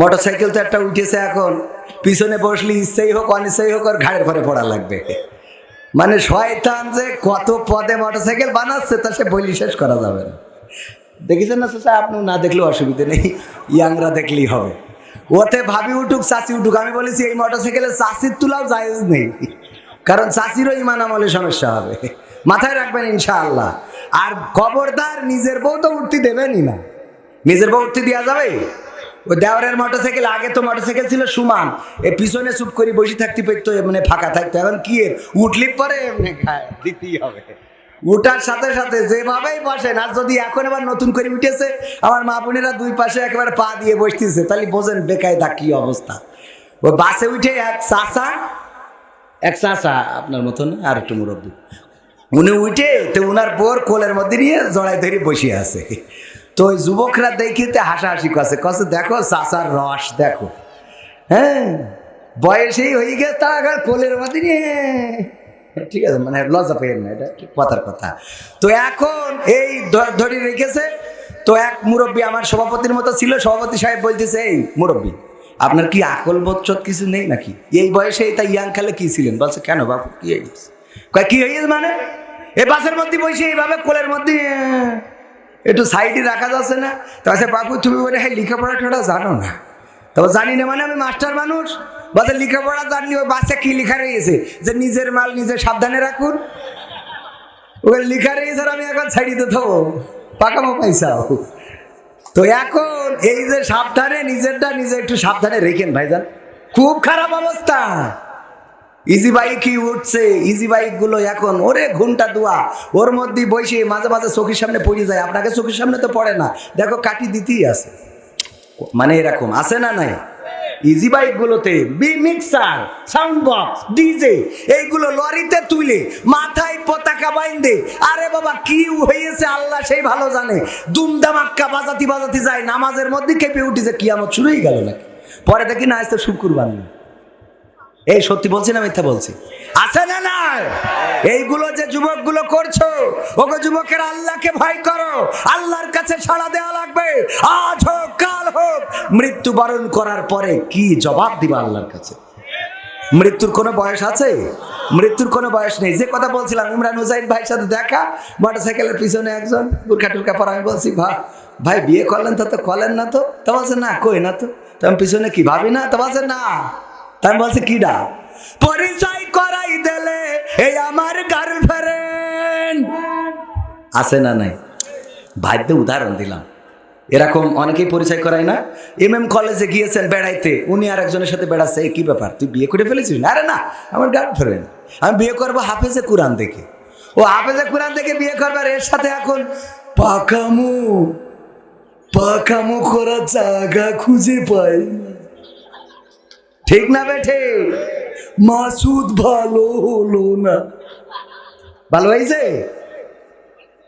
Motorcycle তো একটা উঠেছে এখন, পিছনে বসলে ইচ্ছেই হোক অনিচ্ছেই হোক ওর ঘাড়ের পরে পড়া লাগবে। মানে শয়তান যে কত পদে মোটরসাইকেল বানাচ্ছে তা সে বলি শেষ করা যাবে না। দেখেছেন না চাচা? আপনি না দেখলেও অসুবিধে নেই, ইয়াংরা দেখলেই হবে। ওতে ভাবি উঠুক চাচি উঠুক, আমি বলেছি এই মোটরসাইকেলে চাচির তুলাও জায়েজ নেই, কারণ চাচিরও ইমান আমলে সমস্যা হবে, মাথায় রাখবেন ইনশাআল্লাহ। আর খবরদার নিজের বউ তো উঠতে দেবেনই না, নিজের বউ উঠতে দেওয়া যাবে? ওই দেওয়ারের মোটরসাইকেল, আগে তো মোটরসাইকেল ছিল সমান, এ পিছনে চুপ করে বসে থাকতে পারতো, মানে ফাঁকা থাকতো। এখন কি এর উঠলি পরে এমনি দিতেই হবে, উঠার সাথে সাথে যেভাবেই বসেন। আর যদি এখন আবার নতুন করে উঠেছে, আমার মা বোনেরা দুই পাশে একেবারে পা দিয়ে বসতেছে, তাহলে বোঝেন বেকায়দা কি অবস্থা। ওই বাসে উঠে এক চাচা আপনার মতন আর একটু মুরব্বী, উনি উঠে তো উনার বোর কোলের মধ্যে নিয়ে জড়াই ধরে বসে আছে। তো ওই যুবকরা দেখিতে হাসাহাসি করছে, কছে দেখো চাচার রস দেখো। হ্যাঁ, বয়সেই হয়ে গেছে, তারা কোলের মধ্যে নিয়ে, ঠিক আছে, মানে লজ্জা পেয়েন না, এটা ঠিক কথার কথা। তো এখন এই ধরে রেখেছে। তো এক মুরব্বী আমার সভাপতির মতো ছিল, সভাপতি সাহেব বলতেছে, এই মুরব্বী আপনার কি আকল বোধ কিছু নেই নাকি? এই বয়সে তাই ইয়াং খেলে কি ছিলেন? বলছে কেন বাবু কি হয়ে গেছে? কি হয়ে গেছে মানে? এই বাসের মধ্যে বসে এইভাবে কোলের মধ্যে একটু সাইডে রাখা যাচ্ছে না? তো আছে বাবু তুমি বলে হ্যাঁ লেখাপড়া টোটা জানো না? তবে জানি না মানে আমি মাস্টার মানুষ, বলছে লেখাপড়া জানি। ওই বাচ্চা কি লেখা রয়েছে যে নিজের মাল নিজে সাবধানে রাখুন, ওই লেখা রয়েছে। আমি এখন ছাড়িয়ে দিতে পাকামো পয়সাও। তো এখন এই যে সাবধানে নিজেরটা নিজে একটু সাবধানে রেখেন ভাইজান, খুব খারাপ অবস্থা। ইজি বাইক কি উঠছে, ইজি বাইক গুলো এখন ওরে ঘুমটা দোয়া, ওর মধ্যে বসে মাঝে মাঝে চোখের সামনে পড়ে যায়। আপনাকে চোখের সামনে তো পড়ে না, দেখো কাটি দিতেই আছে, মানে এরকম আছে না নাই? ইজি বাইক গুলোতে মিক্সার, সাউন্ড বক্স, ডিজে, এইগুলো লরিতে তুলে মাথায় পতাকা বাইন্দে, আরে বাবা কি হয়েছে আল্লাহ সেই ভালো জানে, দুমদামাক্কা বাজাতে যায়, নামাজের মধ্যে কেঁপে উঠেছে, কিয়ামত শুরু হয়ে গেল নাকি? পরে দেখি না আজ তো শুক্রবার না। এই সত্যি বলছি না মিথ্যা বলছি? আছে না না? এইগুলো যে যুবকগুলো করছো, ওগো যুবকের আল্লাহকে ভয় করো, আল্লাহর কাছে সাড়া দেওয়া লাগবে। আজ হোক কাল হোক, মৃত্যুবরণ করার পরে কি জবাব দিবা আল্লাহর কাছে? মৃত্যুর কোনো বয়স আছে? মৃত্যুর কোনো বয়স নেই। যে কথা বলছিলাম ইমরান হুসাইন ভাইয়ের সাথে দেখা, মোটরসাইকেলের পিছনে একজন বুরখা টুরখা পরা। আমি বলছি ভাই বিয়ে করলেন তো করলেন না? তো বলছে না, কই না তো। আমি পিছনে কি ভাবি না? তো বলছে না। আমি বলছি কিডা? পরিচয় করাই দিলে এই আমার গার্লফ্রেন্ড। আছে না নাই? ভাইতে উদাহরণ দিলাম, এরকম অনেকেই পরিচয় করায় না। কলেজে গিয়েছেন বেড়াইতে, উনি আর একজনের সাথে বেড়াচ্ছে, কি ব্যাপার তুই বিয়ে করে ফেলেছিস? আরে না, আমার গার্লফ্রেন্ড, আমি বিয়ে করবো হাফেজে কুরআন দেখে। ও হাফেজে কুরআন দেখে বিয়ে করবার, এর সাথে এখন পাকামো করার জায়গা খুঁজে পাই না। ঠিক না বেঠে? মাসুদ ভালো হলো না। ভালো হয়েছে?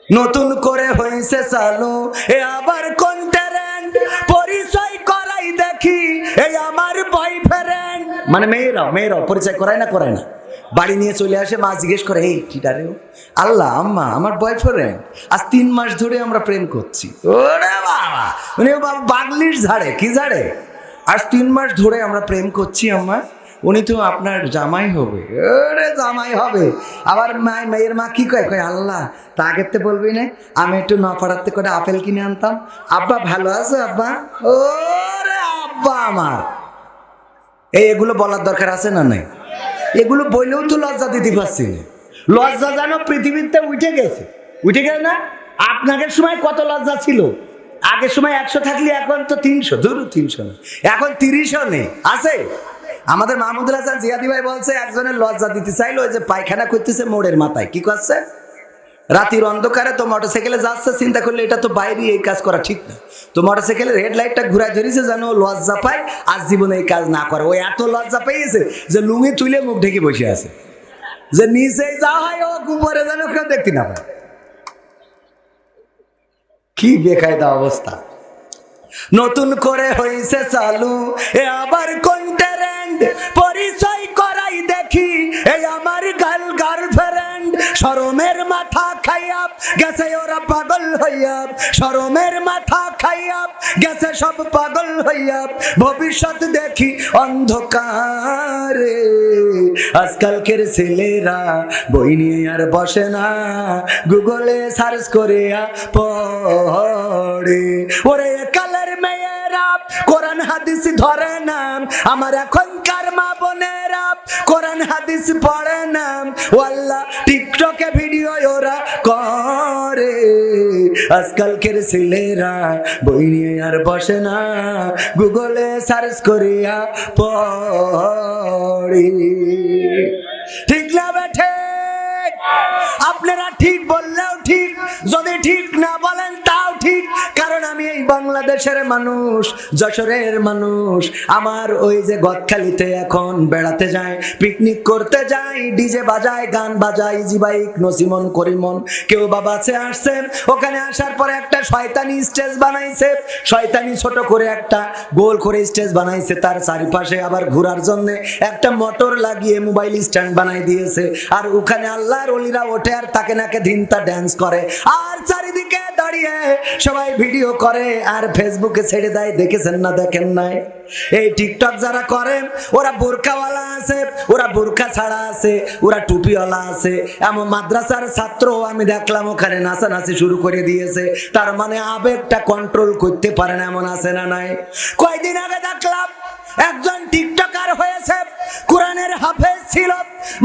নতুন করে হয়েছে চালু এ আবার কন্টেন্ট, পরিচয় করাই দেখি এই আমার বয়ফ্রেন্ড। মানে মেয়েরাও পরিচয় করায় না? বাড়ি নিয়ে চলে আসে, মা জিজ্ঞেস করে এই কিডারে? আল্লাহ আম্মা আমার বয়ফ্রেন্ড, আজ 3 মাস ধরে আমরা প্রেম করছি। ওরে বাবা, মানে বাগলির ঝাড়ে কি ঝাড়ে? আজ 3 মাস ধরে আমরা প্রেম করছি আম্মা, উনি তো আপনার জামাই হবে। ওরে জামাই হবে? আবার মেয়ের মা কি কয়? আল্লাহ তা আগের তে বলবি না, আমি একটু নপাড়াতে করে আপেল কিনে আনতাম। আব্বা ভালো আছে আব্বা? ওরে আব্বা আমার, এগুলো বলার দরকার আছে না নাই? এগুলো বললেও তো লজ্জা দিতে পারছি না। লজ্জা যেন পৃথিবীতে উঠে গেছে না? আপনাদের সময় কত লজ্জা ছিল? আগের সময় 100 থাকলে এখন তো 300, ধরু 300 না, এখন 30ও নেই। আছে? আমাদের মাহমুদুল হাসান জিয়াদি ভাই বলছে, একজনের লজ্জা দিতে চাইলো, ওই যে পায়খানা করতেছে মোড়ের মাথায়, কি করছে? রাতের অন্ধকারে তো মোটরসাইকেলে যাচ্ছে, চিন্তা করলে এটা তো বাইরে এই কাজ করা ঠিক না। তো মোটরসাইকেলের হেডলাইটটা ঘুরাই ধরেছে যেন লজ্জা পায়, আজ জীবনে এই কাজ না করে। ও এত লজ্জা পেয়েছে যে লুঙ্গি তুলে মুখ ঢেকে বসে আছে, যে নিচেই যা হয় ও উপরে যেন কেউ দেখতে না পায়। কি বেকায়দা অবস্থা। নতুন করে হয়েছে চালু এ আবার কন্টেন্ট, পরিচয় করাই দেখি এই আমার গার্লফ্রেন্ড। শরমের মাথা মাথা খাইয়া গেছে ওরা পাগল হইয়া, শরমের মাথা খাইয়া গেছে সব পাগল হইয়া, ভবিষ্যৎ দেখি অন্ধকারে। আজকালকের ছেলেরা বই নিয়ে আর বসে না, গুগলে সার্চ করে পড়ে। ওরে কালের মেয়েরা কোরআন হাদিস ধরে না, আমার এখনকার মা বোনেরা কোরআন হাদিস পড়ে না, ওয়াল্লাহ টিকটকে ভিডিও ওরা করে। আজকালকের ছেলেরা বই নিয়ে আর বসে না, গুগলে সার্চ করিয়া পড়ে। ঠিক না বেঠে? আপনারা ঠিক বললেও ঠিক, যদি ঠিক না বলেন তাও ঠিক, কারণ আমি এই বাংলাদেশের মানুষ, যশোরের মানুষ। আমার ওই যে গদখালিতে এখন বেড়াতে যায়, পিকনিক করতে যায়, ডিজে বাজায়, গান বাজায়, ইজি বাইক, নসিমন, করিমন, কেউ বাবাছে আসছেন। ওখানে আসার পরে একটা শয়তানি স্টেজ বানাইছে, শয়তানি ছোট করে একটা গোল করে স্টেজ বানাইছে, তার চারিপাশে আবার ঘোরার জন্য একটা মোটর লাগিয়ে মোবাইল স্ট্যান্ড বানাই দিয়েছে। আর ওখানে আল্লাহর ওলিরা ওঠে আর তাকে নাকে ধিনতা ড্যান্স করে, আর চারিদিকে দাঁড়িয়ে সবাই ভিডিও করে আর ফেসবুকে ছেড়ে দেয়। দেখেছেন না? দেখেন নাই? এই টিকটক যারা করে ওরা বোরকাওয়ালা আছে, ওরা বোরকা ছাড়া আছে, ওরা টুপিওয়ালা আছে। এমন মাদ্রাসার ছাত্র আমি দেখলাম ওখানে নাচানাচি শুরু করে দিয়েছে, তার মানে আবেগটা কন্ট্রোল করতে পারে না, এমন আছে না নাই? কয়দিন আগে দেখলাম একজন টিকটকার হয়েছে, কোরআনের হাফেজ ছিল,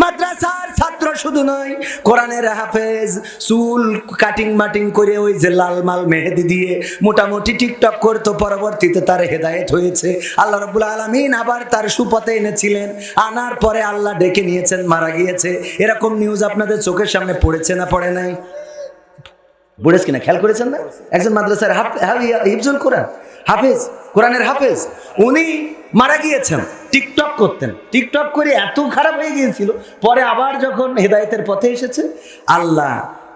মাদ্রাসার ছাত্র শুধু নয়, কোরআনের হাফেজ, চুল কাটিং মাটিং করে ওই যে লাল মাল মেহেদি দিয়ে মোটামুটি টিকটক করতো। পরবর্তীতে তার হেদায়েত হয়েছে, আল্লাহ রাব্বুল আলামিন আবার তার সুপথে এনেছিলেন, আনার পরে আল্লাহ ডেকে নিয়েছেন, মারা গিয়েছে। এরকম নিউজ আপনাদের চোখের সামনে পড়েছে না পড়ে নাই? পড়েছে কিনা খেয়াল করেছেন না? একজন মাদ্রাসার হিফজুল কোরআন হাফেজ, কোরআনের হাফেজ, উনি মারা গিয়েছেন। টিকটক করতেন, টিকটক করে এত খারাপ হয়ে গিয়েছিল, পরে আবার যখন হেদায়েতের পথে এসেছে আল্লাহ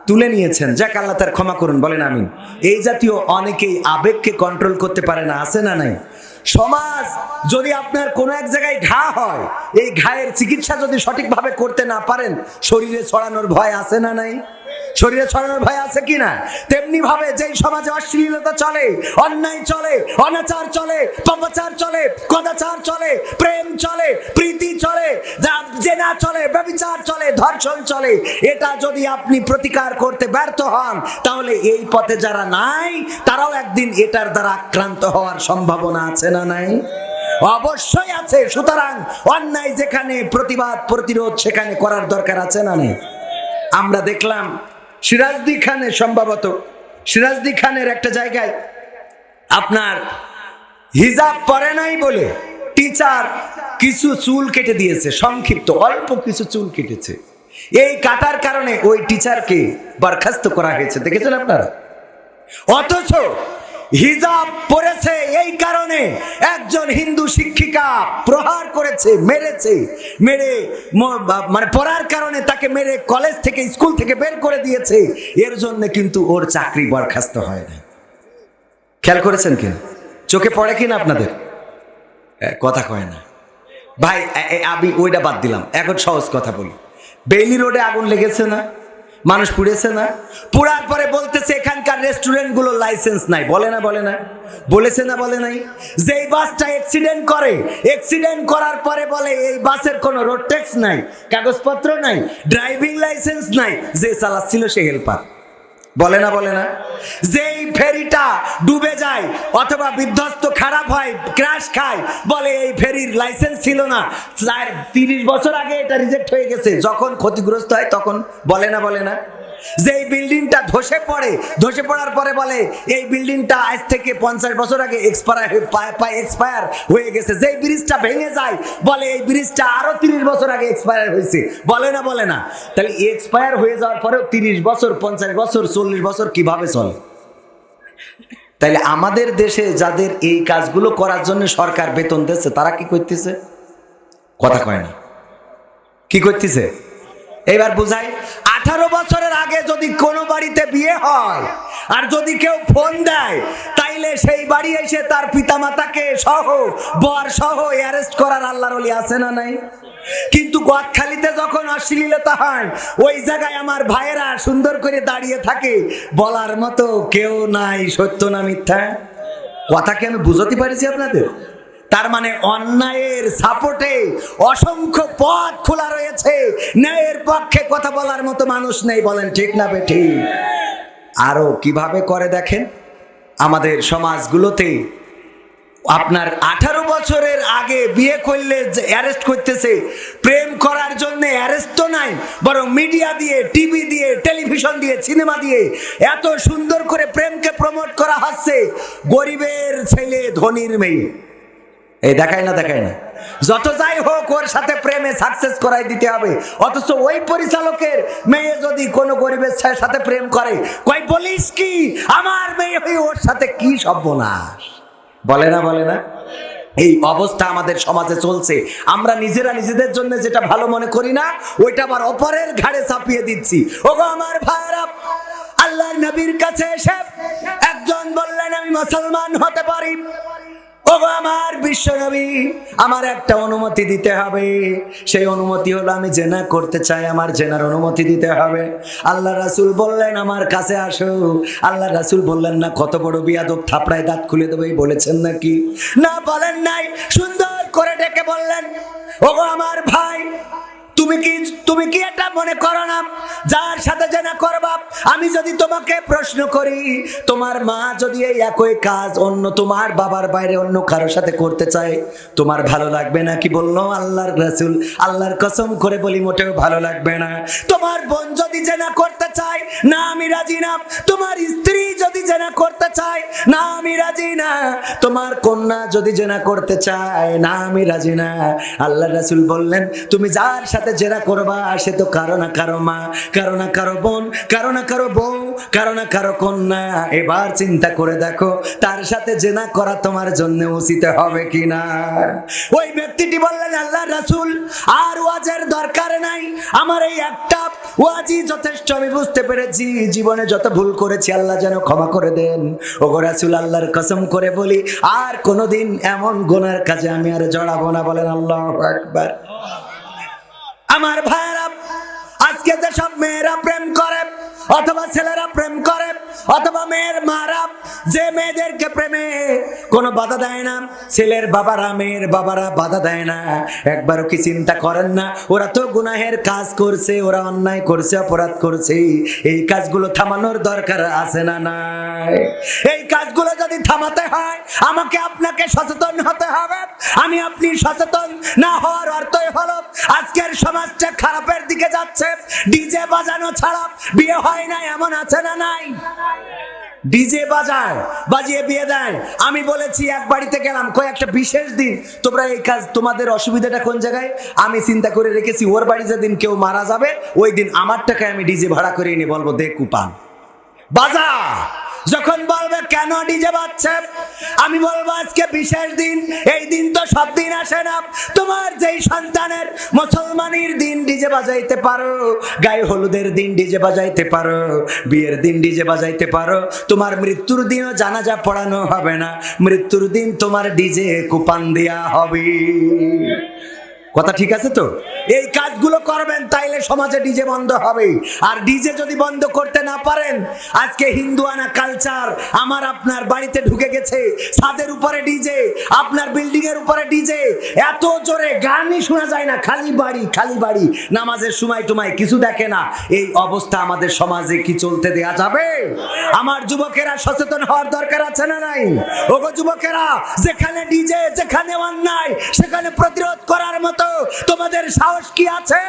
তুলে নিয়েছেন। যাক, আল্লাহ তার ক্ষমা করুন, বলেন আমিন। এই জাতীয় অনেকেই আবেগকে কন্ট্রোল করতে পারে না, আছে না নাই? সমাজ যদি আপনার কোনো এক জায়গায় ঘা হয়, এই ঘায়ের চিকিৎসা যদি সঠিকভাবে করতে না পারেন, শরীরে ছড়ানোর ভয় আছে না নাই? শরীরে ছড়ানোর ভয় আছে কিনা? তেমনি ভাবে যেই সমাজে অশ্লীলতা চলে, অন্যায় চলে, অনাচার চলে, পাপাচার চলে, কদাচার চলে, প্রেম চলে, প্রীতি চলে, জেনা চলে, ব্যভিচার চলে, ধর্ষণ চলে, এটা যদি আপনি প্রতিকার করতে ব্যর্থ হন, তাহলে এই পথে যারা নাই তারাও একদিন এটার দ্বারা আক্রান্ত হওয়ার সম্ভাবনা আছে না নাই? অবশ্যই আছে। সুতরাং অন্যায় যেখানে প্রতিবাদ প্রতিরোধ সেখানে করার দরকার আছে না নেই? আমরা দেখলাম সিরাজদি খানের, সম্ভবত সিরাজদি খানের একটা জায়গায় আপনার হিজাব পরে নাই বলে টিচার কিছু চুল কেটে দিয়েছে, সংক্ষিপ্ত অল্প কিছু চুল কেটেছে। এই কাটার কারণে ওই টিচারকে বরখাস্ত করা হয়েছে, দেখেছেন আপনারা? অথচ হিজাব পরেছে এই কারণে একজন হিন্দু শিক্ষিকা প্রহার করেছে, মেরেছে, মেরে মানে পড়ার কারণে তাকে মেরে কলেজ থেকে, স্কুল থেকে বের করে দিয়েছে। এর জন্য কিন্তু ওর চাকরি বরখাস্ত হয় না। খেয়াল করেছেন কিনা? চোখে পড়ে কিনা আপনাদের? কথা কয় না ভাই। আমি ওইটা বাদ দিলাম, এখন সহজ কথা বলি। বেইলি রোডে আগুন লেগেছে না? মানুষ পুড়েছে না? পুড়ার পরে বলতেছে এখানকার রেস্টুরেন্ট গুলো লাইসেন্স নাই, বলে না? বলে না? বলেছে না? বলে নাই? যেই বাসটা অ্যাক্সিডেন্ট করে, অ্যাক্সিডেন্ট করার পরে বলে এই বাসের কোনো রোড ট্যাক্স নাই, কাগজপত্র নাই, ড্রাইভিং লাইসেন্স নাই, যে চালাচ্ছিল সে হেল্পার, বলে না? বলে না? যেই ফেরিটা ডুবে যায় অথবা বিধ্বস্ত খারাপ হয়, ক্র্যাশ খায়, বলে এই ফেরির লাইসেন্স ছিল না, 30 বছর আগে এটা রিজেক্ট হয়ে গেছে, যখন ক্ষতিগ্রস্ত হয় তখন, বলে না? বলে না? যেই বিল্ডিংটা ধসে পড়ে, ধসে পড়ার পরে বলে এই বিল্ডিংটা আজ থেকে 50 বছর আগে এক্সপায়ার হয়ে গেছে। যেই ব্রিজটা ভেঙে যায় বলে এই ব্রিজটা আরো 30 বছর আগে এক্সপায়ার হয়েছে, বলে না? বলে না? তাহলে এক্সপায়ার হয়ে যাওয়ার পরেও 30 বছর, 50 বছর, 40 বছর কিভাবে চলে? তাইলে আমাদের দেশে যাদের এই কাজগুলো করার জন্য সরকার বেতন দিচ্ছে, তারা কি করতেছে? কথা কয় না। কি করতেছে? এইবার বুঝাই। 18 বছরের আগে যদি কোনো বাড়িতে বিয়ে হয় আর যদি কেউ ফোন দেয়, তাইলে সেই বাড়ি এসে তার পিতামাতাকে সহ বর সহ অ্যারেস্ট করার আল্লাহর ওলি আছে না নাই? কিন্তু গদখালিতে যখন অশ্লীলতা হয়, ওই জায়গায় আমার ভাইয়েরা সুন্দর করে দাঁড়িয়ে থাকে, বলার মতো কেউ নাই। সত্য না মিথ্যা? কথা কি আমি বুঝতে পারিছি আপনাদের? তার মানে অন্যায়ের সাপোর্টে অসংখ্য পথ খোলা রয়েছে, ন্যায়ের পক্ষে কথা বলার মতো মানুষ নেই। বলেন ঠিক না বেঠিক? আরো কিভাবে করে দেখেন, আমাদের সমাজগুলোতে আপনার 18 বছরের আগে বিয়ে করলে অ্যারেস্ট করতেছে। প্রেম করার জন্য অ্যারেস্ট তো নাই, বরং মিডিয়া দিয়ে, টিভি দিয়ে, টেলিভিশন দিয়ে, সিনেমা দিয়ে এত সুন্দর করে প্রেমকে প্রমোট করা হচ্ছে। গরিবের ছেলে ধনীর মেয়ে, এই দেখায় না, দেখায় না, যত যাই হোক ওর সাথে প্রেমে সাকসেস করাই দিতে হবে। অথচ ওই পরিচালকের মেয়ে যদি কোনো গরিবের সাথে প্রেম করে, কই বলিস কি আমার মেয়ে হয়ে ওর সাথে কি সর্বনাশ, বলে না, বলে না? এই অবস্থা আমাদের সমাজে চলছে। আমরা নিজেরা নিজেদের জন্য যেটা ভালো মনে করি না, ওইটা আবার অপরের ঘাড়ে চাপিয়ে দিচ্ছি। ওগো আমার ভাইরা, আল্লাহর নবীর কাছে এসে একজন বললেন আমি মুসলমান হতে পারি। ওগো আমার বিশ্ব নবী, আমার একটা অনুমতি দিতে হবে। সেই অনুমতি হলো আমি জেনা করতে চাই, আমার জেনার অনুমতি দিতে হবে। আল্লাহ রাসূল বললেন আমার কাছে আসো। আল্লাহ রাসূল বললেন না কত বড় বিয়াদব, থাপড়ায় দাঁত খুলে দেবে, বলেছেন নাকি? না, বলেন নাই। সুন্দর করে ডেকে বললেন ওগো আমার ভাই, তুমি কি এটা মনে করো না যার সাথে জেনা করবা, আমি যদি তোমাকে প্রশ্ন করি, তোমার মা যদি এই একই কাজ অন্য তোমার বাবার বাইরে অন্য কারোর সাথে করতে চায়, তোমার ভালো লাগবে না? কি বললো আল্লাহর রাসূল? আল্লাহর কসম করে বলি মোটেও ভালো লাগবে না। তোমার বোন যদি জেনা করতে চায়, না আমি রাজি না। তোমার স্ত্রী যদি জেনা করতে চায়, না আমি রাজি না। তোমার কন্যা যদি জেনা করতে চায়, না আমি রাজি না। আল্লাহর রাসূল বললেন তুমি যার সাথে জেনা করবা সে তো কারো না কারো মা, কারো না কারো বোন, কারো না কারো বউ, কারো না কারো কন্যা। এবার চিন্তা করে দেখো তার সাথে জেনা করা তোমার জন্য উচিত হবে কিনা? ওই ব্যক্তিটি বললেন আল্লাহর রাসূল আর ওয়াজের দরকার নাই, আমার এই একটা ওয়াজই যথেষ্ট, আমি বুঝতে পেরেছি জীবনে যত ভুল করেছি আল্লাহ যেন ক্ষমা করে দেন। ওগো রাসূল, আল্লাহর কসম করে বলি আর কোনোদিন এমন গুনার কাজে আমি আর জড়াবো না। বলেন আল্লাহু আকবার। আমার ভাইরা, আজকে যেসব মেয়েরা প্রেম করে অথবা ছেলেরা প্রেম করে অথবা মেয়ের মারা যে মেয়েদেরকে প্রেমে কোনো বাধা দেয় না, ছেলের বাবারা মেয়ের বাবারা বাধা দেয় না, একবারও কি চিন্তা করেন না ওরা তো গুনাহের কাজ করছে, ওরা অন্যায় করছে, অপরাধ করছে। এই কাজগুলো থামানোর দরকার আছে না নাই? এই কাজগুলো যদি থামাতে হয় আমাকে আপনাকে সচেতন হতে হবে। আমি আপনি সচেতন না হওয়ার অর্থই হলো আজকের সমাজটা খারাপের দিকে যাচ্ছে। ডিজে বাজানো ছাড়া বিয়ে হয় না, এমন আছে না নাই? ডিজে বাজায়, বাজিয়ে বিয়ে দেয়। আমি বলেছি এক বাড়িতে গেলাম, কয়েকটা বিশেষ দিন তোমরা এই কাজ, তোমাদের অসুবিধাটা কোন জায়গায়? আমি চিন্তা করে রেখেছি ওর বাড়ি যেদিন কেউ মারা যাবে ওই দিন আমার টাকায় আমি ডিজে ভাড়া করে এনে বলবো দে কুপান বাজা। যখন বলবে কেন ডিজে বাজছে, আমি বলবো আজকে বিশেষ দিন, এই দিন তো সব দিন আসে না। তোমার যেই সন্তানের মুসলমানের দিন ডিজে বাজাইতে পারো, গায়ে হলুদের দিন ডিজে বাজাইতে পারো, বিয়ের দিন ডিজে বাজাইতে পারো, তোমার মৃত্যুর দিনও জানাজা পড়ানো হবে না, মৃত্যুর দিন তোমার ডিজে কুপান দেয়া হবে। কথা ঠিক আছে তো? এই কাজগুলো করবেন, তাইলে সমাজে ডিজে বন্ধ হবে। আর ডিজে যদি বন্ধ করতে না পারেন, আজকে হিন্দুয়ানা কালচার আমার আপনার বাড়িতে ঢুকে গেছে, ছাদের উপরে ডিজে, আপনার বিল্ডিং এর উপরে ডিজে, এত জোরে গানই শোনা যায় না, খালি বাড়ি খালি বাড়ি, নামাজের সময় টুমায় কিছু দেখে না। এই অবস্থা আমাদের সমাজে কি চলতে দেয়া যাবে? আমার যুবকেরা সচেতন হওয়ার দরকার আছে না নাই? ওগো যুবকেরা, যেখানে ডিজে, যেখানে অন্যায়, সেখানে প্রতিরোধ করার মতো তোমাদের সাহস কি আছে?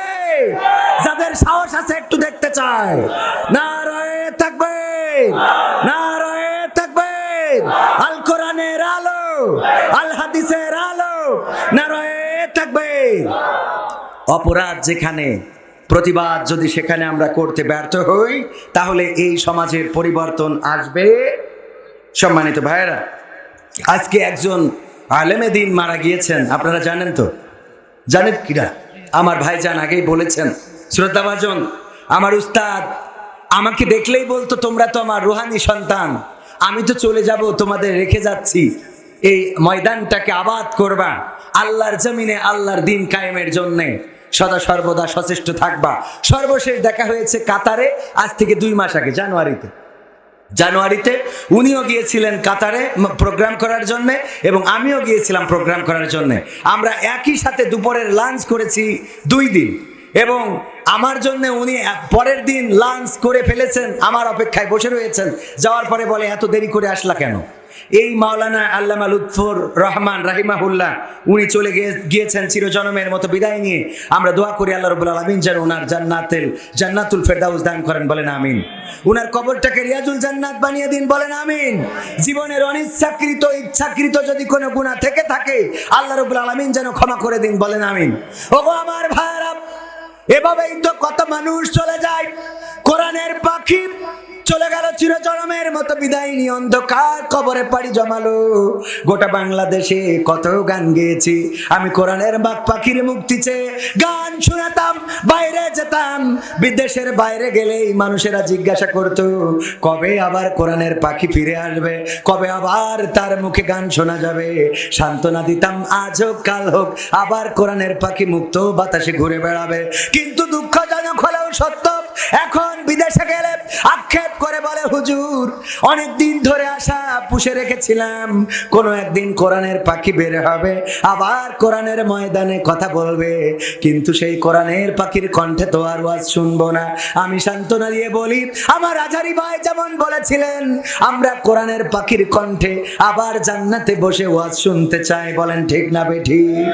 যাদের সাহস আছে একটু দেখতে চাই। নারায়ে তাকবীর, নারায়ে তাকবীর। আল কোরআনের আলো, আল হাদিসের আলো, নারায়ে তাকবীর। অপরাধ যেখানে, প্রতিবাদ যদি সেখানে আমরা করতে ব্যর্থ হই, তাহলে এই সমাজের পরিবর্তন আসবে। সম্মানিত ভাইয়েরা, আজকে একজন আলেমে দ্বীন মারা গিয়েছেন, আপনারা জানেন তো? জানেন কিনা? আমার ভাইজান আগেই বলেছেন, শ্রদ্ধাভাজন আমার উস্তাদ আমাকে দেখলেই বলতো, তোমরা তো আমার রুহানি সন্তান, আমি তো চলে যাব, তোমাদের রেখে যাচ্ছি, এই ময়দানটাকে আবাদ করবা, আল্লাহর জমিনে আল্লাহর দিন কায়েমের জন্যে সদা সর্বদা সচেষ্ট থাকবা। সর্বশেষ দেখা হয়েছে কাতারে, আজ থেকে 2 মাস আগে, জানুয়ারিতে উনিও গিয়েছিলেন কাতারে প্রোগ্রাম করার জন্য, এবং আমিও গিয়েছিলাম প্রোগ্রাম করার জন্য। আমরা একই সাথে দুপুরের লাঞ্চ করেছি 2 দিন, এবং আমার জন্য উনি পরের দিন লাঞ্চ করে ফেলেছেন, আমার অপেক্ষায় বসে রয়েছেন। যাওয়ার পরে বলে, এত দেরি করে আসলা কেন? এই মাওলানা আল্লামা লুৎফর রহমান রাহিমাহুল্লাহ উনি চলে গিয়েছেন চিরজনমের মতো বিদায় নিয়ে। আমরা দোয়া করি আল্লাহ রাব্বুল আলামিন যেন ওনার জান্নাতুল ফেরদাউস দান করেন, বলেন আমিন। ওনার কবরটাকে রিয়াজুল জান্নাত বানিয়ে দিন, বলেন আমিন। জীবনের অনিচ্ছাকৃত ইচ্ছাকৃত যদি কোনো গুনাহ থেকে থাকে আল্লাহ রাব্বুল আলামিন যেন ক্ষমা করে দিন, বলেন আমিন। ওগো আমার ভাইরা, এভাবেই তো কত মানুষ চলে যায়। কোরআনের পাখি চলে গেল চিরজনমের মতো বিদায় নিয়ে, অন্ধকার কবরে পাড়ি জমালো। গোটা বাংলাদেশে কত গান গেয়েছি আমি, কোরআনের বাক পাখির মুক্তি চেয়ে গান শোনাতাম, বাইরে যেতাম। বিদেশের বাইরে গেলেই মানুষেরা জিজ্ঞাসা করতো, কবে আবার কোরআনের পাখি ফিরে আসবে, কবে আবার তার মুখে গান শোনা যাবে। সান্ত্বনা দিতাম, আজ হোক কাল হোক আবার কোরআনের পাখি মুক্ত বাতাসে ঘুরে বেড়াবে। কিন্তু দুঃখজনক হলেও সত্য, এখন বিদেশে গেলে আক্ষেপ করে বলে, হুজুর অনেক দিন ধরে আশা পুষে রেখেছিলাম, কোনো একদিন কোরআনের পাখি বের হবে, আবার কোরআনের ময়দানে কথা বলবে, কিন্তু সেই কোরআনের পাখির কণ্ঠে তো আর ওয়াজ শুনবো না। আমি সান্ত্বনা দিয়ে বলি, আমার আজহারি ভাই যেমন বলেছিলেন, আমরা কোরআনের পাখির কণ্ঠে আবার জান্নাতে বসে ওয়াজ শুনতে চাই, বলেন ঠিক না বেঠিক?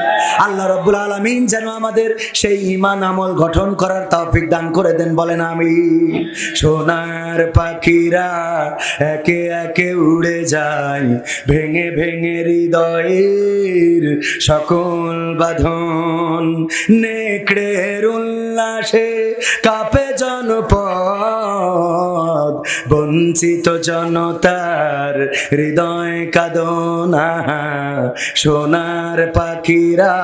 আল্লাহ রাব্বুল আলামিন যেন আমাদের সেই ঈমান আমল গঠন করার তৌফিক দান করে দেন, বলেন আমিন। সোনার পাখিরা একে একে উড়ে যায়, ভেঙে ভেঙে হৃদয়ের সকল বাঁধন। নেকড়ের উল্লাসে কাঁপে জনপদ, বঞ্চিত জনতার হৃদয় কাঁদনা। সোনার পাখিরা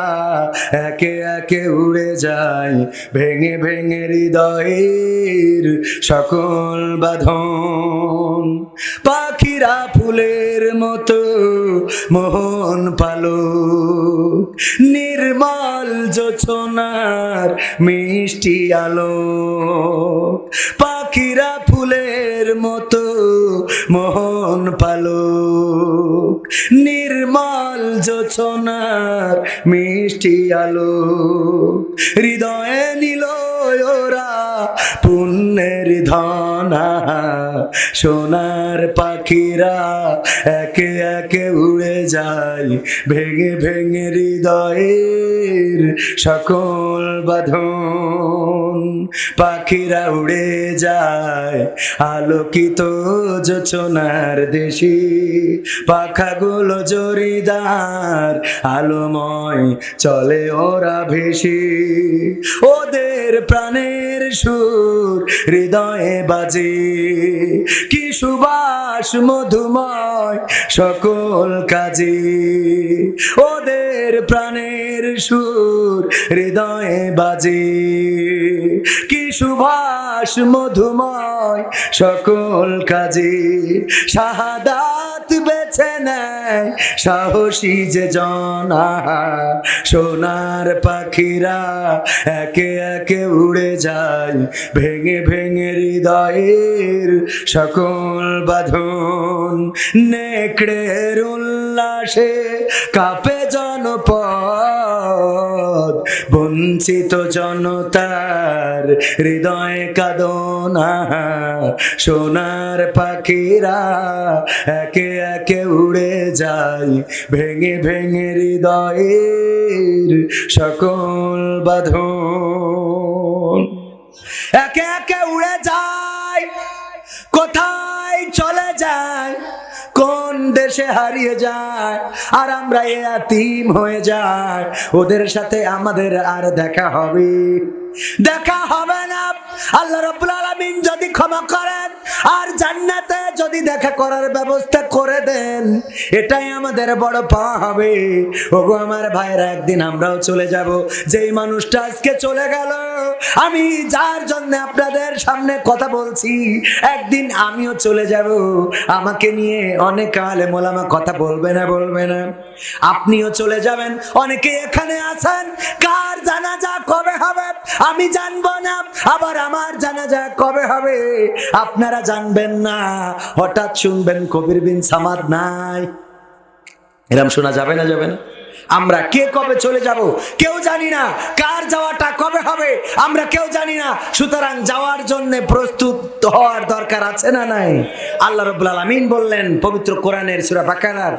একে একে উড়ে যায়, ভেঙে ভেঙে হৃদয়ের সকল বাঁধন। পাখিরা ফুলের মতো মোহন পালক, নির্মল জোছনার মিষ্টি আলোক। পাখিরা ফুলের মতো মোহন পালক, নির্মল জোছনার মিষ্টি আলোক। হৃদয়ে নিল ওরা পুণ্যের ধনা, সোনার পাখিরা একে একে উড়ে যায়, ভেঙে ভেঙে হৃদয়ের সকল বাঁধন। পাখিরা উড়ে যায় আলোকিত জোছনার দেশে, পাখাগুলো জরিদার আলোময় চলে ওরা ভেসে। ওদের প্রাণের সুর হৃদয়ে বাজে, কি সুবাস মধুময় সকল কাজে। ওদের প্রাণের সুর হৃদয়ে বাজে, কি সুবাস মধুময় সকল কাজে। শাহাদাত বেছে নেয় সাহসী যে জনা, সোনার পাখিরা একে একে উড়ে যায়, ভেঙে ভেঙে হৃদয়ের সকল বাঁধন। নেকড়ের উল্লাসে কাঁপে জনপদ, বঞ্চিত জনতার হৃদয় কাঁদনা। সোনার পাখিরা একে একে উড়ে যায়, ভেঙে ভেঙে হৃদয়ের সকল বাঁধন। একে একে উড়ে যায়, কোথায় চলে যায়, কোন দেশে হারিয়ে যায়, আর আমরা এতিম হয়ে যাই। ওদের সাথে আমাদের আর দেখা হবে দেখা হবে না। আল্লাহ রাব্বুল আলামিন যদি ক্ষমা করেন আর জান্নাতে যদি দেখা করার ব্যবস্থা করে দেন, এটাই আমাদের বড় পাওয়া হবে। ওগো আমার ভাইরা, একদিন আমরাও চলে যাব। যেই মানুষটা আজকে চলে গেল, আমি যার জন্য আপনাদের সামনে কথা বলছি, একদিন আমিও চলে যাব। আমাকে নিয়ে অনেক আলেম ওলামা কথা বলবে না, বলবে না। আপনিও চলে যাবেন। অনেকে এখানে আছেন, কার জানাজা কবে হবে আমি জানবো না, আবার আমার জানাজা কবে হবে আপনারা জানবেন না। হঠাৎ শুনবেন কবির বিন সামাদ নাই। এরম শোনা যাবে না, যাবে না? আমরা কে কবে চলে যাব কেউ জানি না, কার যাওয়াটা কবে হবে আমরা কেউ জানি না। সুতরাং যাওয়ার জন্য প্রস্তুত হওয়ার দরকার আছে না নাই? আল্লাহ রাব্বুল আলামিন বললেন পবিত্র কোরআনের সূরা বাকারার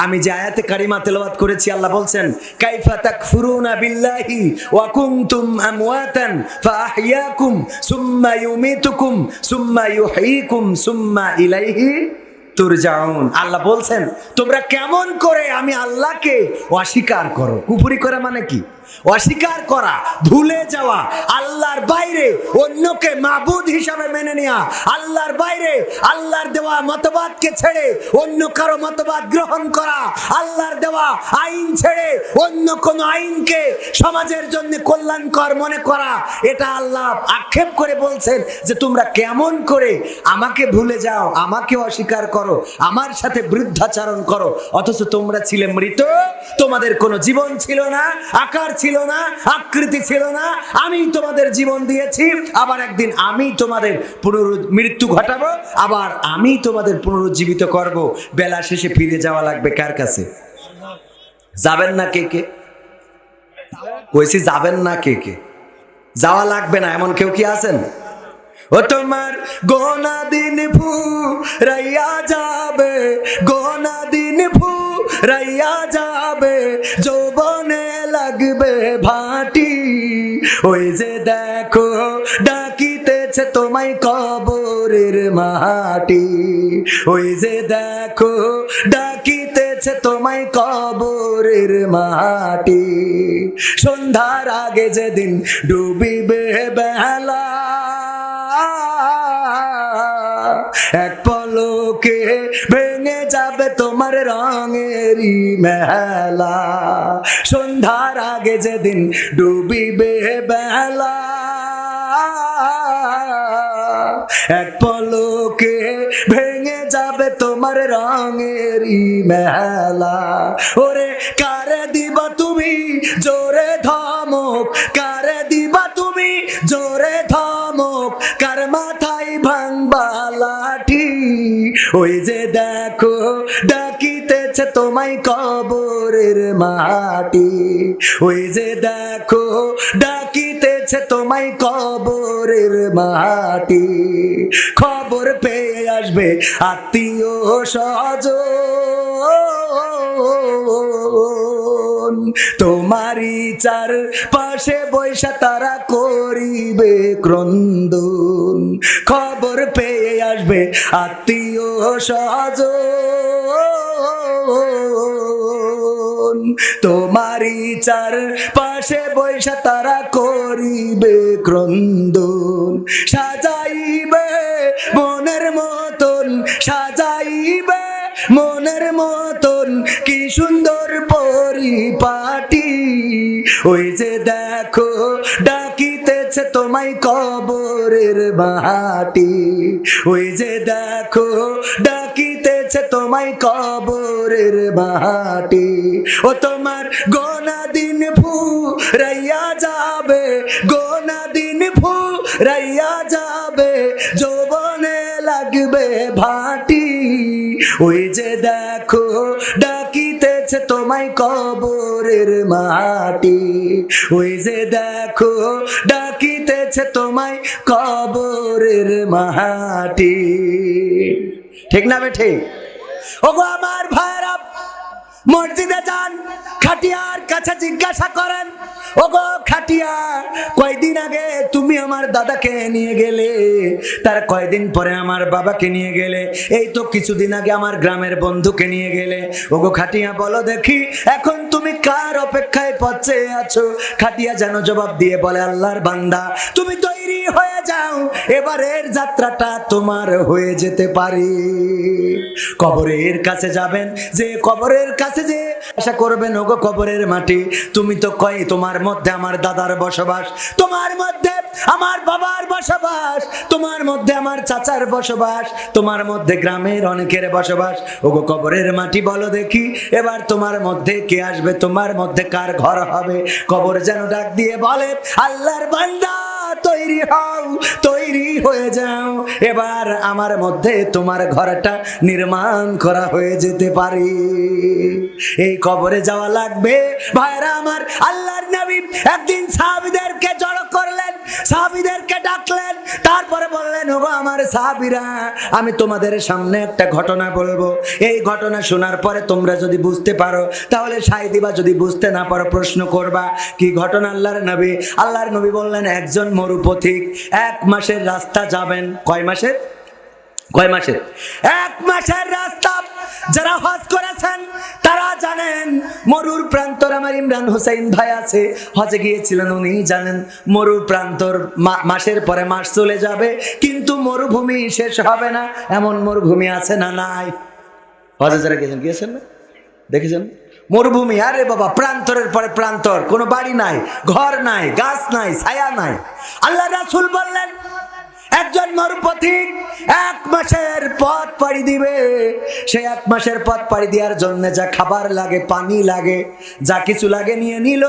আমি যে আয়াতে কারিমা তেলাওয়াত করেছি, আল্লাহ বলছেন কাইফা তাকফুরুনা বিল্লাহি ওয়া কুনতুম আমওয়াতান ফাআহইয়াকুম সুম্মা ইউমিতুকুম সুম্মা ইউহয়িকুম সুম্মা ইলাইহি তুরজাউন। আল্লাহ বলছেন তোমরা কেমন করে আমি আল্লাহকে অস্বীকার করো। কুফরি করা মানে কি? অস্বীকার করা, ভুলে যাওয়া, আল্লাহর বাইরে অন্যকে মাবুদ হিসাবে মেনে নেওয়া, আল্লাহর বাইরে আল্লাহর দেওয়া মতবাদকে ছেড়ে অন্য কারো মতবাদ গ্রহণ করা, আল্লাহর দেওয়া আইন ছেড়ে অন্য কোনো আইনকে সমাজের জন্য কল্যাণকর মনে করা। এটা আল্লাহ আক্ষেপ করে বলছেন যে তোমরা কেমন করে আমাকে ভুলে যাও, আমাকে অস্বীকার করো, আমার সাথে বৃদ্ধাচরণ করো, অথচ তোমরা ছিলে মৃত, তোমাদের কোনো জীবন ছিল না, আকার ছিল না, আকৃতি ছিল না। আমি তোমাদের জীবন দিয়েছি, আবার একদিন আমি তোমাদের মৃত্যু ঘটাবো, আবার আমি তোমাদের পুনরুজ্জীবিত করব। বেলা শেষে ফিরে যাওয়া লাগবে কার কাছে? যাবেন না কে কে? কইছি যাবেন না কে কে? যাওয়া লাগবে না এমন কেউ কি আছেন? ও তোমার গোনা দিন ফুরাইয়া যাবে, গোনা দিন ফুরাইয়া যাবে, যৌবনে লাগবে ভাটি। ওই যে দেখো ডাকিতেছে তোমায় কবরের মাটি, ওই যে দেখো ডাকিতেছে তোমায় কবরের মাটি। সন্ধ্যার আগে যেদিন ডুবিবে বেলা, এক পলকে ভেঙে যাবে তোমার রঙেরই মেলা। সন্ধ্যার আগে যেদিন ডুবিবে বেলা, এক পলকে ভেঙে যাবে তোমার রঙেরই মেলা। ওরে কারে দিবা তুমি জোরে ধমক, কারে দিবা তুমি জোরে ধমক, কার মাথায় ভাঙবা লাঠি। ওই যে দেখো ডাকিতেছে তোমায় কবরের মাটি, ওই যে দেখো ডাকিতেছে তোমায় কবরের মাটি। খবর পেয়ে আসবে আত্মীয় স্বজন, তোমারই চার পাশে বৈশা তারা করিবে ক্রন্দন। খবর পেয়ে আসবে আত্মীয় স্বজন, তোমারই চার পাশে বৈশা তারা করিবে ক্রন্দন। সাজাইবে মনের মতন, সাজাইবে মনের মতন কি সুন্দর পরিপাটি। ওই যে দেখো ডাকিতেছে তোমায় কবরের মাটি, ওই যে দেখো ডাকিতেছে তোমায় কবরের মাটি। ও তোমার গোনা দিন ফুরাইয়া যাবে, গোনা দিন ফুরাইয়া যাবে, যৌবনে লাগবে ভাটি। ওই যে দেখো ডাকিতেছে তোমায় কবরের মাটি, ওই যে দেখো ডাকিতেছে তোমায় কবরের মাটি। ঠিক না বে ঠিক? ওগো আমার ভাইরা, মসজিদে যান, খাটিয়ার কাছে জিজ্ঞাসা করেন, ওগো খাটিয়া, কয়দিন আগে তুমি আমার দাদাকে নিয়ে গেলে, তার কয়দিন পরে আমার বাবাকে নিয়ে গেলে, এই তো কিছুদিন আগে আমার গ্রামের বন্ধুকে নিয়ে গেলে। ওগো খাটিয়া বলো দেখি, এখন তুমি কার অপেক্ষায় পথে আছো? খাটিয়া যেন জবাব দিয়ে বলে, আল্লাহর বান্দা, তুমি তৈরি হয়ে যাও, এবারের যাত্রাটা তোমার হয়ে যেতে পারে। কবরের কাছে যাবেন, যে কবরের কাছে যে আশা করবেন, ওগো কবরের মাটি, তুমি তো কয় তোমার মধ্যে আমার দাদার বসবাস, তোমার মধ্যে আমার বাবার বসবাস, তোমার মধ্যে আমার চাচার বসবাস, তোমার মধ্যে গ্রামের অনেকের বসবাস। ওগো কবরের মাটি বলো দেখি, এবার তোমার মধ্যে কে আসবে? তোমার মধ্যে কার ঘর হবে? কবর যেন ডাক দিয়ে বলে, আল্লাহর বান্দা, তৈরি হও, তৈরি হয়ে যাও, এবার আমার মধ্যে তোমার ঘরটা নির্মাণ করা হয়ে যেতে পারে। এই কবরে যাওয়া লাগবে ভাইরা আমার। আল্লাহর নবী একদিন সাহাবীদেরকে জড়ো করলেন, সাহাবীদেরকে ডাকলেন, তারপরে বললেন, ওগো আমার সাহাবীরা, আমি তোমাদের সামনে একটা ঘটনা বলবো, এই ঘটনা শোনার পরে তোমরা যদি বুঝতে পারো তাহলে সাই দিবা, যদি বুঝতে না পারো প্রশ্ন করবা। কি ঘটনা? আল্লাহর নবী বললেন, একজন মরুপথিক 1 মাসের রাস্তা যাবেন। কয় মাসের? 1 মাসের রাস্তা। যারা হজ করেছেন তারা জানেন, মরুর প্রান্তর, আমার ইমরান হোসেন ভাই আছে, হজে গিয়েছিলেন, উনি জানেন মরুর প্রান্তর মাসের পরে মাস চলে যাবে, কিন্তু মরুভূমি শেষ হবে না। এমন মরুভূমি আছে না নাই? হজে যারা গিয়েছেন না, দেখেছেন মরুভূমি? আরে বাবা, প্রান্তরের পরে প্রান্তর, কোনো বাড়ি নাই, ঘর নাই, গাছ নাই, ছায়া নাই। আল্লাহ রাসূল বললেন, একজন মরুপথিক 1 মাসের পথ পাড়ি দিবে। সেই 1 মাসের পথ পাড়ি দেওয়ার জন্য যা খাবার লাগে, পানি লাগে, যা কিছু লাগে নিয়ে নিল,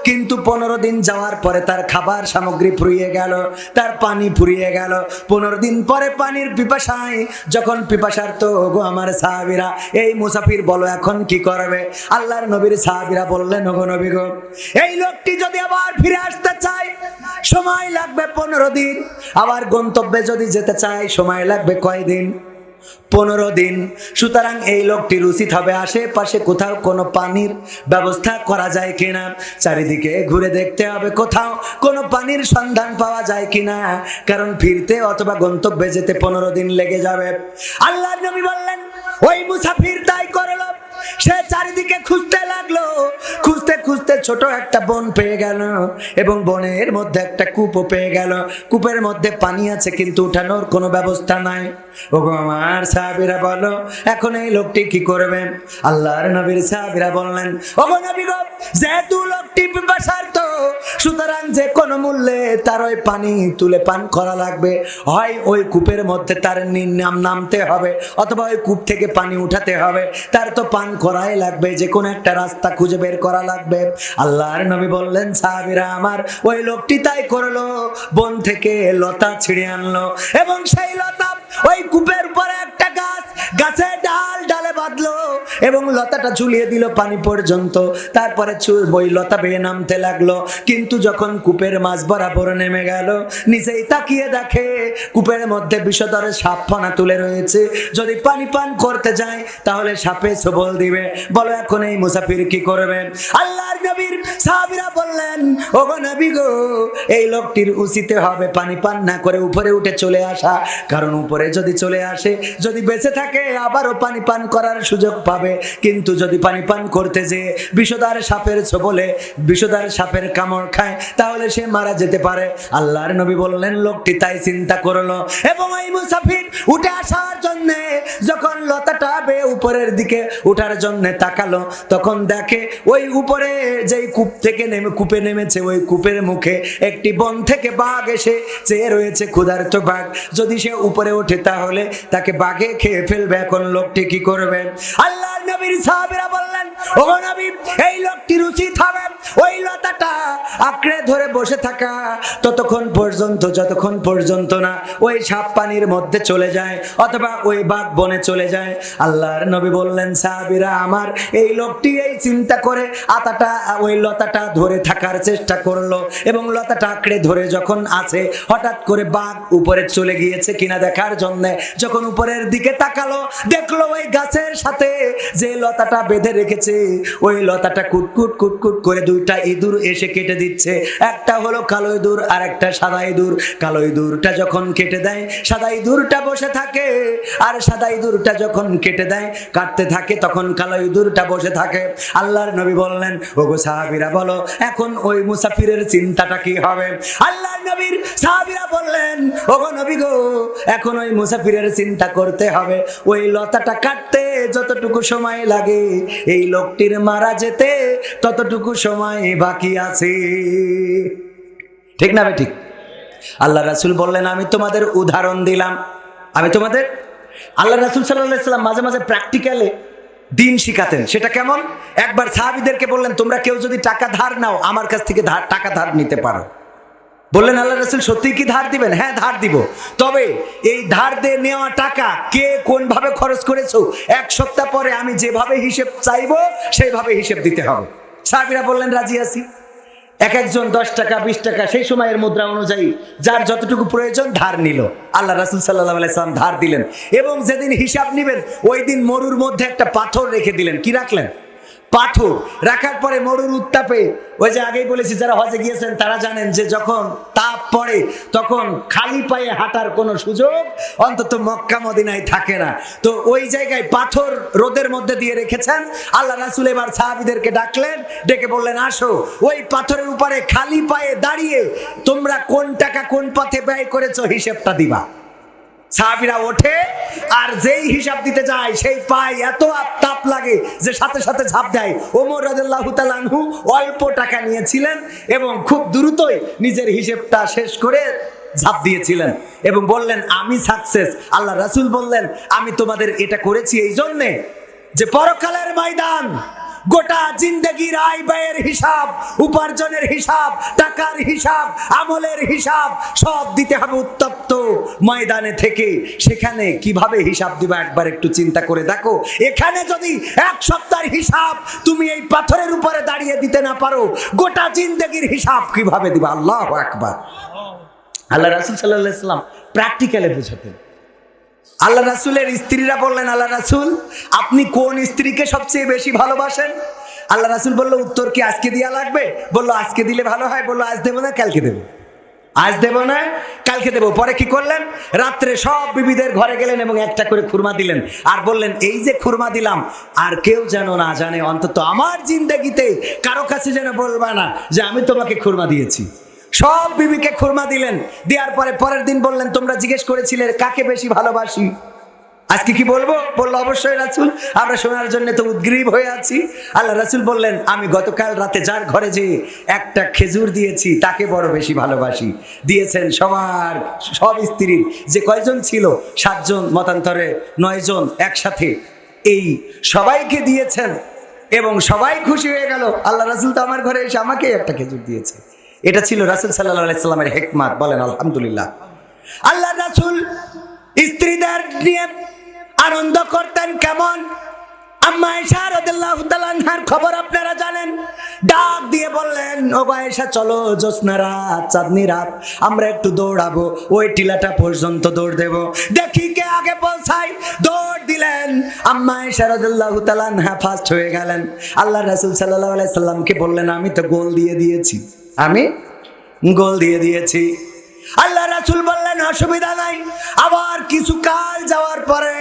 কিন্তু 15 দিন যাওয়ার পরে তার খাবার সামগ্রী ফুরিয়ে গেল, তার পানি ফুরিয়ে গেল। 15 দিন পরে পানির পিপাসায় যখন পিপাসার্ত, ওগো আমার সাহাবীরা, এই মুসাফির বলো এখন কি করবে? আল্লাহর নবীর সাহাবীরা বললেন, ওগো নবী গো, এই লোকটি যদি আবার ফিরে আসতে চায় সময় লাগবে 15 দিন, আবার গন্তব্যে যদি যেতে চায় সময় লাগবে কয়দিন? 15 দিন। সুতরাং এই লোকটির উচিত হবে আশেপাশে কোথাও কোনো পানির ব্যবস্থা করা যায় কিনা, চারিদিকে ঘুরে দেখতে হবে কোথাও কোনো পানির সন্ধান পাওয়া যায় কিনা, কারণ ফিরতে অথবা গন্তব্যে যেতে 15 দিন লেগে যাবে। আল্লাহর নবী বললেন, ওই মুসাফির তাই করলো। সে চারিদিকে খুঁজতে লাগলো, খুঁজতে খুঁজতে ছোট একটা বন পেয়ে গেল, এবং বনের মধ্যে একটা কূপও পেয়ে গেল। কূপের মধ্যে পানি আছে কিন্তু উঠানোর কোনো ব্যবস্থা নাই। ওগো আমার সাহাবীরা বলো, এখন এই লোকটি কি করবে? আল্লাহর নবীর সাহাবীরা বললেন, ওগো নবী গো, যেহেতু লোকটি পিপাসার্ত, সুতরাং যে কোনো মূল্যে তার ওই পানি তুলে পান করা লাগবে। হয় ওই কূপের মধ্যে তার নামতে হবে, অথবা ওই কূপ থেকে পানি উঠাতে হবে, তার তো পান করাই লাগবে, যে কোনো একটা রাস্তা খুঁজে বের করা লাগবে। আল্লাহর নবী বললেন, সাহাবীরা আমার, ওই লোকটি তাই করলো, বন থেকে লতা ছিঁড়ে আনলো, এবং সেই লতা ওই কূপের উপরে একটা গাছ, গাছের ডালে বাঁধলো, এবং লতাটা ঝুলিয়ে দিল পানি পর্যন্ত। তারপরে ওই লতা বেয়ে নামতে লাগলো, কিন্তু যখন কূপের মাঝ বরাবর নেমে গেল, নিচেই তাকিয়ে দেখে কূপের মধ্যে বিষধর সাপ ফনা তুলে রয়েছে। যদি পানি পান করতে যায় তাহলে সাপে সবল দিবে। বলো এখন এই মুসাফির কি করবে? আল্লাহর নবীর সাহাবীরা বললেন, ওগো নবী গো, এই লোকটির উচিত হবে পানি পান না করে উপরে উঠে চলে আসা, কারণ উপরে যদি চলে আসে, যদি বেঁচে থাকে আবারও পানি পান করার সুযোগ পাবে, কিন্তু যদি পানি পান করতে যে বিষধর সাপের ছোবলে, বিষধর সাপের কামড় খায়, তাহলে সে মারা যেতে পারে। আল্লাহর নবী বললেন, লোকটি তাই চিন্তা করলো, এবং এই মুসাফির উঠে আসার জন্য যখন লতাটা বেয়ে উপরের দিকে উঠার জন্য তাকালো, তখন দেখে ওই উপরে যেই কূপ থেকে কূপে নেমেছে, ওই কূপের মুখে একটি বন থেকে বাঘ এসে চেয়ে রয়েছে, ক্ষুধার্ত বাঘ। যদি সে উপরে ওঠে তাহলে তাকে বাঘে খেয়ে ফেলবে। এখন লোকটি কি করবে? আল্লাহর নবীর সাহাবীরা বললেন, ও নবী, এই লোকটির উচিত হবে ওই লতাটা আঁকড়ে ধরে বসে থাকা ততক্ষণ পর্যন্ত, যতক্ষণ পর্যন্ত না ওই সাপ পানির মধ্যে চলে যায় অথবা ওই বাঘ বনে চলে যায়। আল্লাহর নবী বললেন, সাহাবীরা আমার, এই লোকটি এই চিন্তা করে ওই লতাটা ধরে থাকার চেষ্টা করলো এবং লতাটা আঁকড়ে ধরে যখন আছে, হঠাৎ করে বাঘ উপরে চলে গিয়েছে কিনা দেখার জন্য যখন উপরের দিকে তাকালো, দেখলো ওই গাছের সাথে যে লতাটা বেঁধে রেখেছে ওই লতাটা কুটকুট কুটকুট করে দুইটা ইঁদুর এসে কেটে দিচ্ছে। একটা হলো কালো ইঁদুর আর একটা সাদা ইঁদুর। কালো ইঁদুরটা যখন কেটে দেয়, সাদা ইঁদুরটা বসে থাকে, আর সাদা ইঁদুরটা যখন কেটে দেয়, কাটতে থাকে, তখন কালো ইঁদুরটা বসে থাকে। আল্লাহর নবী বললেন, ওগো সাহাবীরা বলো এখন ওই মুসাফিরের চিন্তাটা কি হবে? আল্লাহর নবীর সাহাবীরা বললেন, ওগো নবী গো, এখন ওই মুসাফিরের চিন্তা করতে হবে ওই লতাটা কাটতে যতটুকু সময় লাগে এই লোকটির মারা যেতে ততটুকু সময় বাকি আছে। ঠিক না ভাই? ঠিক। আল্লাহ রাসূল বললেন, আমি তোমাদের উদাহরণ দিলাম, আল্লাহ রাসূল সাল্লাল্লাহু আলাইহি ওয়াসাল্লাম মাঝে মাঝে প্র্যাকটিক্যালে দিন শিখাতেন। সেটা কেমন? একবার সাহাবীদেরকে বললেন, তোমরা কেউ যদি টাকা ধার নাও আমার কাছ থেকে টাকা ধার নিতে পারো। বললেন, আল্লাহ রাসূল সত্যিই কি ধার দিবেন? হ্যাঁ, ধার দিব, তবে এই ধার দিয়ে নেওয়া টাকা কে কোন ভাবে খরচ করেছো এক সপ্তাহ পরে আমি যেভাবে হিসেব চাইবো সেইভাবে হিসেব দিতে হবে। সাহাবীরা বললেন, রাজি আছি। এক একজন 10 টাকা 20 টাকা সেই সময়ের মুদ্রা অনুযায়ী যার যতটুকু প্রয়োজন ধার নিল। আল্লাহ রাসূল সাল্লাল্লাহু আলাইহি সাল্লাম ধার দিলেন এবং যেদিন হিসাব নিবেন ওই দিন মরুর মধ্যে একটা পাথর রেখে দিলেন। কি রাখলেন? পাথর। রাখার পরে মরুর উত্তাপে, ওই যে আগেই বলেছি যারা হজে গিয়েছেন তারা জানেন যে যখন তাপ পড়ে তখন খালি পায়ে হাঁটার কোনো সুযোগ অন্তত মক্কা মদিনায় থাকে না। তো ওই জায়গায় পাথর রোদের মধ্যে দিয়ে রেখেছেন। আল্লাহ রাসূল এবার সাহাবীদেরকে ডাকলেন, ডেকে বললেন, আসো, ওই পাথরের উপরে খালি পায়ে দাঁড়িয়ে তোমরা কোন টাকা কোন পথে ব্যয় করেছো হিসেবটা দিবা। সাহাবীরা ওঠে, আর যেই হিসাব দিতে যায় সেই পায়ে এত তাপ লাগে যে সাথে সাথে ঝাঁপ দেয়। ওমর রাদিয়াল্লাহু তাআলা আনহু অল্প টাকা নিয়েছিলেন এবং খুব দ্রুতই নিজের হিসেবটা শেষ করে ঝাঁপ দিয়েছিলেন এবং বললেন, আমি সাকসেস। আল্লাহ রাসূল বললেন, আমি তোমাদের এটা করেছি এই জন্যে যে পরকালের ময়দান, গোটা জিন্দেগির আয় ব্যয়ের হিসাব, উপার্জনের হিসাব, টাকার হিসাব, আমলের হিসাব সব দিতে হবে উত্তপ্ত ময়দানে থেকে। সেখানে কিভাবে হিসাব দিবা একবার একটু চিন্তা করে দেখো। এখানে যদি এক সপ্তাহের হিসাব তুমি এই পাথরের উপরে দাঁড়িয়ে দিতে না পারো, গোটা জিন্দেগির হিসাব কিভাবে দিবা? আল্লাহু আকবার। আল্লাহ রাসূল সাল্লাল্লাহু আলাইহি ওয়াসাল্লাম প্র্যাকটিক্যালে বুঝাতেন। আল্লাহ রাসূলের স্ত্রীরা বললেন, আল্লাহ রাসূল আপনি কোন স্ত্রীকে সবচেয়ে বেশি ভালোবাসেন? আল্লাহ রাসূল বলল, উত্তর কি আজকে দেয়া লাগবে? বললো, আজকে দিলে ভালো হয়। বললো, আজ দেবো না, কালকে দেবো। আজ দেবো না, কালকে দেবো। পরে কি করলেন? রাত্রে সব বিবিদের ঘরে গেলেন এবং একটা করে খুরমা দিলেন আর বললেন, এই যে খুরমা দিলাম আর কেউ যেন না জানে, অন্তত আমার জিন্দেগিতে কারো কাছে যেন বলবা না যে আমি তোমাকে খুরমা দিয়েছি। সব বিবিকে খুরমা দিলেন। দেওয়ার পরে পরের দিন বললেন, তোমরা জিজ্ঞেস করেছিলে কাকে বেশি ভালোবাসি, আজকে কি বলবো? বললো, অবশ্যই রাসূল, আমরা শোনার জন্য তো উদ্গ্রীব হয়ে আছি। আল্লাহ রাসূল বললেন, আমি গতকাল রাতে যার ঘরে যে একটা খেজুর দিয়েছি তাকে বড় বেশি ভালোবাসি। দিয়েছেন সব স্ত্রীর যে কয়জন ছিল, 7 জন, মতান্তরে 9 জন একসাথে, এই সবাইকে দিয়েছেন এবং সবাই খুশি হয়ে গেল। আল্লাহ রাসূল তো আমার ঘরে এসে আমাকে একটা খেজুর দিয়েছে। এটা ছিল রাসূল সাল্লাল্লাহু আলাইহি সাল্লামের হিকমত। বলেন আলহামদুলিল্লাহ। আল্লাহ রাসূল স্ত্রীদের নিয়ে আনন্দ করতেন কেমন? আম্মা আয়েশা রাদিয়াল্লাহু তাআলা আনহার খবর আপনারা জানেন। ডাক দিয়ে বললেন, ও আয়েশা, চলো, জ্যোৎস্না রাত, চাঁদনি রাত, আমরা একটু দৌড়াবো, ওই টিলাটা পর্যন্ত দৌড় দেব, দেখি কে আগে পৌঁছায়। দৌড় দিলেন। আম্মা আয়েশা রাদিয়াল্লাহু তাআলা আনহা ফার্স্ট হয়ে গেলেন। আল্লাহ রাসূল সাল্লাল্লাহু আলাইহি সাল্লামকে বললেন, আমি তো গোল দিয়ে দিয়েছি, আমি গোল দিয়ে দিয়েছি। আল্লাহ রাসূল বললেন, অসুবিধা নাই। আবার কিছু কাল যাওয়ার পরে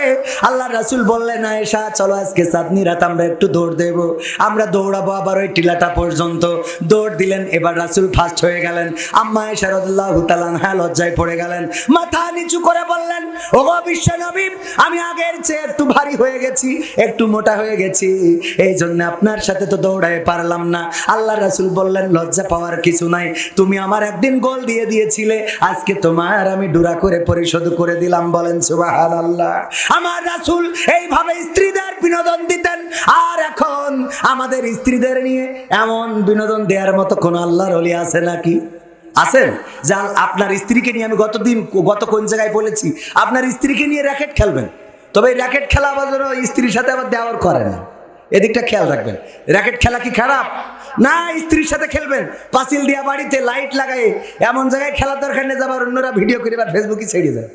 আল্লাহ রাসূল বললেন, আয়েশা, চলো আজকে চাঁদনি রাত, আমরা একটু দৌড় দেব, আমরা দৌড়াবো আবার ওই টিলাটা পর্যন্ত। দৌড় দিলেন। এবার রাসূল ফার্স্ট হয়ে গেলেন। আম্মা আয়েশা রাদিয়াল্লাহু তাআলা আনহা লজ্জায় পড়ে গেলেন, মাথা নিচু করে বললেন, ওগো বিশ্বনবী, আমি আগের চেয়ে একটু ভারী হয়ে গেছি, একটু মোটা হয়ে গেছি, এই জন্য আপনার সাথে তো দৌড়াতে পারলাম না। আল্লাহ রাসূল বললেন, লজ্জা পাওয়ার কিছু নাই, তুমি আমার একদিন গোল দিয়ে দিয়েছিলে, আজকে তোমার আমি টুকরা করে পরিশোধ করে দিলাম। বলেন সুবহানাল্লাহ। আমার রাসূল এইভাবে স্ত্রীদের বিনোদন দিতেন। আর এখন আমাদের স্ত্রীদের নিয়ে এমন বিনোদন দেওয়ার মতো কোন আল্লাহর ওলি আছে নাকি? আছেন? যা আপনার স্ত্রীকে নিয়ে, আমি গত কোন জায়গায় বলেছি, আপনার স্ত্রীকে নিয়ে র্যাকেট খেলবেন, তবে এই র্যাকেট খেলা আবার যেন স্ত্রীর সাথে আবার দেওয়ার করে না, এদিকটা খেয়াল রাখবেন। র্যাকেট খেলা কি খারাপ? না, স্ত্রীর সাথে খেলবেন, পাঁচিল দিয়া বাড়িতে লাইট লাগাই এমন জায়গায় খেলার দরকার নেই যাবার অন্যরা ভিডিও করে বা ফেসবুকে ছেড়ে যায়।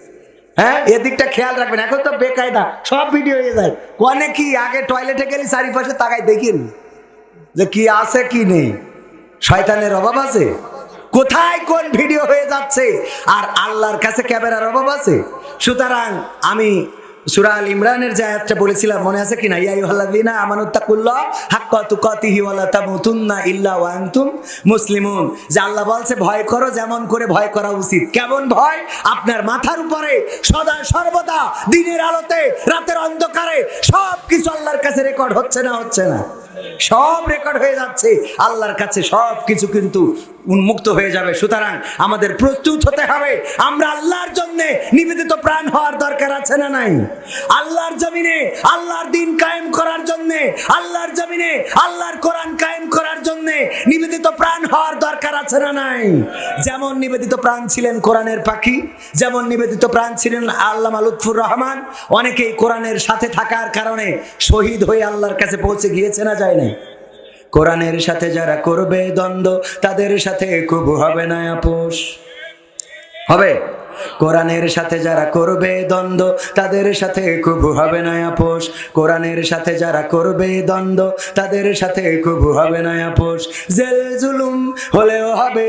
হ্যাঁ, এদিকটা খেয়াল রাখবেন। এখন তো বেকায়দা সব ভিডিও হয়ে যায়। কোনে কি আগে টয়লেটে গেলে চারিপাশে তাকাই দেখিন যে কি আছে কি নেই, শয়তানের অভাব আছে? কোথায় কোন ভিডিও হয়ে যাচ্ছে, আর আল্লাহর কাছে ক্যামেরার অভাব আছে? সুতরাং আমি সূরা আল ইমরানের যে আয়াতটা বলেছিলাম, মনে আছে কিনা? ইয়া আইয়ুহাল্লাযীনা আমানুত্তাকুল্লাহ হাক্কা তুকাতিহি ওয়া লা তামুতুন্না ইল্লা ওয়া আনতুম মুসলিমুন। যে আল্লাহ বলছে ভয় করো যেমন করে ভয় করা উচিত। কেমন ভয়? আপনার মাথার উপরে সদা সর্বদা দিনের আলোতে রাতের অন্ধকারে সব কিছু আল্লাহর কাছে রেকর্ড হচ্ছে না? হচ্ছে না? সব রেকর্ড হয়ে যাচ্ছে আল্লাহর কাছে, সব কিছু কিন্তু উন্মুক্ত হয়ে যাবে। সুতরাং আমাদের প্রস্তুত হতে হবে। আমরা আল্লাহর জন্য নিবেদিত প্রাণ হওয়ার দরকার আছে না নাই? আল্লাহর জমিনে আল্লাহর দিন কায়েম করার জন্য, আল্লাহর জমিনে আল্লাহর কোরআন কায়েম করার জন্য নিবেদিত প্রাণ হওয়ার দরকার আছে না নাই? যেমন নিবেদিত প্রাণ ছিলেন কোরআনের পাখি, যেমন নিবেদিত প্রাণ ছিলেন আল্লামা লুৎফুর রহমান, অনেকেই কোরআনের সাথে থাকার কারণে শহীদ হয়ে আল্লাহর কাছে পৌঁছে গিয়েছে না যায় নাই? কোরআনের সাথে যারা করবে দ্বন্দ্ব তাদের সাথে কবু হবে না আপোষ। হবে? কোরআনের সাথে যারা করবে দ্বন্দ্ব তাদের সাথে কবু হবে না আপোষ। কোরআনের সাথে যারা করবে দ্বন্দ্ব তাদের সাথে কবু হবে না আপোষ। জেল জুলুম হলেও হবে,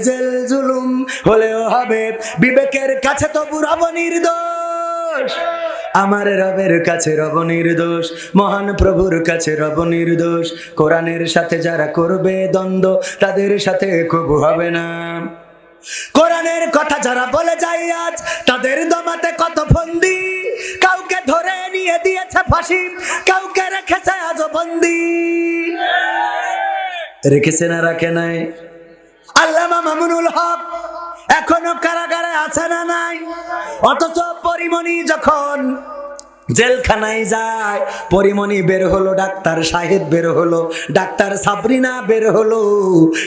জেল জুলুম হলেও হবে, বিবেকের কাছে তবু রব নির্দোষ। আমার রবের কাছে রব নির্দোষ, মহান প্রভুর কাছে রব নির্দোষ। কোরআনের সাথে যারা করবে দ্বন্দ্ব তাদের সাথে কবু হবে না। কোরআনের কথা যারা বলে যায় আজ তাদের দমাতে কত ফন্দি, কাউকে ধরে নিয়ে দিয়েছে ফাঁসি, কাউকে রেখেছে আজ বন্দি। রেখেছে না রাখে নাই? আল্লামা মামুনুল হক এখনো কারাগারে আছে না নাই? অথচ পরিমণি যখন জেলখানায় যায়, পরিমণি বের হলো, ডাক্তার সাহেব বের হলো, ডাক্তার সাবরিনা বের হলো,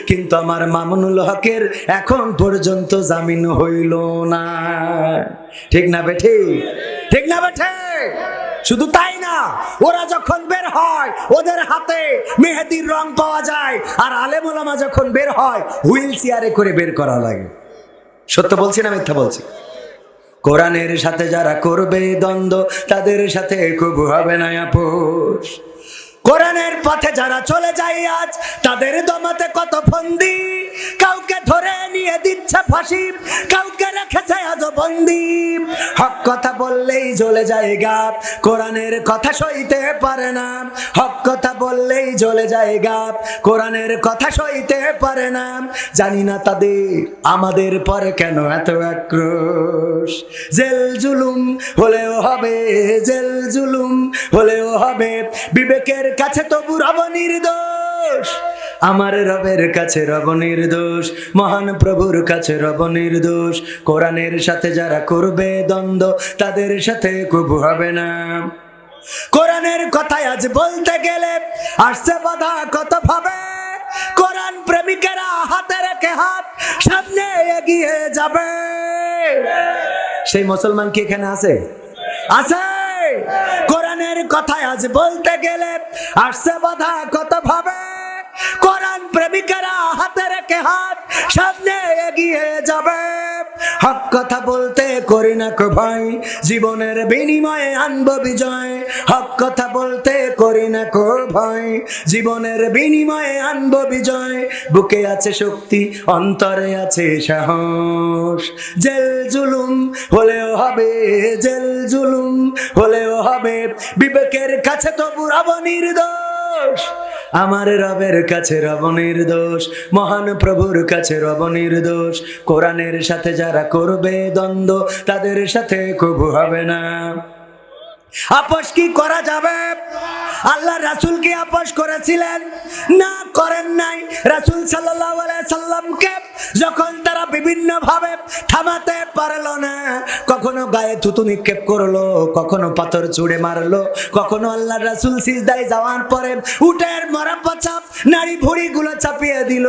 কিন্তু আমার মামুনুল হকের এখন পর্যন্ত জামিন হইল না। ঠিক না বেঠে? ঠিক না বেঠে? শুধু তাই না, ওরা যখন বের হয় ওদের হাতে মেহেদির রং পাওয়া যায়, আর আলেম ওলামা যখন বের হয় হুইল চেয়ারে করে বের করা লাগে। সত্য বলছি না মিথ্যা বলছি? কোরআনের সাথে যারা করবে দ্বন্দ্ব তাদের সাথে কবু হবে না আপোষ। কোরআনের পথে যারা চলে যায় আজ তাদের দমাতে কত ফন্দি, কাউকে ধরে নিয়ে দিচ্ছে ফাঁসি, কাউকে রেখেছে আজ বন্দি। হক কথা বললেই জ্বলে যায় গাত, কোরআনের কথা সইতে পারে না। হক কথা বললেই জ্বলে যায় গাত, কোরআনের কথা সইতে পারে না। জানি না তাদের আমাদের পরে কেন এত আক্রোশ। জেল জুলুম হলেও হবে, জেল জুলুম হলেও হবে, বিবেকের কাছে তবু রব নির্দোষ। আমার রবের কাছে রব নির্দোষ, মহান প্রভুর কাছে রব নির্দোষ। কোরআনের সাথে যারা করবে দ্বন্দ্ব তাদের সাথে কবু হবে না। কোরআনের কথায় আজ বলতে গেলে আসছে বাধা কত ভাবে, কোরআন প্রেমিকেরা হাতে রেখে হাত সামনে এগিয়ে যাবে। সেই মুসলমান কি এখানে আছে? আছে? কোরআনের কথায় আজ বলতে গেলে আসছে বাধা কত ভাবে, কোরআন প্রেমিকেরা হাতে রেখে হাত সামনে এগিয়ে যাবে। হক কথা বলতে করি না কো ভয়, জীবনের বিনিময়ে আনবো বিজয়। হক কথা বলতে করি না কো ভয়, জীবনের বিনিময়ে আনবো বিজয়। বুকে আছে শক্তি, অন্তরে আছে সাহস। জেল জুলুম হলেও হবে, জেল জুলুম হলেও হবে, বিবেকের কাছে তবু রব নির্দোষ। আমার রবের কাছে রব নির্দোষ, মহান প্রভুর কাছে রব নির্দোষ। কোরআনের সাথে যারা করবে দ্বন্দ্ব তাদের সাথে কবু হবে না। আপোষ কি করা যাবে? আল্লাহ রাসূল কি আপোষ করেছিলেন? না, করেন নাই। রাসূল সাল্লাল্লাহু আলাইহি সাল্লামকে যখন তারা বিভিন্ন ভাবে থামাতে পারলো না। কখনো গায়ে থুতু নিক্ষেপ করলো, কখনো পাথর ছুঁড়ে মারলো, কখনো আল্লাহ রাসূল সিজদায় যাওয়ার পরে উটের মরা পচা নাড়ি ভুড়ি গুলো চাপিয়ে দিল।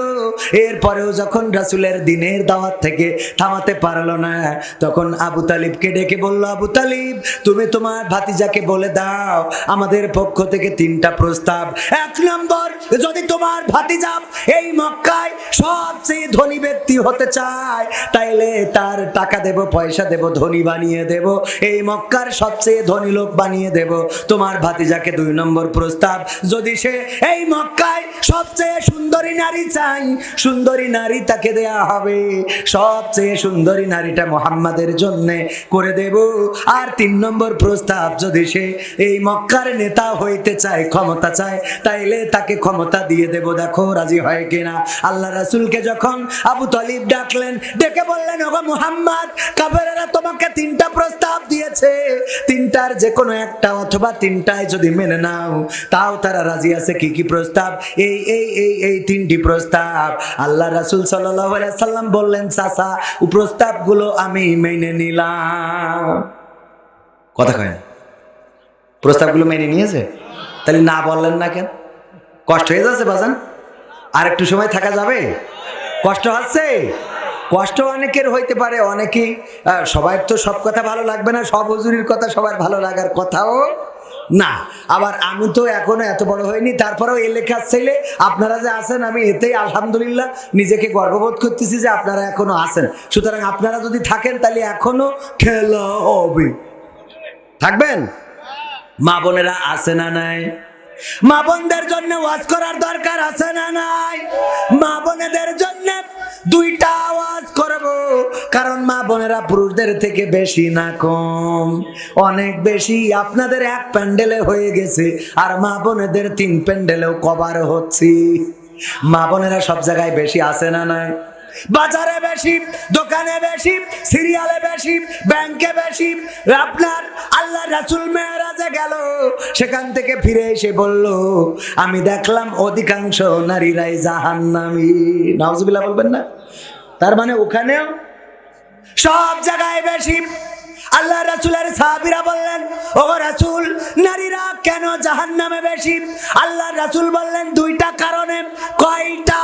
এরপরেও যখন রাসূলের দিনের দাওয়াত থেকে থামাতে পারলো না, তখন আবু তালিবকে ডেকে বলল, আবু তালিব, তুমি তোমার ভাতিজাকে বলে দাও আমাদের পক্ষ থেকে 3টা প্রস্তাব। 1 নম্বর, যদি তোমার ভাতিজা এই মক্কায় সবচেয়ে ধনী ব্যক্তি হতে চায়, তাইলে তার টাকা দেব, পয়সা দেব, ধনী বানিয়ে দেব, এই মক্কার সবচেয়ে ধনী লোক বানিয়ে দেব। তোমার ভাতিজাকে 2 নম্বর প্রস্তাব, যদি সে এই মক্কায় সবচেয়ে সুন্দরী নারী চাই, সুন্দরী নারী তাকে দেয়া হবে, সবচেয়ে সুন্দরী নারীটা মুহাম্মাদের জন্য করে দেব। আর 3 নম্বর প্রস্তাব, যদি সে এই মক্কার নেতা হইতে চায়, ক্ষমতা চায়, তাইলে তাকে ক্ষমতা দিয়ে দেব, দেখো রাজি হয় কিনা। আল্লাহ রাসূলকে যখন আবু তালিব ডাকলেন, ডেকে বললেন, ওগো মুহাম্মদ, কাফেররা তোমাকে 3টা প্রস্তাব দিয়েছে, 3টার যে কোনো একটা অথবা 3টায় যদি মেনে নাও, তাও তারা রাজি আছে। কি কি প্রস্তাব? এই 3টি প্রস্তাব। আল্লাহ রাসূল সাল্লাল্লাহু আলাইহি সাল্লাম বললেন, চাচা, প্রস্তাবগুলো আমি মেনে নিলাম। কথা কয় না? প্রস্তাবগুলো মেনে নিয়েছে? তাহলে না বললেন না কেন? কষ্ট হয়ে যাচ্ছে বাজান? আর একটু সময় থাকা যাবে? কষ্ট হচ্ছে? কষ্ট অনেকের হইতে পারে, অনেকেই, সবাই তো সব কথা ভালো লাগবে না, সব হুজুরির কথা সবার ভালো লাগার কথাও না। আবার আমি তো এখনো এত বড় হইনি, তারপরেও এই লেখার ছেলে আপনারা যে আছেন, আমি এতেই আলহামদুলিল্লাহ নিজেকে গর্ববোধ করতেছি যে আপনারা এখনো আছেন। সুতরাং আপনারা যদি থাকেন তাহলে এখনো খেলা হবে। থাকবেন? মা বোনেরা আছে না নাই? মা বোনদের জন্য ওয়াজ করার দরকার আছে না নাই? মা বোনেদের জন্য 2টা ওয়াজ করব, কারণ মা বোনেরা পুরুষদের থেকে বেশি না কম, অনেক বেশি। আপনাদের 1 প্যান্ডেলে হয়ে গেছে, আর মা বোনেদের 3 প্যান্ডেলেও কভার হচ্ছে। মা বোনেরা সব জায়গায় বেশি আছে না নাই? বাজারে বেশি, দোকানে বেশি, সিরিয়ালে বেশি, ব্যাংকে বেশি। আপনার আল্লাহ রাসূল মেরাজে গেল, সেখান থেকে ফিরে এসে বলল, আমি দেখলাম অধিকাংশ নারীরাই জাহান্নামী। নাউজুবিল্লাহ বলবেন না? তার মানে ওখানেও সব জায়গায় বেশি। আল্লাহ রাসূলের সাহাবীরা বললেন, ও রাসূল, নারীরা কেন জাহান্নামে বেশি? আল্লাহ রাসূল বললেন, 2টা কারণে। কয়টা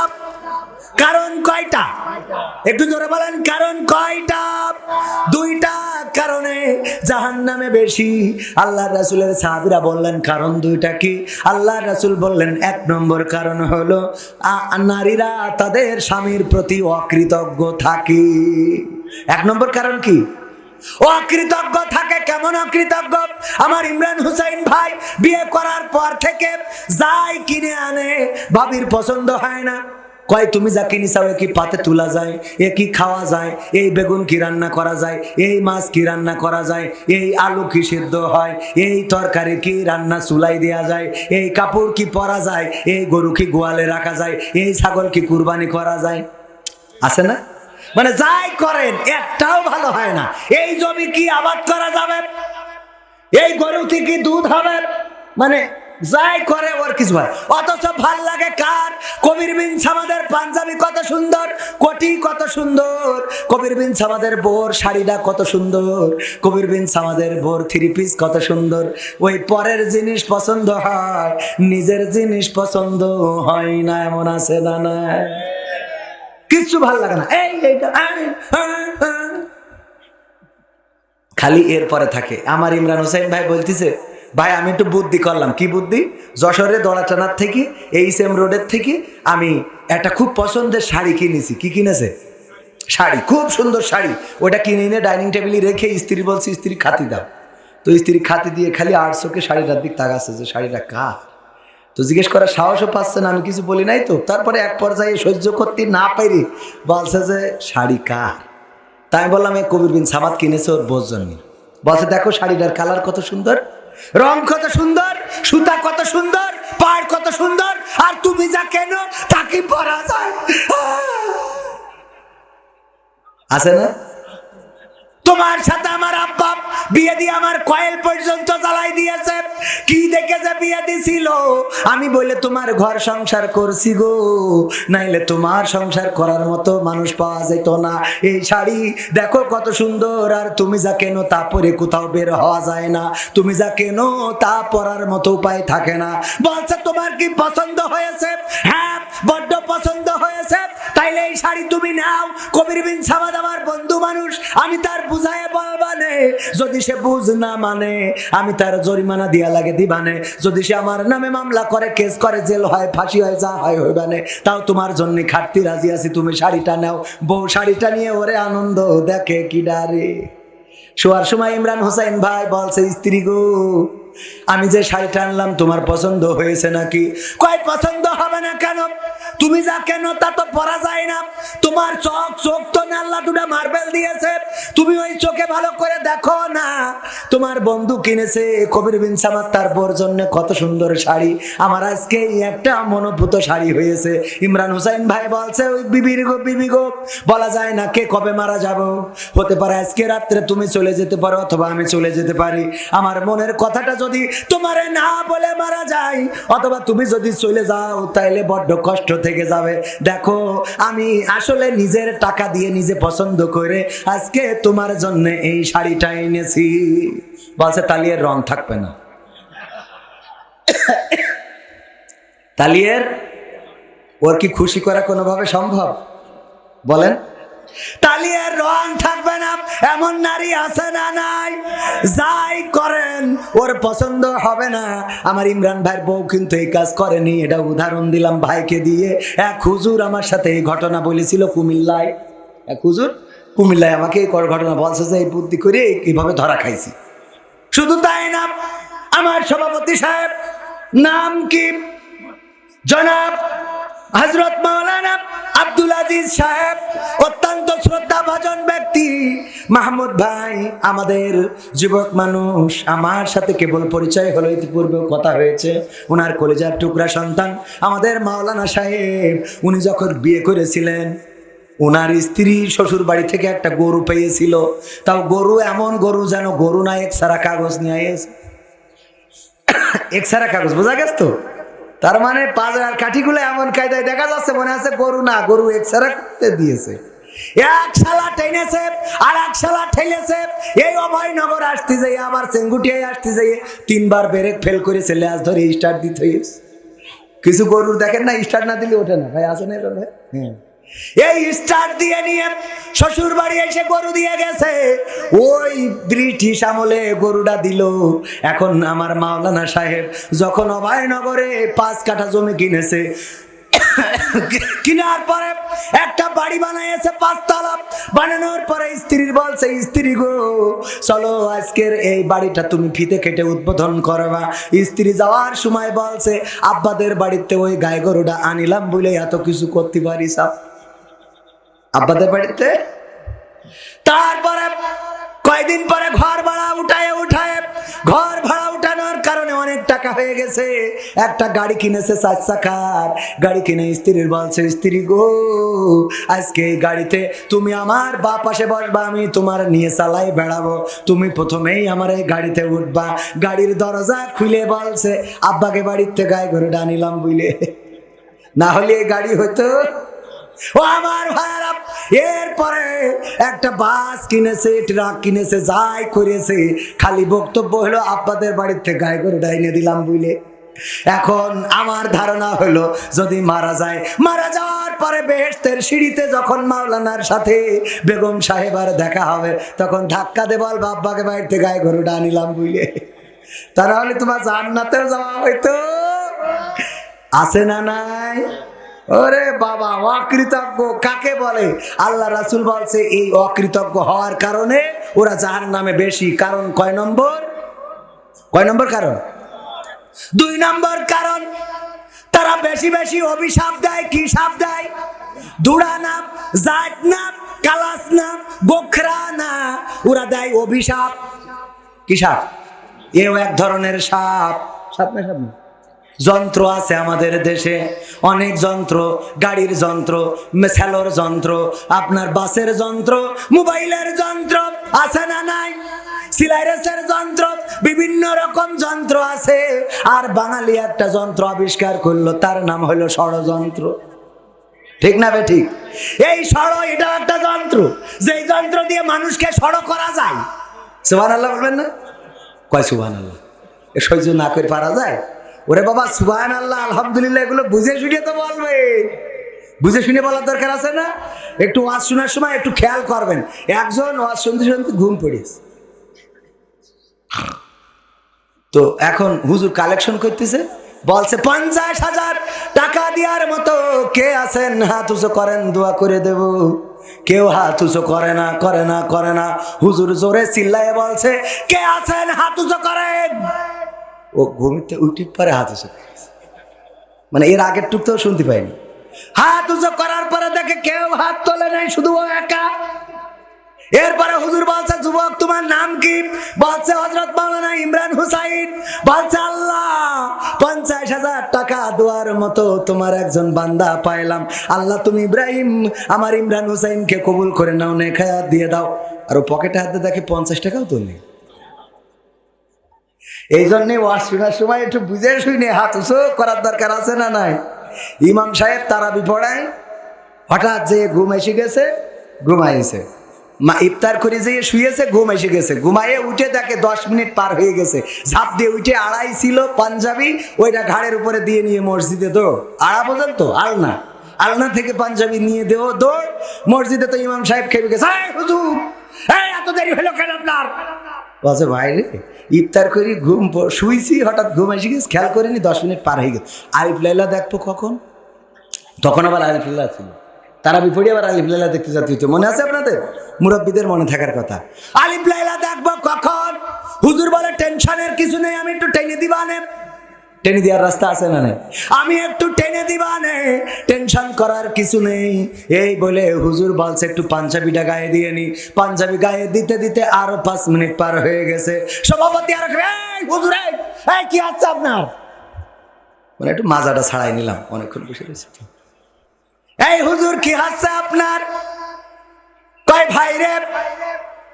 কারণ? কয়টা? একটু জোরে বলেন, কারণ কয়টা? 2টা কারণে জাহান্নামে বেশি। আল্লাহ রাসূলের সাহাবীরা বললেন, কারণ 2টা কি? আল্লাহ রাসূল বললেন, 1 নম্বর কারণ হলো নারীরা তাদের স্বামীর প্রতি অকৃতজ্ঞ থাকে। 1 নম্বর কারণ কি? অকৃতজ্ঞ থাকে। কেমন অকৃতজ্ঞ? আমার ইমরান হুসাইন ভাই বিয়ে করার পর থেকে যাই কিনে আনে, ভাবির পছন্দ হয় না। কয়, তুমি যা কিনে চাও, কি পাতে তোলা যায়, এ কি খাওয়া যায়, এই বেগুন কি রান্না করা যায়, এই মাছ কি রান্না করা যায়, এই আলু কি সিদ্ধ হয়, এই তরকারি কি রান্না চুলাই দেওয়া যায়, এই কাপড় কি পরা যায়, এই গরু কি গোয়ালে রাখা যায়, এই ছাগল কি কুরবানি করা যায়। আছে না? মানে যাই করেন একটাও ভালো হয় না। এই জমি কি আবাদ করা যাবে, এই গরু থেকে দুধ হবে, মানে যাই করে ওর কিছু হয়। অথচ ভাল লাগে কার? কবির বিন সামাদের পাঞ্জাবি কত সুন্দর, কোটি কত সুন্দর, কবির বিন সামাদের বোর শাড়িটা কত সুন্দর, কবির বিন সামাদের বোর 3 পিস কত সুন্দর। ওই পরের জিনিস পছন্দ হয়, নিজের জিনিস পছন্দ হয় না, এমন আছে না? না, কিচ্ছু ভাল লাগে না। খালি এরপরে থাকে। আমার ইমরান হোসেন ভাই বলতেছে, ভাই আমি একটু বুদ্ধি করলাম। কি বুদ্ধি? যশোরে দড়াটানার থেকে, এইচএম রোডের থেকে আমি একটা খুব পছন্দের শাড়ি কিনেছি। কি কিনেছে? শাড়ি, খুব সুন্দর শাড়ি। ওটা কিনে এনে ডাইনিং টেবিলে রেখে স্ত্রী বলছি, স্ত্রী খাতি দাও। তো স্ত্রী খাতি দিয়ে খালি 8 চোখে শাড়িটার দিক তাকাচ্ছে যে শাড়িটা কার। তো জিজ্ঞেস করার সাহসও পাচ্ছে না, আমি কিছু বলি নাই তো। তারপরে এক পর্যায়ে সহ্য করতে না পেরে বলছে যে শাড়ি কার। তাই আমি বললাম, এই কবির বিন সামাদ কিনেছে ওর বোঝ জন্য। বলছে, দেখো শাড়িটার কালার কত সুন্দর, রং কত সুন্দর, সুতা কত সুন্দর, পাড় কত সুন্দর, আর তুমি যা কেন তা কি পরা যায়? আছে না? তোমার সাথে আমার আব্বা বিয়ে দিয়ে আমার কয়েল পর্যন্ত জ্বালাই দিয়েছে। কি দেখেছে বিয়ে দিছিল? আমি বলে তোমার ঘর সংসার করছি গো, নাইলে তোমার সংসার করার মতো মানুষ পাওয়া যেত না। এই শাড়ি দেখো কত সুন্দর, আর তুমি যা কেন তা পরে কোথাও বের হওয়া যায় না, তুমি যা কেন তা পরার মতো উপায় থাকে না। বলছে তোমার কি পছন্দ হয়েছে? হ্যাঁ বড্ড পছন্দ হয়েছে, তাইলে এই শাড়ি তুমি নাও। কবির বিন সামাদ আমার বন্ধু মানুষ, আমি তার বুঝায় বলবানে, যদি সে বুঝ না মানে আমি তার জরিমানা দিয়া লাগে দিবানে। যদি সে আমার নামে মামলা করে, কেস করে, জেল হয়, ফাঁসি হয়, যা হয় হইবানে, তাও তোমার জন্য খাটতি রাজি আছি। তুমি শাড়িটা নাও। বউ শাড়িটা নিয়ে ওরে আনন্দ দেখে কি ডারে। শোয়ার সময় ইমরান হোসেন ভাই বলছে, স্ত্রী গো আমি যে শাড়িটা আনলাম তোমার পছন্দ হয়েছে নাকি? কয় পছন্দ হবে না কেন? তুমি যা কেন তা তো পরা যায় না। তোমার চোখ তো আল্লাহ দুটা মার্বেল দিয়েছে, তুমি ওই চোখে ভালো করে দেখো না। তোমার বন্ধু কিনেছে কবির বিন সামাদ তার বোর জন্য কত সুন্দর শাড়ি, আমার আজকে একটা মনোভূত শাড়ি হয়েছে। ইমরান হোসেন ভাই বলছে, ওই বিবি গো বলা যায় না কে কবে মারা যাব। হতে পারে আজকে রাত্রে তুমি চলে যেতে পারো, অথবা আমি চলে যেতে পারি। আমার মনের কথাটা যদি তোমারে না বলে মারা যায়, অথবা তুমি যদি চলে যাও, তাইলে বড্ড কষ্ট থেকে যাবে। দেখো আমি আসলে নিজের টাকা দিয়ে নিজে পছন্দ করে আজকে তোমার জন্য এই শাড়িটা এনেছি। বলছে তালিয়ের রং থাকবে না। তালিয়ের ওর কি খুশি করা কোনোভাবে সম্ভব? বলেন, তালিয়ের রং থাকবে না এমন নারী আছে না নাই? যাই করেন ওর পছন্দ হবে না। আমার ইমরান ভাইয়ের বউ কিন্তু এই কাজ করেনি, এটা উদাহরণ দিলাম ভাইকে দিয়ে। এক হুজুর আমার সাথে এই ঘটনা বলেছিল কুমিল্লায়। এক হুজুর কুমিল্লায় আমাকে এই ঘটনা বলছে যে এই বুদ্ধি করে এইভাবে ধরা খাইছি। শুধু তাই না, আমার সভাপতি সাহেব নাম কি, জনাব হযরত মাওলানা আব্দুল আজিজ সাহেব, অত্যন্ত শ্রদ্ধাভাজন ব্যক্তি। মাহমুদ ভাই আমাদের যুবক মানুষ, আমার সাথে কেবল পরিচয় হলো, ইতিপূর্বে কথা হয়েছে। ওনার কলিজার টুকরা সন্তান আমাদের মাওলানা সাহেব, উনি যখন বিয়ে করেছিলেন ওনার স্ত্রী শ্বশুর বাড়ি থেকে একটা গরু পেয়েছিল। তাও গরু এমন গরু যেন গরু না, এক্সরা কাগজ নিয়ে এসে, এক্সরা কাগজ বোঝা গেছে তো? তার মানে পাজার কাঠিগুলো এমন কায়দায় দেখা যাচ্ছে মনে আছে গরু না, গরু এক্সরা করতে দিয়েছে। এক শালা টেনেছে আর এক শালা ঠেলেছে। এই অভয়নগর আসতে যাই, আবার চেঙ্গুটিয়ায় আসতে যাই, 3 বার ব্রেক ফেল করেছে, ল্যাস ধরে স্টার্ট দিতে হয়েছে। কিছু গরুর দেখেন না স্টার্ট না দিলে ওঠে না, ভাই আছে না? হ্যাঁ, এই স্টার্ট দিয়ে নিয়ে শ্বশুর বাড়ি এসে গরু দিয়ে গেছে। ওই ব্রিটিশ আমলে গরুটা দিল। এখন আমার মাওলানা সাহেব যখন অভয়নগরে 5 কাঠা জমি কিনেছে, কিনার পরে একটা বাড়ি বানাইছে 5 তলা। বানানোর পরে স্ত্রীর বলছে, স্ত্রী গো চলো আজকের এই বাড়িটা তুমি ফিতে কেটে উদ্বোধন করবা। স্ত্রী যাওয়ার সময় বলছে, আব্বাদের বাড়িতে ওই গায়ে গরুটা আনিলাম বলে এত কিছু করতে পারি সব আব্বাদের বাড়িতে। তারপরে কয়দিন পরে ঘর ভাড়া উঠায় ঘর ভাড়া উঠানোর কারণে অনেক টাকা হয়ে গেছে। একটা গাড়ি কিনেছে 4 চাকার গাড়ি কিনে স্ত্রীর বলছে, স্ত্রী গো আজকে এই গাড়িতে তুমি আমার বাঁ পাশে বসবা, আমি তোমার নিয়ে চালাই বেড়াবো, তুমি প্রথমেই আমার এই গাড়িতে উঠবা। গাড়ির দরজা খুলে বলছে, আব্বাকে বাড়িতে গায়ে গরুটা আনিলাম বুঝলে, না হলে এই গাড়ি হতো। ও আমার ভাইরা, এরপরে একটা বাস কিনেছে, ট্রাক কিনেছে, যাই করেছে, খালি বক্তব্য হলো আব্বাদের বাড়িতে গায়ে গরুটা এনে দিলাম বুঝলে। এখন আমার ধারণা হলো যদি মারা যায়, মারা যাওয়ার পরে বেহেশতের সিঁড়িতে যখন মাওলানার সাথে বেগম সাহেবার দেখা হবে, তখন ধাক্কা দে বলবা আব্বাকে বাড়িতে গায়ে গরুটা আনিলাম বুঝলে। তাহলে তোমার জান্নাতেও যাওয়া হইতো। আছে না নাই? ওরে বাবা, অকৃতজ্ঞ কাকে বলে? আল্লাহ রাসূল বলছে এই অকৃতজ্ঞ হওয়ার কারণে ওরা জাহান্নামে বেশি। কারণ কয় নম্বর কারণ? 2 নম্বর কারণ, তারা বেশি বেশি অভিশাপ দেয়। কি সাপ দেয়? দুড়া নাম, জাত নাম, কালাস নাম, গোখরা না, ওরা দেয় অভিশাপ। কি সাপ? এও এক ধরনের সাপ। সাপ না সাপ না, যন্ত্র আছে আমাদের দেশে, অনেক যন্ত্র, গাড়ির যন্ত্র, মেছালোর যন্ত্র, আপনার বাসের যন্ত্র, মোবাইলের যন্ত্র, আছে না নাই? সিলাইরেসের যন্ত্র, বিভিন্ন রকম যন্ত্র আছে। আর বাঙালি একটা যন্ত্র আবিষ্কার করলো, তার নাম হলো ষড়যন্ত্র। ঠিক না বে ঠিক? এই এটা একটা যন্ত্র, যেই যন্ত্র দিয়ে মানুষকে ষড় করা যায়। সুবহানাল্লাহ বলবেন না? কয় সুবহানাল্লাহ? এ সহ্য না করে পারা যায়? ওরে বাবা, সুবহানাল্লাহ আলহামদুলিল্লাহ এগুলো বুঝে শুনে তো বলবে। বুঝে শুনে বলার দরকার আছে না? একটু ওয়াজ শোনার সময় একটু খেয়াল করবেন। একজন ওয়াজ শুনতে শুনতে ঘুম পড়েছে, তো এখন হুজুর কালেকশন করতেছে, বলছে 50,000 টাকা দেওয়ার মতো কে আছেন, হাত উঁচু করেন, দোয়া করে দেব। কেউ হাত উঁচু করে না, করে না, করে না। হুজুর জোরে চিল্লায় বলছে, কে আছেন, হাত উঁচু করেন। ও ঘুমিতে উঠে পরে হাত উঁচু, মানে এর আগের টুক তো শুনতে পাইনি। হাত উঁচু করার পরে দেখে কেউ হাত তোলে নাই, শুধু ও একা। এরপরে হুজুর বলছে, যুবক তোমার নাম কি? বলছে হযরত মাওলানা ইমরান হুসাইন। বলছে আল্লাহ, 50,000 টাকা দেওয়ার মতো তোমার একজন বান্দা পাইলাম। আল্লাহ তুমি ইব্রাহিম, আমার ইমরান হুসাইনকে কবুল করে নাও, নেখায়াত দিয়ে দাও। আর ও পকেটে হাতে দেখে 50 টাকাও তো নেই। এই জন্যে ওয়াজ শোনার সময় একটু বুঝে শুনে হাত উঁচু করার দরকার আছে না নাই? ইমাম সাহেব তারাবি পড়ায়, হঠাৎ যে ঘুম এসে গেছে, ঘুমাইছে। মা ইফতার করে যেয়ে শুয়েছে, ঘুম এসে গেছে। ঘুমাইয়ে উঠে দেখে 10 মিনিট পার হয়ে গেছে। ঝাঁপ দিয়ে উঠে আড়াই ছিল পাঞ্জাবি, ওইটা ঘাড়ের উপরে দিয়ে নিয়ে মসজিদে দৌড়। আড়া পর্যন্ত আলনা, আলনা থেকে পাঞ্জাবি নিয়ে দেও দৌড় মসজিদে। তো ইমাম সাহেব খেপে গেছে, হুজুর এত দেরি হলো কেন আপনার? বলছে ভাই রে, ইফতার করি ঘুম শুইছি, হঠাৎ ঘুম এসে গেছে, খেয়াল করিনি, 10 মিনিট পার হয়ে গেছে। আলিফ লাইলা দেখবো কখন? তখন আবার আলিফ লাইলা ছিল। তারা বিপরীতে আবার আলিফ লাইলা দেখতে যেতে হইতো, মনে আছে আপনাদের? মুরব্বীদের মনে থাকার কথা। আলিফ লাইলা দেখবো কখন? হুজুর বলে টেনশনের কিছু নেই, আমি একটু টেনে দিবানে। টেনে দেওয়ার রাস্তা আছে না? আমি একটু টেনে দিবানে, টেনশন করার কিছু নেই। এই বলে হুজুর বলছে একটু পাঞ্জাবিটা গায়ে দিয়ে নি। পাঞ্জাবি গায়ে দিতে দিতে আরো 5 মিনিট পার হয়ে গেছে। সভাপতি আর হুজুর কি আছে আপনার? মানে একটু মাজাটা ছাড়াই নিলাম, অনেকক্ষণ বসে রয়েছে। এই হুজুর কি হচ্ছে আপনার? কয় ভাই রে,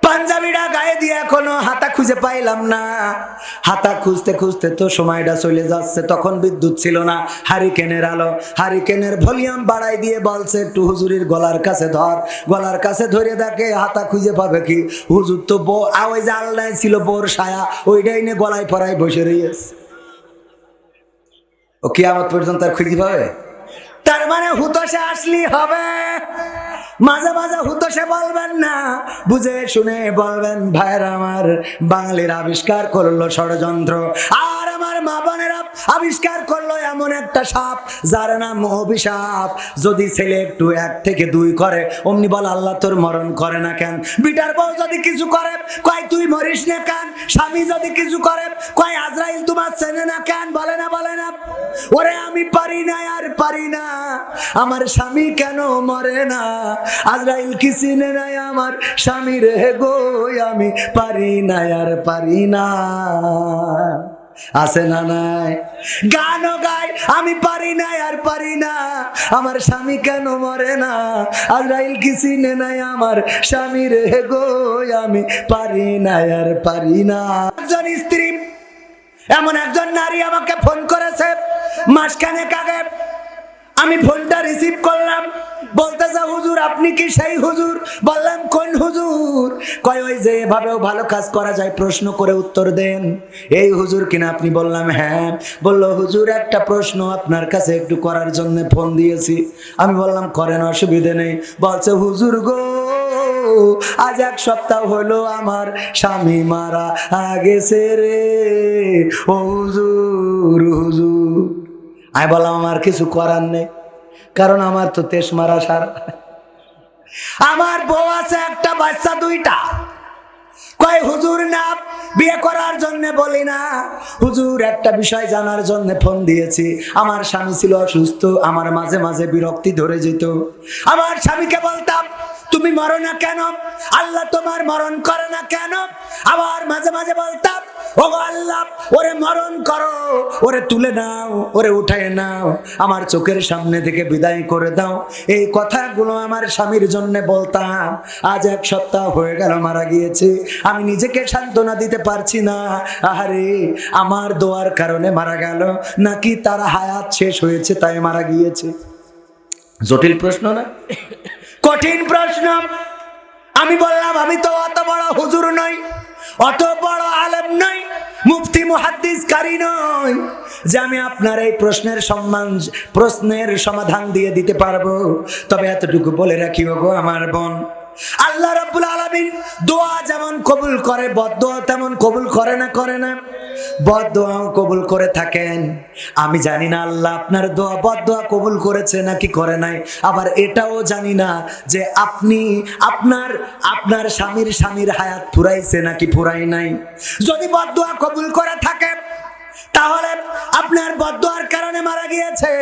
পাঞ্জাবিটা গায়ে দিয়ে এখনো হাতা খুঁজে পাইলাম না। হাতা খুঁজতে খুঁজতে তো সময়টা চলে যাচ্ছে। তখন বিদ্যুৎ ছিল না, হারিকেনের আলো। হারিকেনের ভলিউম বাড়াই দিয়ে বলছে একটু হুজুরের গলার কাছে ধর। গলার কাছে ধরে দেখে হাতা খুঁজে পাবে কি? হুজুর তো ওই যে আলনায় ছিল বোর সায়া, ওইটাই নিয়ে গলায় পরায় বসে রয়েছে। ও কিয়ামত পর্যন্ত আর খুঁজে পাবে? তার মানে হুতোষে আসলেই হবে। মাঝে মাঝে হুতোষে বলবেন না, বুঝে শুনে বলবেন। ভাইয়ের আমার, বাঙালির আবিষ্কার করলো ষড়যন্ত্র, আর আমার মা বোনেরা আবিষ্কার করলো এমন একটা সাপ যার নাম অভিশাপ। যদি ছেলে একটু 1 থেকে 2 করে, অমনি বল আল্লাহ তোর মরণ করে না কেন? বিটার বউ যদি কিছু করে, কয় তুই মরিস না কেন? স্বামী যদি কিছু করে, কয় আজরাইল তোমার চেনে না কেন? বলে না, বলে না? ওরে আমি পারি না, আর পারি না, আমার স্বামী কেন মরে না? আজরাইল কি চিনে নাই আমার স্বামী রে গো, আমি পারি না, আর পারি না। আছে না নাই? গানও গাই, আমি পারি না, আর পারি না, আমার স্বামী কেন মরে না? আজরাইল কি চিনে নাই আমার স্বামী রে গো, আমি পারি না, আর পারি না। একজন স্ত্রী, এমন একজন নারী আমাকে ফোন করেছে মাসখানেক আগে। আমি ফোনটা রিসিভ করলাম, বলতেছে হুজুর আপনি কি সেই হুজুর? বললাম কোন হুজুর? কয় ওই যে এভাবেও ভালো কাজ করা যায়, প্রশ্ন করে উত্তর দেন, এই হুজুর কিনা আপনি? বললাম হ্যাঁ। বললো হুজুর একটা প্রশ্ন আপনার কাছে একটু করার জন্য ফোন দিয়েছি। আমি বললাম করেন, অসুবিধে নেই। বলছে হুজুর গো, আজ 1 সপ্তাহ হলো আমার স্বামী মারা গেছে রে ও হুজুর, হুজুর। আমি বললাম আমার কিছু করার নেই, কারণ আমার তো তেজ মারা সারা। আমার বউ আছে, একটা বাচ্চা 2টা। কয় হুজুর না, বিয়ে করার জন্য বলি না হুজুর, একটা বিষয় জানার জন্য ফোন দিয়েছি। আমার স্বামী ছিল অসুস্থ, আমার মাঝে মাঝে বিরক্তি ধরে যেত। আমার স্বামীকে বলতাম তুমি মরো না কেন? আল্লাহ তোমার মরণ করে না কেন? আবার মাঝে মাঝে বলতাম, ওগো আল্লাহ, ওরে মরণ করো, ওরে তুলে নাও, ওরে উঠায় নাও, আমার চোখের সামনে থেকে বিদায় করে দাও। এই কথাগুলো আমার স্বামীর জন্য বলতাম। আজ 1 সপ্তাহ হয়ে গেল মারা গিয়েছে, আমি নিজেকে সান্ত্বনা দিতে পারছি না। আহারে, আমার দোয়ার কারণে মারা গেল নাকি তার হায়াত শেষ হয়েছে তাই মারা গিয়েছে? জটিল প্রশ্ন না? কঠিন প্রশ্ন। আমি বললাম, আমি তো অত বড় হুজুর নই, অত বড় আলেম নই, মুফতি মুহাদ্দিস কারি নই যে আমি আপনার এই প্রশ্নের সমাধান দিয়ে দিতে পারবো। তবে এতটুকু বলে রাখি, ওগো আমার বোন, আল্লাহ রাব্বুল আলামিন দোয়া যেমন কবুল করে, বদদোয়া তেমন কবুল করে না? করে না? বদদোয়াও কবুল করে থাকেন। আমি জানি না আল্লাহ আপনার দোয়া বদদোয়া কবুল করেছে নাকি করে নাই। আবার এটাও জানি না যে আপনি আপনার স্বামীর হায়াত ফুরাইছে নাকি ফুরাই নাই। যদি বদদোয়া কবুল করে থাকে তাহলে আপনার বদদোয়ার কারণে মারা গিয়েছে,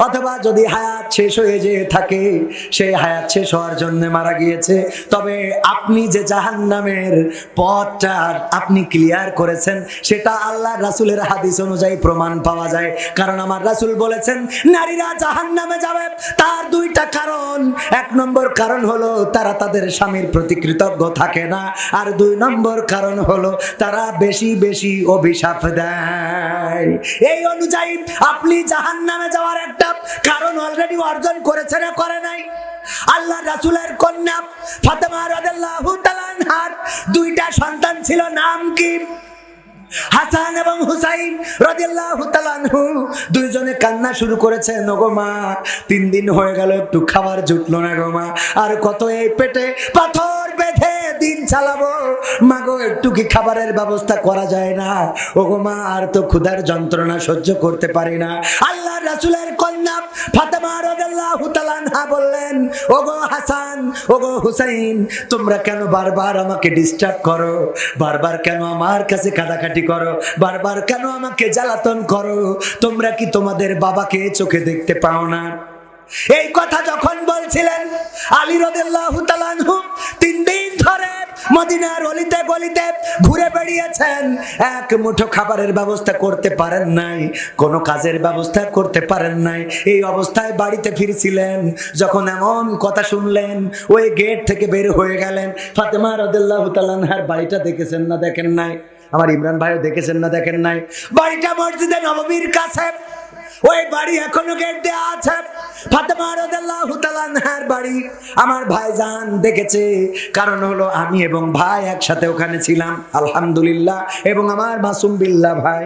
অথবা যদি হায়াত শেষ হয়ে যেয়ে থাকে সেই হায়াত শেষ হওয়ার জন্য মারা গিয়েছে। তবে আপনি যে জাহান্নামের পথটা আপনি ক্লিয়ার করেছেন সেটা আল্লাহ রাসূলের হাদিস অনুযায়ী প্রমাণ পাওয়া যায়। কারণ আমার রাসূল বলেছেন, নারীরা জাহান্নামে যাবে তার 2টা কারণ। 1 নম্বর কারণ হলো তারা তাদের স্বামীর প্রতি কৃতজ্ঞ থাকে না, আর 2 নম্বর কারণ হলো তারা বেশি বেশি অভিশাপ দেয়। এই অনুযায়ী আপনি জাহান্নামে যাওয়ার একটা কারণ অলরেডি অর্জন করেছেন না করে নাই? আল্লাহ রাসূলের কন্যা ফাতেমা রাদিয়াল্লাহু তাআলা আনহার 2টা সন্তান ছিল, নাম কি? হাসান এবং হুসাইন রাদিয়াল্লাহু তাআলা আনহু। 2 জনে কান্না শুরু করেছেন, ওগো মা, 3 দিন হয়ে গেল একটু খাবার জুটলো না গো মা, আর কত এই পেটে পাথর বেঁধে দিন চালাবো, মাগো একটু কি খাবারের ব্যবস্থা করা যায় না? ওগো মা, আর তো ক্ষুধার যন্ত্রণা সহ্য করতে পারি না। আল্লাহ রাসূলের কন্যা ফাতেমা রাদিয়াল্লাহু তাআলা আনহা বললেন, ওগো হাসান, ওগো হুসাইন, তোমরা কেন বারবার আমাকে ডিস্টার্ব করো? বারবার কেন আমার কাছে কাঁদাকাটি করো? বারবার কেন আমাকে জ্বালাতন করো? তোমরা কি তোমাদের বাবাকে চোখে দেখতে পাও না? এই কথা যখন বলছিলেন, আলী রাদিয়াল্লাহু তাআলা আনহু 3 দিন ধরে মদিনার অলিতে গলিতে ঘুরে বেড়িয়েছেন, 1 মুঠো খাবারের ব্যবস্থা করতে পারেন নাই, কোনো কাজের ব্যবস্থা করতে পারেন নাই। এই অবস্থায় বাড়িতে ফিরছিলেন, যখন এমন কথা শুনলেন ওই গেট থেকে বের হয়ে গেলেন। ফাতেমা রাদিয়াল্লাহু তাআলা আনহার বাড়িটা দেখেছেন না দেখেন নাই? আমার ইমরান ভাইও দেখেছেন না দেখেন নাই? বাড়িটা মসজিদে নববীর কাছে, ওই বাড়ি এখনো গেট দেওয়া আছে। ফাতেমা রাদিয়াল্লাহু তাআলা আনহার বাড়ি আমার ভাইজান দেখেছে, কারণ হলো আমি এবং ভাই একসাথে ওখানে ছিলাম, আলহামদুলিল্লাহ। এবং আমার মাসুম বিল্লাহ ভাই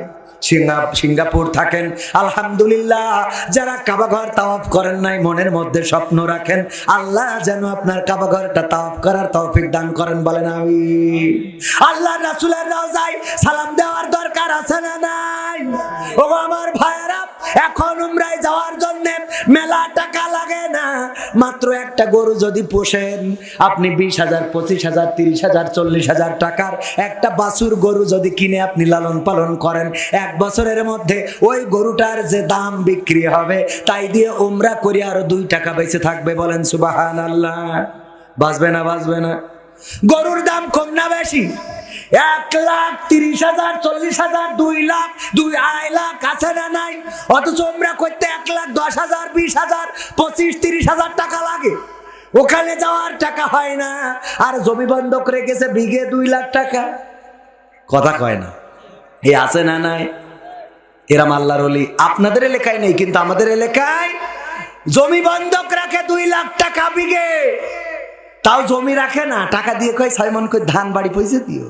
সিঙ্গাপুর থাকেন, আলহামদুলিল্লাহ। যারা কাবা ঘর তাওয়াফ করেন নাই, মনের মধ্যে স্বপ্ন রাখেন, আল্লাহ যেন আপনার কাবা ঘরটা তাওয়াফ করার তৌফিক দান করেন, বলেন আমিন। আল্লাহ রাসূলের রওজায় সালাম দেওয়ার দরকার আছে না নাই? ও আমার ভাইরা, এখন উমরায় যাওয়ার জন্য মেলা টাকা লাগে না। মাত্র একটা গরু যদি পোষেন আপনি, 20,000, 25,000, 30,000, 40,000 টাকার একটা বাছুর গরু যদি কিনে আপনি লালন পালন করেন, 1 বছরের মধ্যে ওই গরুটার যে দাম বিক্রি হবে তাই দিয়ে উমরা করে আরো 2 টাকা বেঁচে থাকবে, বলেন সুবহানাল্লাহ। বাঁচবে না? বাঁচবে না? গরুর দাম কম না বেশি? 1,30,000, 40,000, 2 লাখ, 2.5 লাখ আছে না নাই? অথচ উমরা করতে 1,10,000, 20,000, 25-30,000 টাকা লাগে। ওখানে যাওয়ার টাকা হয় না, আর জমি বন্ধক রেখেছে বিঘে 2 লাখ টাকা। কথা কয় না? এই আছে না নাই? এরম আল্লাহর ওলি আপনাদের এলাকায় নেই, কিন্তু আমাদের এলাকায় জমি বন্ধক রাখে 2 লাখ টাকা বিঘে। তাও জমি রাখে না, টাকা দিয়ে কয় 6 মণ করে ধান বাড়ি পয়সা দিও।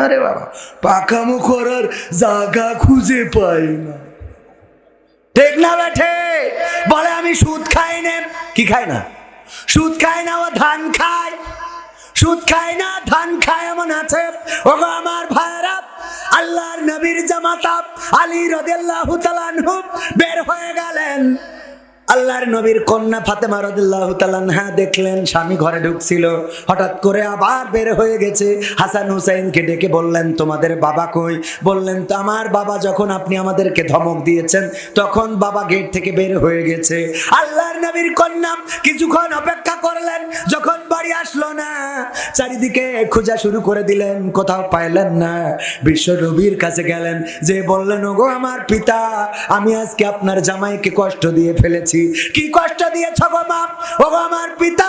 আরে বাবা, পাকামো করার জায়গা খুঁজে পাই না। ঠিক না বেঠে? বলে আমি সুদ খাই না। কি খায় না? সুদ খায় না, ও ধান খায়। সুদ খায় না, ধান খায়, এমন আছে। ওগো আমার ভাইরা, আল্লাহর নবীর জামাতা আলী রাদিয়াল্লাহু তাআলা আনহু বের হয়ে গেলেন। আল্লাহর নবীর কন্যা ফাতেমা রাদিয়াল্লাহু তাআলা আনহা দেখলেন স্বামী ঘরে ঢুকছিল, হঠাৎ করে আবার বের হয়ে গেছে। হাসান হুসাইনকে ডেকে বললেন, তোমাদের বাবা কই? বললেন, তো আমার বাবা যখন আপনি আমাদেরকে ধমক দিয়েছেন তখন বাবা গেট থেকে বের হয়ে গেছে। আল্লাহর নবীর কন্যা কিছুক্ষণ অপেক্ষা করলেন, যখন বাড়ি আসলেন না। চারিদিকে খোঁজা শুরু করে দিলেন, কোথাও পাইলেন না। বিশ্ব নবীর কাছে গেলেন, যে বললেন, ওগো আমার পিতা, আমি আজকে আপনার জামাইকে কষ্ট দিয়ে ফেলেছি। কি কষ্ট দিয়েছ গো মা? ওগো আমার পিতা,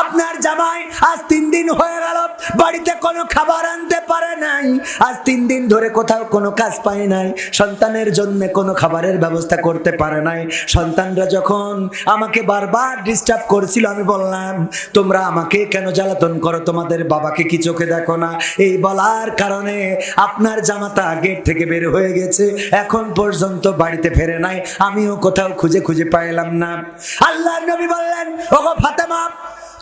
আপনার জামাই আজ 3 দিন হয়ে গেল বাড়িতে কোনো খাবার আনতে পারে নাই। আজ 3 দিন ধরে কোথাও কোনো কাজ পায় নাই, সন্তানের জন্য কোনো খাবারের ব্যবস্থা করতে পারে নাই। সন্তানরা যখন আমাকে বারবার ডিস্টার্ব করছিল, আমি বললাম, তোমরা আমাকে কেন জ্বালাতন করো? তোমাদের বাবাকে কি চোখে দেখো না? এই বলার কারণে আপনার জামাতা গেট থেকে বের হয়ে গেছে, এখন পর্যন্ত বাড়িতে ফেরে নাই, আমিও কোথাও খুঁজে খুঁজে পাইলাম না। আল্লাহর নবী বললেন, ওগো ফাতেমা,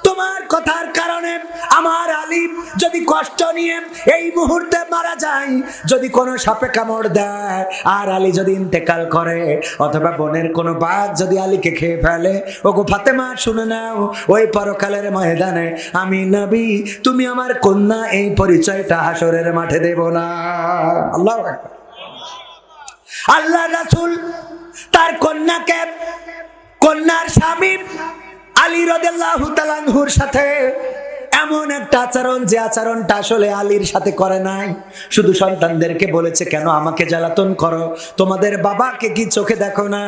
তোমার কথার কারণে আমার আলী যদি কষ্ট নিয়ে এই মুহূর্তে মারা যায়, যদি কোনো সাপে কামড় দেয় আর আলী যদি ইন্তেকাল করে, অথবা বনের কোনো বাঘ যদি আলীকে খেয়ে ফেলে, ওগো ফাতেমা শুনে নাও, ওই পরকালের ময়দানে আমি নবী, তুমি আমার কন্যা, এই পরিচয়টা হাসরের মাঠে দেব না। আল্লাহু আকবার। আল্লাহ রাসূল তার কন্যাকে, কন্যার স্বামী আলী রাদিয়াল্লাহু তাআলা আনহুর সাথে এমন একটা আচরণ, যে আচরণটা আসলে আলীর সাথে করে নাই। শুধু সন্তানদেরকে বলেছে, কেন আমাকে জ্বালাতন করো? তোমাদের বাবাকে কি চোখে দেখো না?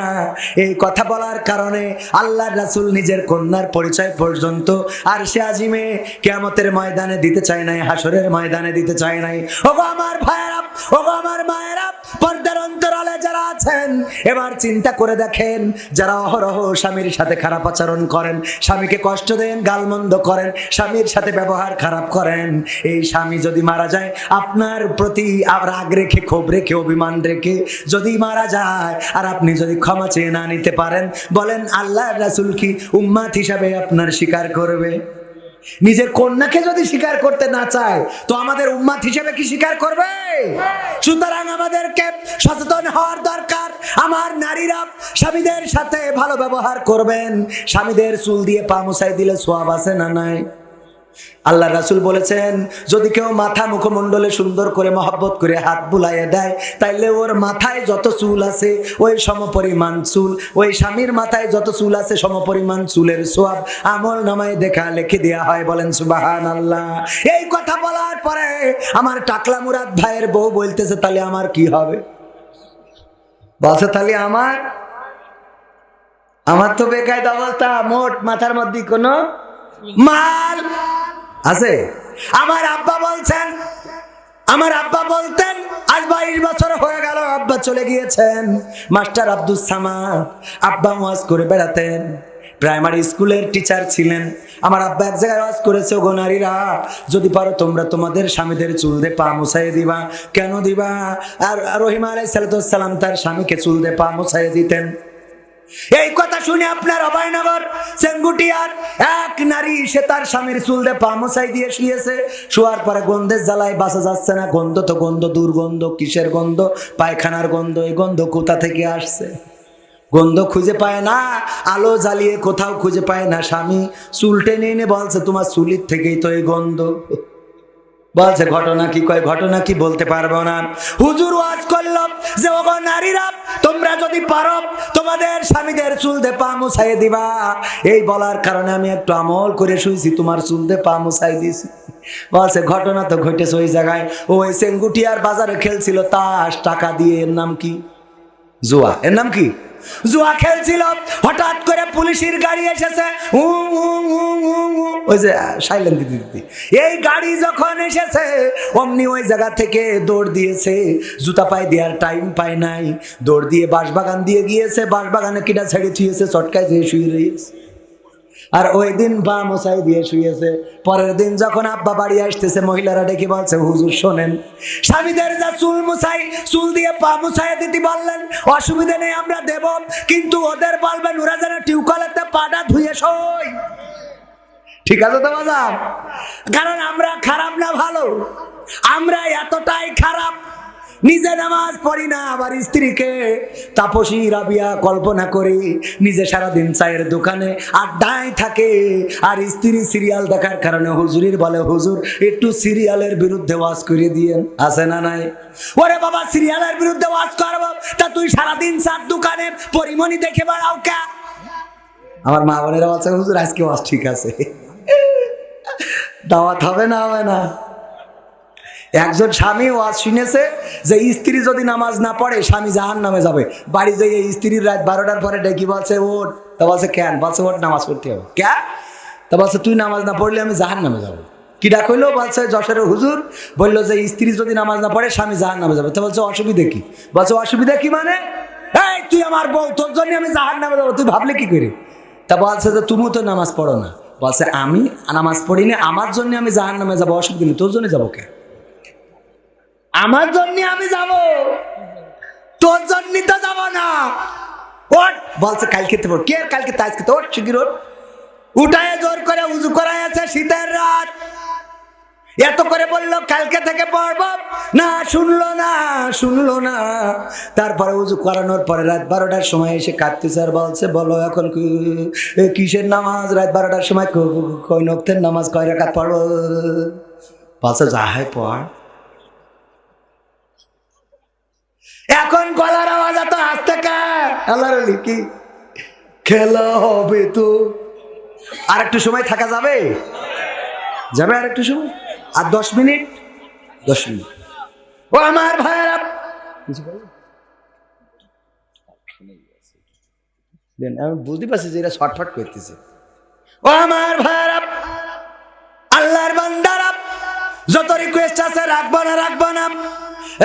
এই কথা বলার কারণে আল্লাহর রাসূল নিজের কন্যার পরিচয় পর্যন্ত আরশে আজিমে কিয়ামতের ময়দানে দিতে চায় নাই, হাসরের ময়দানে দিতে চায় নাই। ওগো আমার ভাইয়েরা, ওগো আমার মায়েরা, পর্দার অন্তরালে যারা আছেন, এবার চিন্তা করে দেখেন, যারা অহরহ স্বামীর সাথে খারাপ আচরণ করেন, স্বামীকে কষ্ট দেন, গালমন্দ করেন, স্বামীর সাথে ব্যবহার খারাপ করেন, এই স্বামী যদি মারা যায়, আপনার প্রতি রাগ রেখে, ক্ষোভ রেখে, অভিমান রেখে যদি মারা যায়, আর আপনি যদি ক্ষমা চেয়ে না নিতে পারেন, বলেন আল্লাহর রাসূল কি উম্মাত হিসাবে আপনার স্বীকার করবে? নিজের কন্যাকে যদি স্বীকার করতে না চায়, তো আমাদের উম্মাত হিসেবে কি স্বীকার করবে? সুতরাং আমাদেরকে সচেতন হওয়ার দরকার। আমার নারীরা স্বামীদের সাথে ভালো ব্যবহার করবেন। স্বামীদের চুল দিয়ে পা মুছাই দিলে সওয়াব আছে না নাই? আল্লাহ রাসূল বলেছেন, যদি কেউ মাথা মুখমণ্ডলে সুন্দর করে মহব্বত করে হাত বুলাইয়ে দেয়, তাইলে ওর মাথায় যত চুল আছে ওই সমপরিমাণ চুল, ওই স্বামীর মাথায় যত চুল আছে সমপরিমাণ চুলের সওয়াব আমল নামায় দেখা লিখে দেয়া হয়। বলেন সুবহানাল্লাহ। এই কথা বলার পরে আমার টাকলা মুরাদ ভাইয়ের বউ বলতেছে, তাহলে আমার কি হবে? বলছে, তাহলে আমার তো বেকায়দা অবস্থা, মোট মাথার মধ্যে কোনো মাল আছে। আমার আব্বা বলতেন, আজ 22 বছর হয়ে গেল আব্বা চলে গিয়েছেন। মাস্টার আব্দুস সামাদ, আব্বা ওয়াজ করে বেড়াতেন, প্রাইমারি স্কুলের টিচার ছিলেন। আমার আব্বা এক জায়গায় ওয়াজ করেছে, ওগো নারীরা, যদি পারো তোমরা তোমাদের স্বামীদের চুল দিয়ে পা মুছাইয়ে দিবা। কেন দিবা? আর রহিমা আলাইহিস সালাম তার স্বামীকে চুল দিয়ে পা মুছাইয়ে দিতেন। এই কথা শুনে আপনার অভয়নগর সেনগুটিয়ার এক নারী, সে তার স্বামীর চুল দিয়ে পা মুছাই দিয়ে শুয়েছে। শোয়ার পরে গন্ধের জ্বালায় বাঁচা যাচ্ছে না। গন্ধ তো গন্ধ, দুর্গন্ধ। কিসের গন্ধ? পায়খানার গন্ধ। এই গন্ধ কোথা থেকে আসছে? গন্ধ খুঁজে পায় না, আলো জ্বালিয়ে কোথাও খুঁজে পায় না। স্বামী চুল টেনে এনে বলছে, তোমার চুলির থেকেই তো এই গন্ধ। বলছে, ঘটনা কি? কয়, ঘটনা কি বলতে পারবো না। হুজুর ওয়াজ করলো যে, ওগো নারীরা, তোমরা যদি পারো তোমাদের স্বামীদের চুল দিয়ে পা মুছাই দিবা। এই বলার কারণে আমি একটু আমল করে শুয়েছি, তোমার চুল দিয়ে পা মুছাই দিয়েছি। বলছে, ঘটনা তো ঘটেছে ওই জায়গায়, ওই সেনগুটিয়ার বাজারে খেলছিল তাস, টাকা দিয়ে। এর নাম কি? জুয়া। এর নাম কি? জুয়া খেলছিল। হঠাৎ করে পুলিশের গাড়ি এসেছে, ওই যে সাইলেন্ট দিদি। এই গাড়ি যখন এসেছে, অমনি ওই জায়গা থেকে দৌড় দিয়েছে। জুতা পায়ে দেওয়ার টাইম পায় নাই, দৌড় দিয়ে বাঁশবাগান দিয়ে গিয়েছে। বাঁশবাগানে কিটা ছেড়ে থুয়েছে, চটকায় দিয়ে শুয়ে রয়েছে। আর ওই দিন পা মোছাই দিয়ে শুয়েছে। পরের দিন যখন আব্বা বাড়ি আসতেছে, মহিলারা ডেকে বলছে, হুজুর শোনেন, স্বামীদের যা চুল দিয়ে পা মুছাই দিতে বললেন, অসুবিধা নেই, আমরা দেব, কিন্তু ওদের বলবেন ওরা যেন টিউবকলেতে পাটা ধুয়ে সই। ঠিক আছে তো বাজার? কারণ আমরা খারাপ না ভালো? আমরা এতটাই খারাপ, নিজে নামাজ পড়ি না, আবার স্ত্রীকে তাপসী রাবিয়া কল্পনা করি। নিজে সারাদিন চায়ের দোকানে আড্ডায় থাকে, আর স্ত্রী সিরিয়াল দেখার কারণে হুজুরির বলে, হুজুর একটু সিরিয়ালের বিরুদ্ধে ওয়াজ করে দিয়েন। আছে না নাই? ওরে বাবা, সিরিয়ালের বিরুদ্ধে ওয়াজ করবো, তা তুই সারাদিন চার দোকানে পরিমণি দেখে বেড়াও কে? আমার মা বোনেরা বলছে, হুজুর আজকে ওয়াজ ঠিক আছে। দাওয়াত হবে না হবে না? একজন স্বামী ওয়াজ শুনেছে যে স্ত্রী যদি নামাজ না পড়ে স্বামী জাহান্নামে যাবে। বাড়ি যেয়ে স্ত্রীর রাত 12টার পরে ডেকে বলছে ওঠ, তা বলছে কেন? বলছে ওঠ, নামাজ পড়তে হবে। কে? তা বলছে তুই নামাজ না পড়লে আমি জাহান্নামে যাবো। কি ডাক হইলো? বলছে যশোরের হুজুর বললো যে স্ত্রী যদি নামাজ না পড়ে স্বামী জাহান্নামে যাবে। তা বলছে অসুবিধা কি? বলছে অসুবিধা কি মানে? এই তুই আমার বউ, তোর জন্য আমি জাহান্নামে যাবো, তুই ভাবলে কি করে? তা বলছে যে তুমিও তো নামাজ পড়ো না। বলছে আমি নামাজ পড়িনি, আমার জন্য আমি জাহান্নামে যাবো, অসুবিধা নেই, তোর জন্য যাবো কে? আমার জন্য আমি যাব, তোর জন্য তো যাব না। ওঠ, বলছে কালকে তো কে? কালকে তাই তো ওঠ, শিগগির ওঠ। উঠায় জোর করে উজু করাই আছে, শীতের রাত, এত করে বললো কালকে থেকে পড়ব না, শুনলো না। তারপরে উজু করানোর পরে রাত 12টার সময় এসে কাঁদতেছে আর বলছে বলো এখন কিসের নামাজ? রাত 12টার সময় কয় নক্তের নামাজ, কয় রাকাত পড়ব? বলছে যা হয় পড়। এখন গলার আওয়াজ এত আসতে আল্লাহর কি খেলা হবে? তো আর একটু সময় থাকা যাবে? যাবে আর একটু সময়, আর 10 মিনিট। ও আমার ভাইয়েরা, আমি বুঝতে পারছি যে এরা শর্টফট করতেছে। ও আমার ভাইয়েরা, আল্লাহর বান্দারা, যত রিকোয়েস্ট আছে রাখবো না,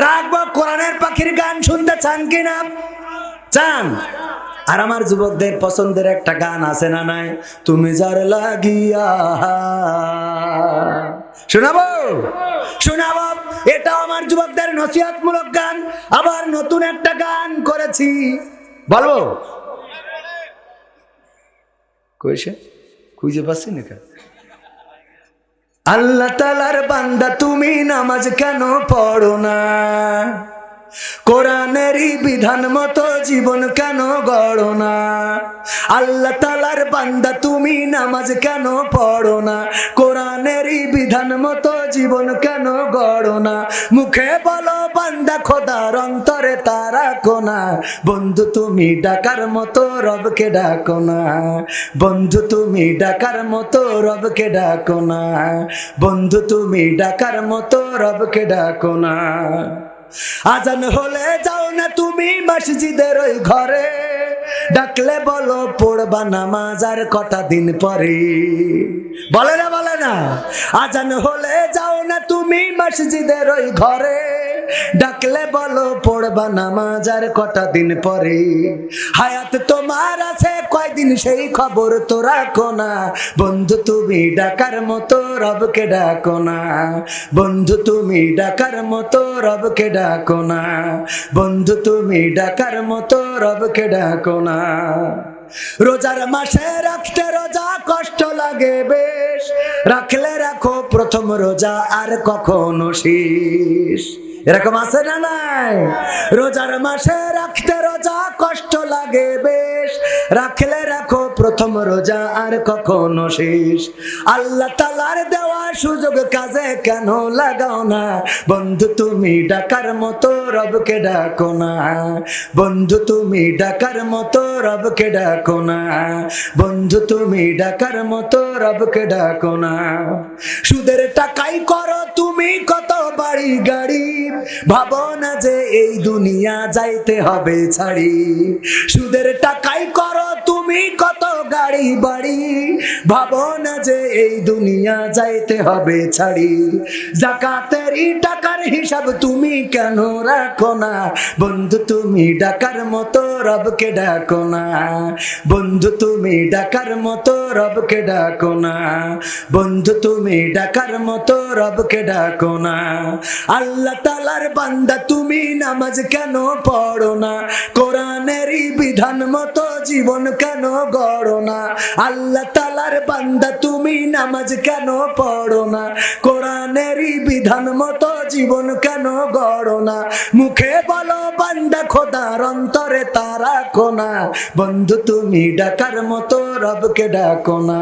রাখবো। কোরআনের পাখির গান শুনতে চান কিনা? চান? আর আমার যুবকদের পছন্দের একটা গান আছে না নাই? তুমি যার লাগিয়া, শোনাবো। এটাও আমার যুবকদের নসিহতমূলক গান। আবার নতুন একটা গান করেছি, বলবো? কইছে খুঁজে পাচ্ছি না। আল্লাহ তাআলার বান্দা তুমি নামাজ কেন পড়ো না? কোরআনেরই বিধান মতো জীবন কেন গড়ো না? আল্লাহ তাআলার বান্দা তুমি নামাজ কেন পড়ো না? কোরআনেরই বিধান মতো জীবন কেন গড়ো না? মুখে বলো বান্দা, খোদার অন্তরে তারা কোনা। বন্ধু তুমি ডাকার মতো রবকে ডাকো না, বন্ধু তুমি ডাকার মতো রবকে ডাকো না, বন্ধু তুমি ডাকার মতো রবকে ডাকো না। আজান হলে যাও না তুমি মসজিদের ওই ঘরে, ডাকলে বলো পড়বা নামাজ আর কটা দিন পরে। বলে না? আজান হলে যাও না তুমি মসজিদের ওই ঘরে, ডাকলে বলো পড়বা নামাজ আর কটা দিন পরে। হায়াত তোমার আছে কয়দিন সেই খবর তো রাখো না। বন্ধু তুমি ডাকার মতো রবকে ডাকো না, বন্ধু তুমি ডাকার মতো রবকে ডাকো না, বন্ধু তুমি ডাকার মতো রবকে ডাকো না। রোজার মাসে রাখতে রোজা কষ্ট লাগে বেশ, রাখলে রাখো প্রথম রোজা আর কখনো শেষ। এরকম আছে না নাই? রোজার মাসে রাখতে রোজা কষ্ট লাগে বেশ, রাখলে রাখো প্রথম রোজা আর কখনো শেষ। আল্লাহ তাআলার দেওয়া সুযোগ কাজে কেন লাগাও না? বন্ধু তুমি ডাকার মতো রবকে ডাকো না, বন্ধু তুমি ডাকার মতো রবকে ডাকো না, বন্ধু তুমি ডাকার মতো রবকে ডাকো না। সুদের টাকাই করো তুমি কত বাড়ি গাড়ি, ভাবো না যে এই দুনিয়া যাইতে হবে ছাড়ি। সুদের টাকাই করো তুমি কত গাড়ি বাড়ি, ভাবো না যে এই দুনিয়া যাইতে হবে ছাড়ি। যাকাতেরই টাকার হিসাব তুমি কেন রাখো না? বন্ধু তুমি ডাকার মতো রবকে ডাকো না, বন্ধু তুমি ডাকার মতো রবকে ডাকো না, বন্ধু তুমি ডাকার মতো রবকে ডাকো না। আল্লাহ তাআলার বান্দা তুমি নামাজ কেন পড়ো না? কোরআনেরই বিধান মতো জীবন কেন গড়ো না? আল্লাহ তাআলার বান্দা তুমি নামাজ কেন পড়ো না? কোরআনেরই বিধান মতো জীবন কেন গড়ো না? মুখে বলো বান্দা, খোদার অন্তরে তারা কোনা। বন্ধু তুমি ডাকার মতো রবকে ডাকো না,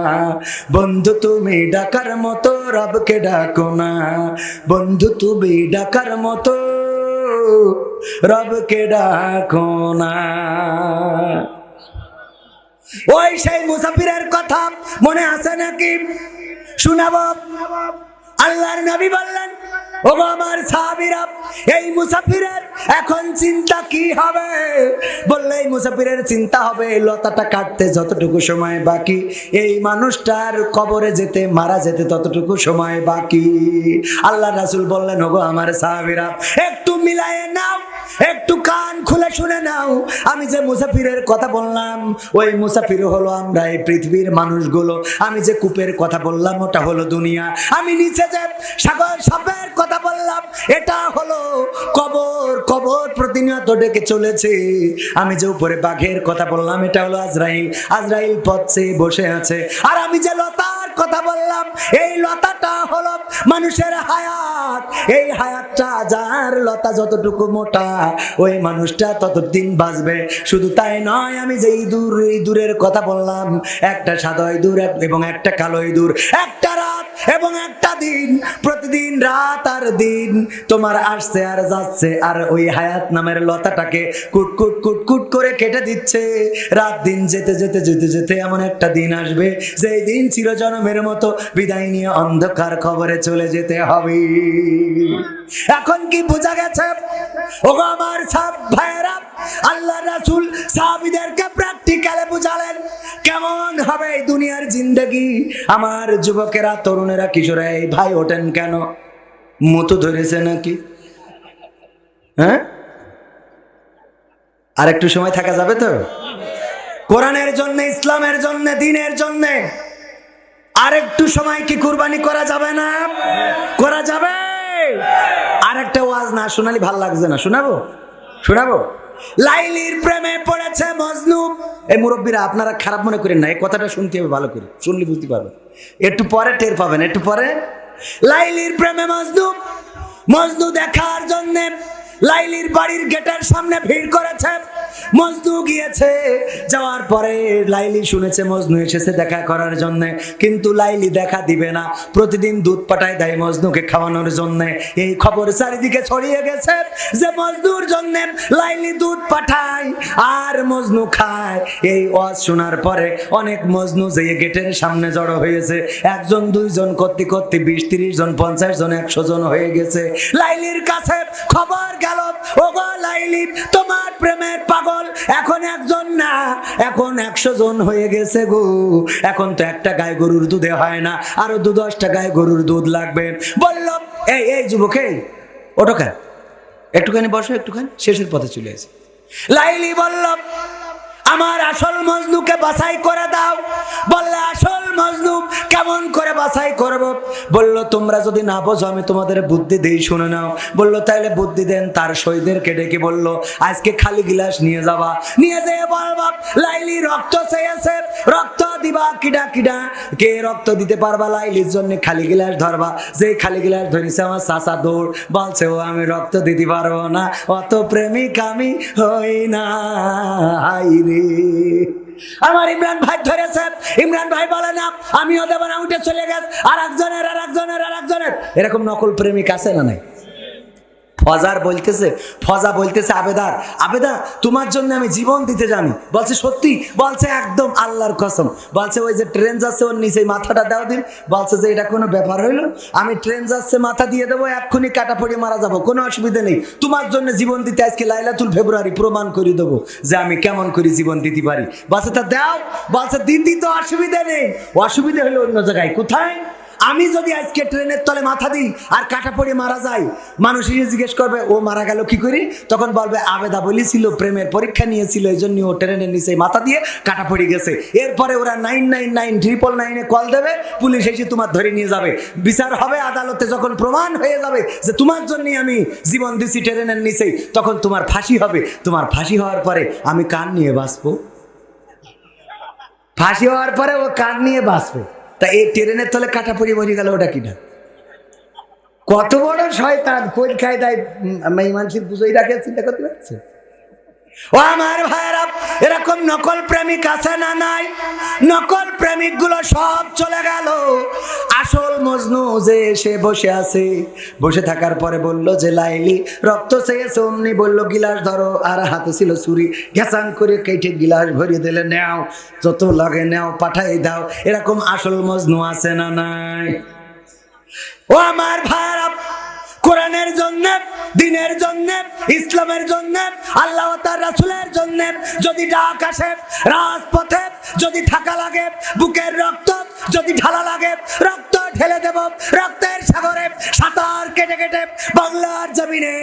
বন্ধু তুমি ডাকার মতো রবকে ডাকো না, বন্ধু তুমি ডাকার মতো রবকে ডাকো না। ওই সেই মুসাফিরের কথা মনে আছে নাকি? শোনাবো। আল্লাহর নবী বললেন, ওগো আমার সাহাবীরা, এই মুসাফিরের এখন চিন্তা কি হবে? বললে এই মুসাফিরের চিন্তা হবে লতাটা কাটতে যতটুকু সময় বাকি, এই মানুষটার কবরে যেতে, মারা যেতে ততটুকু সময় বাকি। আল্লাহ রাসূল বললেন, ওগো আমার সাহাবীরা, একটু মিলায়ে নাও, একটু কান খুলে শুনে নাও। আমি যে মুসাফিরের কথা বললাম, ওই মুসাফির হলো আমরা, এই পৃথিবীর মানুষগুলো। আমি যে কূপের কথা বললাম, ওটা হলো দুনিয়া। আমি নিচে যে সাগর সাপের কথা বললাম, এটা হলো কবর। কবর প্রতিনিয়ত ডেকে চলেছে। আমি যে উপরে বাঘের কথা বললাম, এটা হলো আজরাইল। আজরাইল পথে বসে আছে। আর আমি যে লতার কথা বললাম, এই লতাটা হলো মানুষের হায়াত। এই হায়াতটা, যার লতা যতটুকু মোটা, ওই মানুষটা ততদিন বাঁচবে। শুধু তাই নয়, আমি যে ইঁদুরের কথা বললাম, একটা সাদা ইঁদুর এবং একটা কালো ইঁদুর, একটা রাত এবং একটা দিন, প্রতিদিন রাত আর দিন তোমার আসছে আর যাচ্ছে, আর ওই হায়াত নামের লতাটাকে কুটকুট কুটকুট করে কেটে দিচ্ছে। রাত দিন যেতে যেতে যেতে যেতে এমন একটা দিন আসবে, যেই দিন চিরজন্মের মতো বিদায় নিয়ে অন্ধকার কবরে চলে যেতে হবে। এখন কি বোঝা গেছে? ওগো আমার সব ভাইয়েরা, আল্লাহ রাসূল সাহাবীদেরকে প্র্যাকটিক্যালে বুঝালেন কেমন হবে এই দুনিয়ার জিন্দেগি। আমার যুবকেরা, তরুণেরা, কিশোরা, এই ভাই ওঠেন কেন? মতো ধরেছে নাকি? হ্যাঁ, আর একটু সময় থাকা যাবে তো? কোরআনের জন্য, ইসলামের জন্য, দ্বীনের জন্য আর একটু সময় কি কুরবানি করা যাবে না? করা যাবে। আর একটা ওয়াজ না শোনালি ভাল লাগছে না, শোনাবো? শোনাবো। লাইলির প্রেমে পড়েছে মজনু। এই মুরব্বীরা, আপনারা খারাপ মনে করেন না, এই কথাটা শুনতে হবে ভালো করে, শুনলে বুঝতে পারবেন। একটু পরে টের পাবেন, একটু পরে। লাইলির প্রেমে মজনু। মজনু দেখার জন্য লাইলির বাড়ির গেটের সামনে ভিড় করেছে। মজনু গিয়েছে, যাওয়ার পরে লাইলি শুনেছে মজনু এসেছে দেখা করার জন্য, কিন্তু লাইলি দেখা দিবে না। প্রতিদিন দুধ পাঠায় দেয় মজনুকে খাওয়ানোর জন্য। এই খবর চারিদিকে ছড়িয়ে গেছে যে মজনুর জন্য লাইলি দুধ পাঠায় আর মজনু খায়। এই ওয়াজ শোনার পরে অনেক মজনু যে গেটের সামনে জড়ো হয়েছে। একজন, দুইজন করতে করতে 20-30 জন, 50 জন, 100 জন হয়ে গেছে। লাইলির কাছে খবর গেল, ওগো লাইলি, তোমার প্রেমের পাগল এখন একজন না, এখন 100 জন হয়ে গেছে গো। এখন তো একটা গায়ে গরুর দুধে হয় না, আরো 2-10টা গায়ে গরুর দুধ লাগবে। বলল, এই যুবক, ওটো খান, একটুখানি বসো, একটুখানি, শেষের পথে চলে এসে। লাইলি বলল, আমার আসল মজনুকে বাছাই করে দাও। বললে, আসল মজনু কেমন করে বাছাই করব? বলল, তোমরা যদি না বোঝো আমি তোমাদের বুদ্ধি দেই, শুনে নাও। বলল, তাইলে বুদ্ধি দেন। তার শহীদদেরকে ডেকে বলল, আজকে খালি গিলাস নিয়ে যাবা, নিয়ে যেয়ে বলবা লাইলি রক্ত চেয়েছে, রক্ত দিবা। কিডা কিডা কে রক্ত দিতে পারবা? লাইলির জন্য খালি গিলাস ধরবা। যে খালি গিলাস ধরেছে আমার চাচা দৌড়, বলছে, ও আমি রক্ত দিতে পারবো না, অত প্রেমিক আমি হই না। হাই রে, আমার ইমরান ভাই ধরেছে। ইমরান ভাই বলে না, আমিও দেব না, উঠে চলে গেছে। আর একজনের, এরকম নকল প্রেমিক আছে না নাই? ফজা বলতেছে আবেদা, তোমার জন্য আমি জীবন দিতে জানি। বলছে, সত্যি? বলছে, একদম আল্লাহর কসম। বলছে, ওই যে ট্রেন যাচ্ছে ওর নিচে মাথাটা দাও দিন। বলছে যে এটা কোনো ব্যাপার হইলো? আমি ট্রেন যাচ্ছে মাথা দিয়ে দেবো, এক্ষুনি কাটা পড়ে মারা যাবো, কোনো অসুবিধা নেই। তোমার জন্য জীবন দিতে আজকে লাইলাতুল ফেব্রুয়ারি প্রমাণ করে দেবো যে আমি কেমন করে জীবন দিতে পারি। বলছে, তা দাও। বলছে, দিদি তো অসুবিধা নেই, অসুবিধা হলো অন্য জায়গায়। কোথায়? আমি যদি আজকে ট্রেনের তলে মাথা দিই আর কাটা পড়ে মারা যাই, মানুষ এসে জিজ্ঞেস করবে ও মারা গেল কি করে? তখন বলবে, আবেদা বলেছিল প্রেমের পরীক্ষা নিয়েছিল, এই জন্য ও ট্রেনের নিচে মাথা দিয়ে কাটা পড়ে গেছে। এরপরে ওরা 999 কল দেবে, পুলিশ এসে তোমার ধরে নিয়ে যাবে। বিচার হবে আদালতে, যখন প্রমাণ হয়ে যাবে যে তোমার জন্যই আমি জীবন দিছি ট্রেনের নিচেই, তখন তোমার ফাঁসি হবে। তোমার ফাঁসি হওয়ার পরে আমি কান নিয়ে বাঁচবো। ফাঁসি হওয়ার পরে ও কান নিয়ে বাঁচবে। তা এই ট্রেনের তলে কাটা পড়ে মরে গেল, ওটা কিনা? কত বড় শয়তান! পরীক্ষায় দেয় মানুষের বুঝেই রাখে, চিন্তা করতে পারছে? ও আমার ভাইয়েরা, এরকম নকল প্রেমিক আছে না নাই? নকল প্রেমিক গুলো সব চলে গেল। আসল মজনু যে সে বসে আছে, বসে থাকার পরে বলল যে লাইলি রক্ত চেয়েছে, অমনি বলল গিলাস ধরো, আর হাতে ছিল ছুরি, ঘেঁচাং করে কেটে গিলাস ভরিয়ে দিলে, নেও যত লাগে নেও, পাঠাই দাও। এরকম আসল মজনু আছে না নাই? ও আমার ভাইরা, কোরআনের জন্য, দ্বীনের জন্য, ইসলামের জন্য, আল্লাহ ও তার রাসূলের জন্য যদি ডাক আসে, রাজপথে যদি থাকা লাগে, বুকের রক্ত যদি ঢালা লাগে, রক্ত ঢেলে দেব। রক্তের সাগরে সাঁতার কেটে কেটে বাংলার জমিনে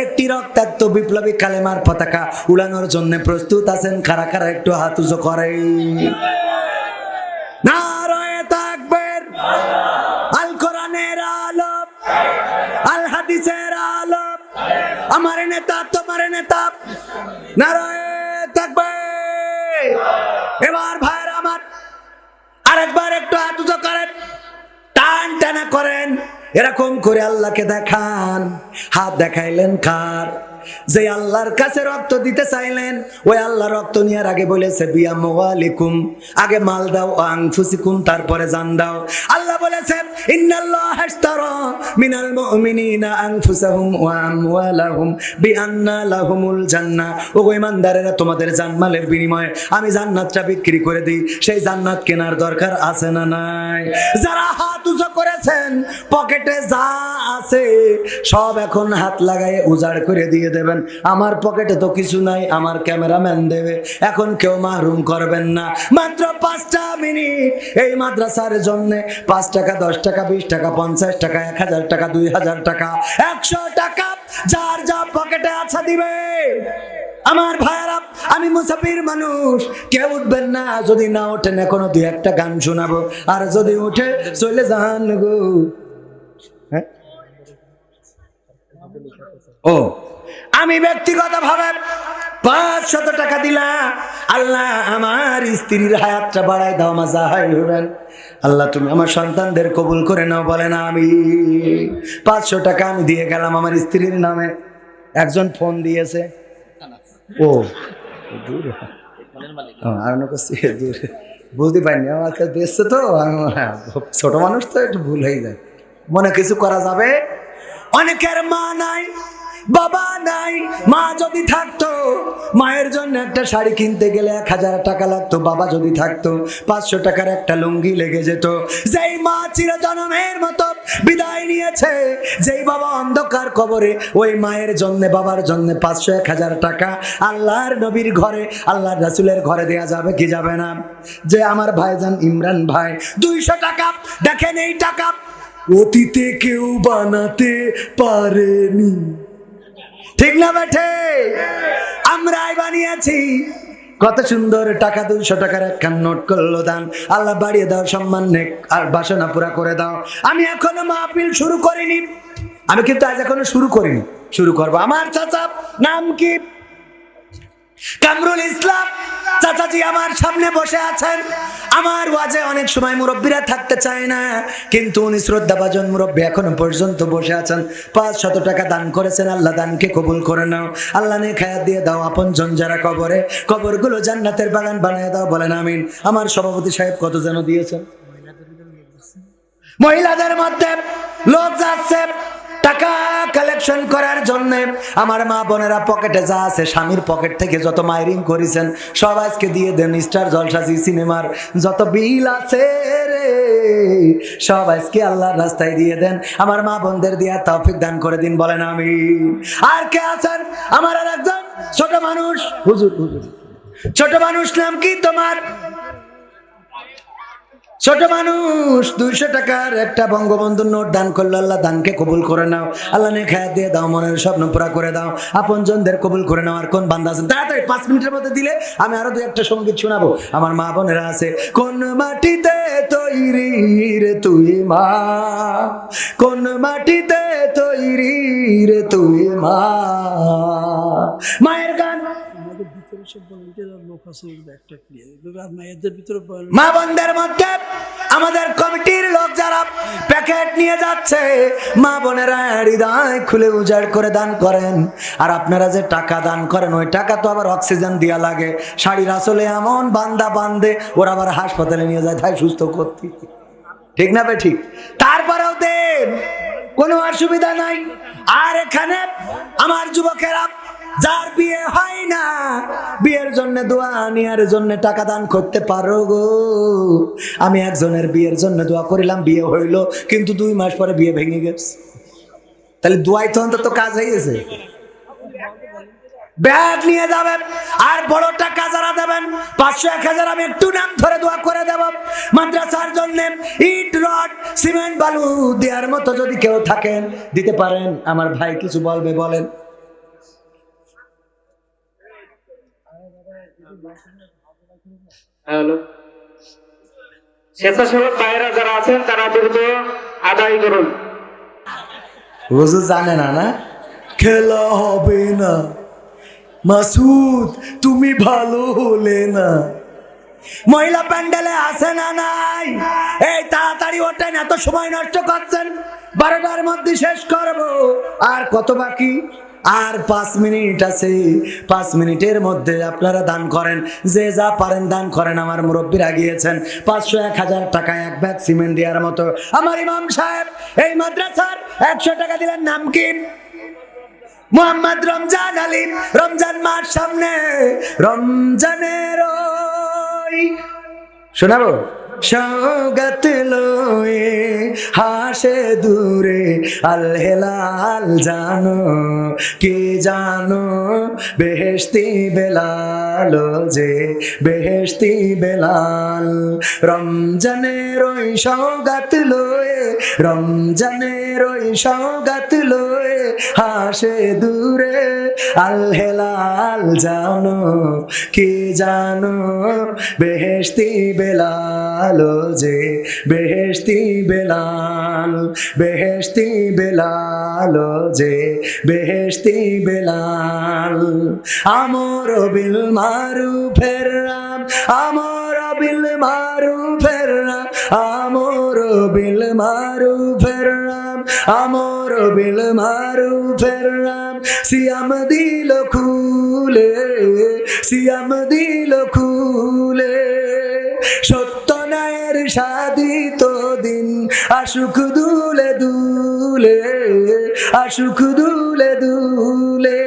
একটি রক্তাক্ত বিপ্লবী কালেমার পতাকা উড়ানোর জন্য প্রস্তুত আছেন? কারা কারা একটু হাত উঁচু করে? নারায়ে তাকবীর! আল কোরআনের আলো, আল হাদিসের আলো, আমার নেতা তোমার নেতা, নারায়ে তাকবীর! এবার ভাইরা আমার, আরেকবার একটু হাত উঁচু করেন, টান টানা করেন, এরকম করে আল্লাহকে দেখান। হাত দেখাইলেন কার? যে আল্লাহর কাছে রক্ত দিতে চাইলেন, ওই আল্লাহ রক্ত নেওয়ার আগে বলেছে বিআমওয়ালিকুম, আগে মাল দাও, আনফুসিকুম, তারপরে জান দাও। আল্লাহ বলেছেন ইন্নাল্লাহা ইশতারা মিনাল মুমিনিনা আনফুসাহুম ওয়া আমওয়ালাহুম বিআন্না লাহুমুল জান্নাহ। ও ঈমানদারেরা, তোমাদের জানমালের বিনিময়ে আমি জান্নাতটা বিক্রি করে দিই। সেই জান্নাত কেনার দরকার আছে না নাই? যারা হাত উঁচু করেছেন, পকেটে যা আছে সব এখন হাত লাগায় উজাড় করে দিয়ে দেবেন। আমার পকেটে তো কিছু নাই, আমার ক্যামেরাম্যান দেবে। এখন কেউ মাহরুম করবেন না। মাত্র 5টা মিনিট এই মাদ্রাসার জন্য 5 টাকা, 10 টাকা, 20 টাকা, 50 টাকা, 1000 টাকা, 2000 টাকা, 100 টাকা, যার যা পকেটে আছে দিবে। আমার ভাইয়েরা, আমি মুসাফির মানুষ, কেউ উঠবেন না। যদি না ওঠেন এখনো 2-1টা গান শোনাবো, আর যদি উঠে চলে যান গো। হ্যাঁ, ও আমি ব্যক্তিগত ভাবে 500 টাকা দিলাম। আল্লাহ আমার স্ত্রীর হায়াতটা বাড়াই দাও, মাজাহাই হবেন। আল্লাহ তুমি আমার সন্তানদের কবুল করে নাও, বলেন আমি। 500 টাকা আমি দিয়ে গেলাম আমার স্ত্রীর নামে। একজন ফোন দিয়েছে, ও দূর, আর দূর, বুঝতে পারিনি, আমার কাছে দিয়েছে তো। ছোট মানুষ তো একটু ভুল হয়ে যায়, মনে কিছু করা যাবে। অনেকের মা নাই, বাবা নাই। মা যদি থাকতো, মায়ের জন্য একটা শাড়ি কিনতে গেলে 1000 টাকা লাগতো। বাবা যদি থাকতো, 500 টাকার একটা লুঙ্গি লেগে যেত। যেই মা চিরজন্মের মতো বিদায় নিয়েছে, যেই বাবা অন্ধকার কবরে, ওই মায়ের জন্য, বাবার জন্য 500-1000 টাকা আল্লাহর নবীর ঘরে, আল্লাহর রাসূলের ঘরে দেয়া যাবে কি যাবে না? যে আমার ভাইজান ইমরান ভাই 200 টাকা, দেখেন এই টাকা অতীতে কেউ বানাতে পারেনি, ঠিক না বেঠে? আমরাই বানিয়েছি। কত সুন্দর টাকা, 200 টাকার একখান নোট করলো দান। আল্লাহ বাড়িয়ে দাও, সম্মান নেক, আর বাসনা পুরা করে দাও। আমি এখনো মাহফিল শুরু করিনি, আমি কিন্তু আজ এখনো শুরু করিনি, শুরু করবো। আমার চাচা নাম কি? কামরুল ইসলাম চাচাজি আমার সামনে বসে আছেন। আমার ওয়াজে অনেক সময় মুরব্বীরা থাকতে চায় না, কিন্তু উনি শ্রদ্ধাভাজন মুরব্বী এখনো পর্যন্ত বসে আছেন। 500 টাকা দান করেছেন। আল্লাহ দানকে কবুল করে নাও। আল্লাহ নেক হায়াত দিয়ে দাও। আপনজন যারা কবরে, কবরগুলো জান্নাতের বাগান বানিয়ে দাও, বলেন আমিন। আমার সভাপতি সাহেব কত যেন দিয়েছেন? মহিলাদের মধ্যে লোক যাচ্ছে টাকা কালেকশন করার জন্য। আমার মা বোনেরা পকেটে যা আছে, স্বামীর পকেট থেকে যত মাইরিং করেছেন সব আজকে দিয়ে দেন। স্টার জলসা জি সিনেমার যত বিল আছে রে, সব আজকে আল্লাহর রাস্তায় দিয়ে দেন। আমার মা বোনদের দিয়ে তৌফিক দান করে দিন, বলেন আমিন। আর কে আছেন? আমার আর একজন ছোট মানুষ, হুজুর, হুজুর ছোট মানুষ নাম কি তোমার? ছোট মানুষ 200 টাকার একটা বঙ্গবন্ধুর নোট দান করলো। আল্লাহ দানকে কবুল করে নাও। আল্লাহ নেক হায়াত দিয়ে দাও, মনের স্বপ্ন পুরা করে দাও, আপনজনদের কবুল করে নাও। আর কোন বান্দা আছেন তাড়াতাড়ি 5 মিনিটের মধ্যে দিলে আমি আরো 2-1টা সঙ্গীত শোনাবো। আমার মা বোনেরা আছে। কোন মাটিতে তৈরি রে তুই মা, কোন মাটিতে তৈরি রে তুই মা। মায়ের গান, মা বোনদের মধ্যে আমাদের কমিটির লোক যারা প্যাকেট নিয়ে যাচ্ছে। মা বোনেরা হৃদয় খুলে উজাড় করে দান করেন। আর আপনারা যে টাকা দান করেন, ওই টাকা তো আবার অক্সিজেন দেওয়া লাগে। শাড়ির আসলে এমন বান্দা বান্ধে, ওরা আবার হাসপাতালে নিয়ে যায় তাই সুস্থ করতে, ঠিক না বে ঠিক? তারপরেও দেন, কোনো অসুবিধা নাই। আর এখানে আমার যুবকেরা, যার বিয়ে হয় না, বিয়ের জন্য দোয়া নেওয়ার জন্য টাকা দান করতে পারো গো। আমি একজনের বিয়ের জন্য দোয়া করিলাম, বিয়ে হইল, কিন্তু 2 মাস পরে বিয়ে ভেঙে গেছে। তাহলে দোয়াই তো অন্তত কাজ হয়ে গেছে। ব্যাগ নিয়ে যাবেন, আর বড় টাকা যারা দেবেন 500-1000, আমি একটু নাম ধরে দোয়া করে দেব। মাদ্রাসার জন্য ইট রড সিমেন্ট বালু দেওয়ার মতো যদি কেউ থাকেন দিতে পারেন। আমার ভাই কিছু বলবে, বলেন। হ্যালো, স্বেচ্ছাসেবক ভাইরা যারা আছেন তারা দ্রুত আদায় করুন। হুজুর জানে না, না খেলা হবে না মাসুদ, তুমি ভালো হলে না। মহিলা প্যান্ডেলে আসে না নাই? এই তাড়াতাড়ি ওঠেন, এত সময় নষ্ট করছেন। 12টার মধ্যে শেষ করব। আর কত বাকি? আর 5 মিনিট আছে। 5 মিনিটের মধ্যে আপনারা দান করেন, যে যা পারেন দান করেন। আমার মুরব্বীরা গিয়েছেন 500-1000 টাকা এক ব্যাগ সিমেন্ট দেওয়ার মতো। আমার ইমাম সাহেব এই মাদ্রাসার 100 টাকা দিলেন। নাম কি? মোহাম্মদ রমজান আলী। রমজান মাস সামনে, রমজানের শোনাবো সৌগত লয়ে হাসে দূরে আল হেলাল জানো, কি জানো বেহেশতি বেলাল, যে বেহেশতি বেলাল। রমজানের ওই সৌগাত লয়ে, রমজানের ওই সৌগাত লয়ে হাসে দূরে আল হেলাল জানো, কি জানো বেহেশতি বেলাল, যে বেহেশতি বেলাল, বেহেশতি বেলাল, যে বেহেশতি বেলাল। আমর বিল মারুফের নাম, আমর বিল মারুফের নাম, আমর বিল মারুফের নাম, আমর বিল মারুফের নাম। সিয়াম দিল খুলে, সিয়াম দিল খুলে, সত্য ন্যায়ের সাধিত দিন আশুক দুলে দুলে, আশুক দুলে দুলে।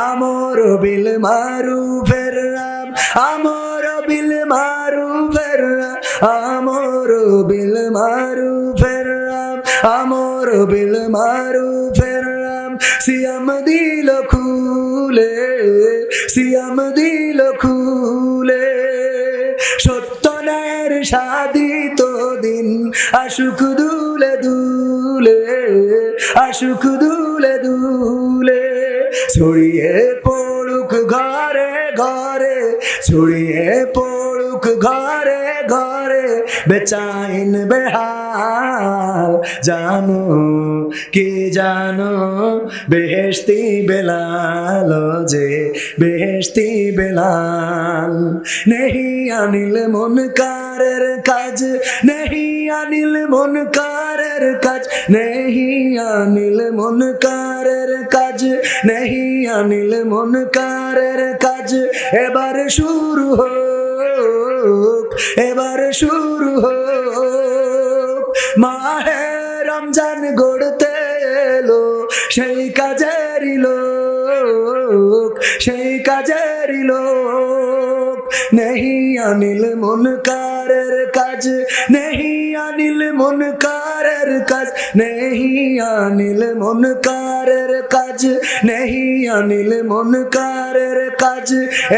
আমর বিল মারুফের নাম, আমর বিল মারুফের নাম, আমর বিল মারুফের নাম, আমর বিল মারুফের নাম। সিয়াম দিল খুলে, সিয়াম দিল খুলে, সত্য ন্যায়ের সাধিত দিন আশুক দুলে দুলে, আশুক দুলে দুলে। ছড়িয়ে পড়ুক ঘরে ঘরে, ছড়িয়ে পড়ুক ঘরে ঘরে, বেচাইন বেহাল জানো, কি জানো বেহেশতি বেলাল, যে বেহেশতি বেলাল। নেহি আনিল মুনকারের কাজ, নেহি আনিল মুনকারের কাজ, নেহি আনিল মুনকারের কাজ, নেহি আনিল মুনকারের কাজ। এবার শুরু হোক, এবার শুরু হোক। মাহে রমজান গড়তে এলো, সেই কাজেরই লোক, সেই কাজেরই লোক। নেহি আনিল মুনকারের কাজ, নেহি আনিল মুনকারের কাজ, নেহি আনিল মুনকারের কাজ, নেহি আনিল মুনকারের কাজ।